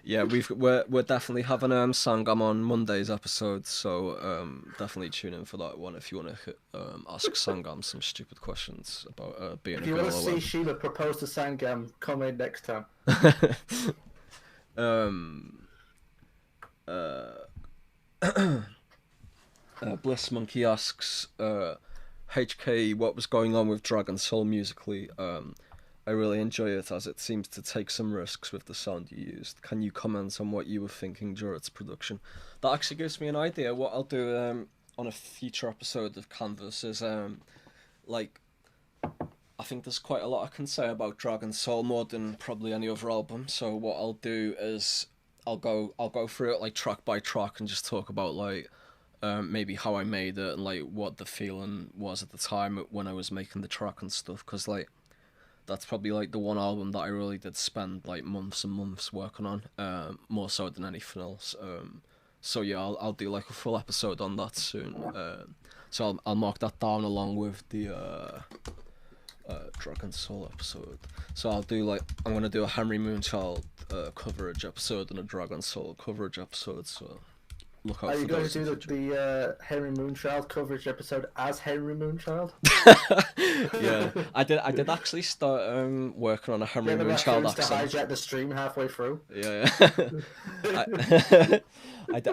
[SPEAKER 1] Yeah, we're definitely having Sangam on Monday's episode, so definitely tune in for that one if you want to ask Sangam some stupid questions about being a girl.
[SPEAKER 2] If you want to see Shima propose to Sangam, come in next time.
[SPEAKER 1] Bliss Monkey asks, HKE, what was going on with Dragon Soul musically? I really enjoy it as it seems to take some risks with the sound you used. Can you comment on what you were thinking during its production? That actually gives me an idea. What I'll do on a future episode of Canvas is like, I think there's quite a lot I can say about Dragon Soul more than probably any other album. So what I'll do is I'll go through it like track by track and just talk about like maybe how I made it and like what the feeling was at the time when I was making the track and stuff. Because like that's probably like the one album that I really did spend like months and months working on, more so than anything else. So yeah, I'll do like a full episode on that soon. So I'll mark that down along with the Dragon Soul episode. So I'm gonna do a Henry Moonchild coverage episode and a Dragon Soul coverage episode. So look out. Are you going to do
[SPEAKER 2] the Henry Moonchild coverage episode as Henry Moonchild?
[SPEAKER 1] Yeah, I did actually start working on a Henry Moonchild accent.
[SPEAKER 2] To hijack the stream halfway through.
[SPEAKER 1] Yeah. I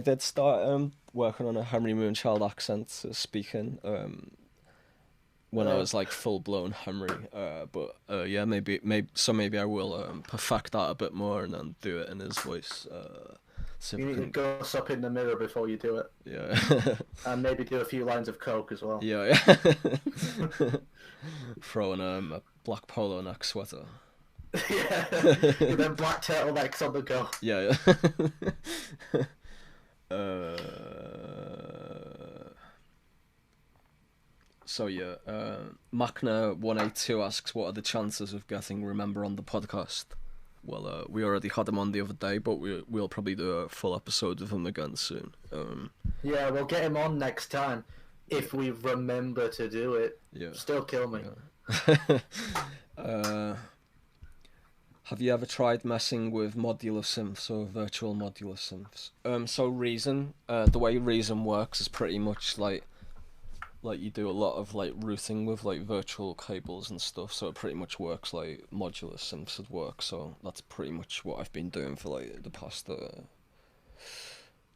[SPEAKER 1] did start working on a Henry Moonchild accent speaking when I was like full blown Henry. But yeah, maybe I will perfect that a bit more and then do it in his voice.
[SPEAKER 2] So you need to go up in the mirror before you do it.
[SPEAKER 1] Yeah.
[SPEAKER 2] And maybe do a few lines of coke as well.
[SPEAKER 1] Yeah. Throwing a black polo neck sweater.
[SPEAKER 2] Yeah. With them black turtlenecks on the go.
[SPEAKER 1] Yeah. So yeah, Machna182 asks, what are the chances of getting Remember on the podcast? Well, we already had him on the other day, but we'll probably do a full episode of him again soon.
[SPEAKER 2] Yeah, we'll get him on next time if we remember to do it.
[SPEAKER 1] Yeah.
[SPEAKER 2] Still kill me.
[SPEAKER 1] Yeah. Have you ever tried messing with modular synths or virtual modular synths? So Reason, the way Reason works is pretty much like you do a lot of like routing with like virtual cables and stuff, so it pretty much works like modular synths would work. So that's pretty much what I've been doing for like the past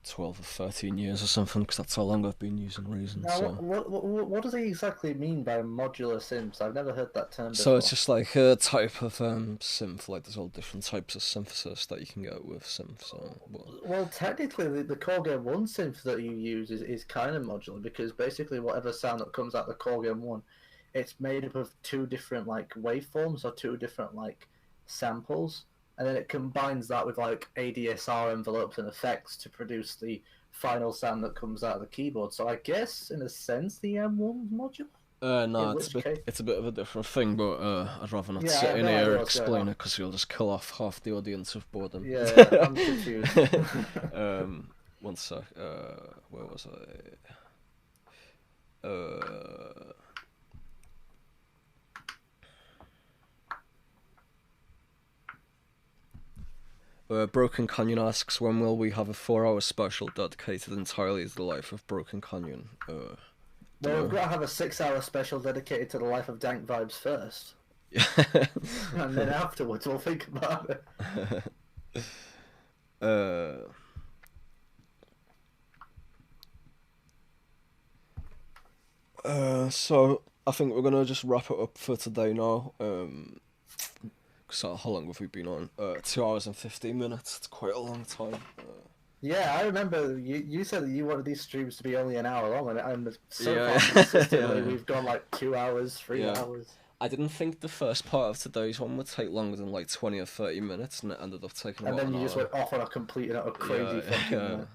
[SPEAKER 1] 12 or 13 years or something, because that's how long I've been using Reason.
[SPEAKER 2] Now,
[SPEAKER 1] so
[SPEAKER 2] what does he exactly mean by modular synths? I've never heard that term before.
[SPEAKER 1] So it's just like a type of synth, like there's all different types of synthesis that you can get with synths. So,
[SPEAKER 2] well, technically the Chord Game 1 synth that you use is kind of modular, because basically whatever sound that comes out of the Chord Game 1, it's made up of 2 different like waveforms or 2 different like samples. And then it combines that with like ADSR envelopes and effects to produce the final sound that comes out of the keyboard. So I guess, in a sense, the M1 is modular?
[SPEAKER 1] No, it's a bit of a different thing, but I'd rather not sit in here and explain it, because you'll just kill off half the audience of boredom.
[SPEAKER 2] Yeah, I'm confused.
[SPEAKER 1] One sec, where was I? Broken Canyon asks, when will we have a 4-hour special dedicated entirely to the life of Broken Canyon?
[SPEAKER 2] Well, we've got to have a 6-hour special dedicated to the life of Dank Vibes first. And then afterwards we'll think about
[SPEAKER 1] it. So, I think we're going to just wrap it up for today now. So how long have we been on? 2 hours and 15 minutes. It's quite a long time.
[SPEAKER 2] Yeah, I remember you said that you wanted these streams to be only an hour long, and so
[SPEAKER 1] Yeah,
[SPEAKER 2] far consistently we've gone like 2 hours, 3 hours.
[SPEAKER 1] I didn't think the first part of today's one would take longer than like 20 or 30 minutes, and it ended up taking
[SPEAKER 2] And
[SPEAKER 1] about
[SPEAKER 2] then
[SPEAKER 1] an
[SPEAKER 2] you just
[SPEAKER 1] hour.
[SPEAKER 2] went off on a complete and utter crazy fucking.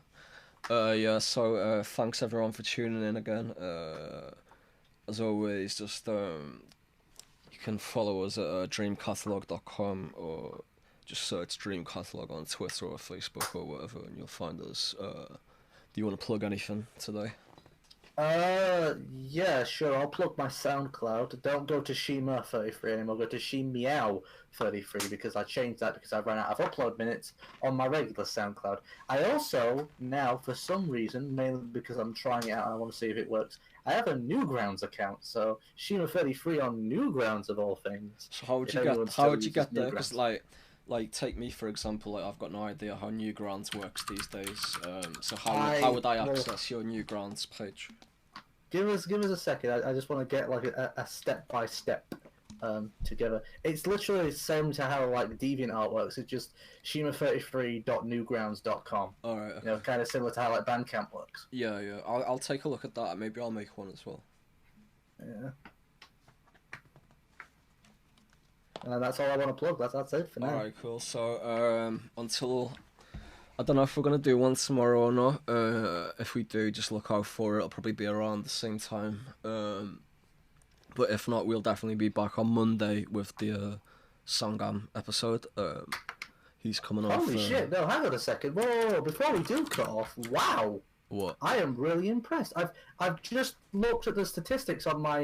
[SPEAKER 1] So thanks everyone for tuning in again. As always, just you can follow us at dreamcatalog.com or just search Dream Catalog on Twitter or Facebook or whatever, and you'll find us. Do you want to plug anything today?
[SPEAKER 2] Yeah, sure. I'll plug my SoundCloud. Don't go to Shima33 anymore. Go to Shimiao33 because I changed that because I ran out of upload minutes on my regular SoundCloud. I also now, for some reason, mainly because I'm trying it out and I want to see if it works, I have a Newgrounds account. So Shima33 on Newgrounds of all things.
[SPEAKER 1] So how would you get there? Because like take me for example. Like I've got no idea how Newgrounds works these days. So how would I access your Newgrounds page?
[SPEAKER 2] Give us a second. I just want to get like a step by step together. It's literally the same to how like DeviantArt works. It's just shima33.newgrounds.com.
[SPEAKER 1] All right. Okay.
[SPEAKER 2] You know, kind of similar to how like Bandcamp works.
[SPEAKER 1] Yeah. I'll take a look at that. Maybe I'll make one as well.
[SPEAKER 2] Yeah. And that's all I want to plug. That's it for now.
[SPEAKER 1] All right. Cool. So until. I don't know if we're going to do one tomorrow or not. If we do, just look out for it. It'll probably be around the same time. But if not, we'll definitely be back on Monday with the Sangam episode. He's coming off.
[SPEAKER 2] Holy shit, no, hang on a second. Whoa, before we do cut off, wow.
[SPEAKER 1] What?
[SPEAKER 2] I am really impressed. I've just looked at the statistics on my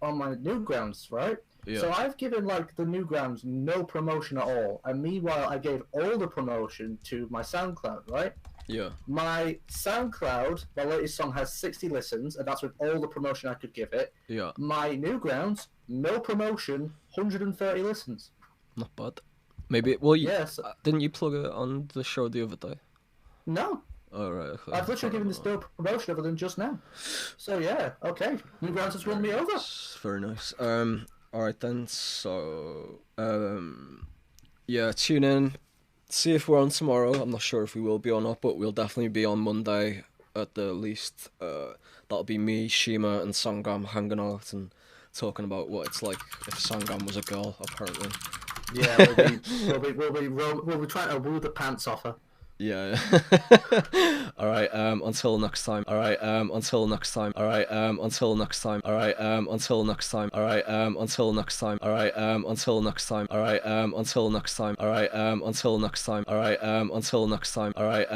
[SPEAKER 2] Newgrounds, right? Yeah. So I've given like the Newgrounds no promotion at all, and meanwhile I gave all the promotion to my SoundCloud, right?
[SPEAKER 1] Yeah.
[SPEAKER 2] My SoundCloud, my latest song has 60 listens, and that's with all the promotion I could give it.
[SPEAKER 1] Yeah.
[SPEAKER 2] My Newgrounds, no promotion, 130 listens.
[SPEAKER 1] Not bad. Maybe. Well,
[SPEAKER 2] yes.
[SPEAKER 1] Didn't you plug it on the show the other day?
[SPEAKER 2] No.
[SPEAKER 1] Oh, right, okay.
[SPEAKER 2] I've literally given this no promotion other than just now. So yeah, okay. Newgrounds has run me over.
[SPEAKER 1] Very nice. Alright then, so yeah, tune in. See if we're on tomorrow. I'm not sure if we will be or not, but we'll definitely be on Monday at the least. That'll be me, Shima, and Sangam hanging out and talking about what it's like if Sangam was a girl, apparently.
[SPEAKER 2] Yeah, we'll be trying to woo the pants off her.
[SPEAKER 1] Yeah. Alright, until next time. Alright, until next time. Alright, until next time. Alright, until next time. Alright, until next time. Alright, until next time. Alright, until next time. Alright, until next time. Alright, until next time. Alright,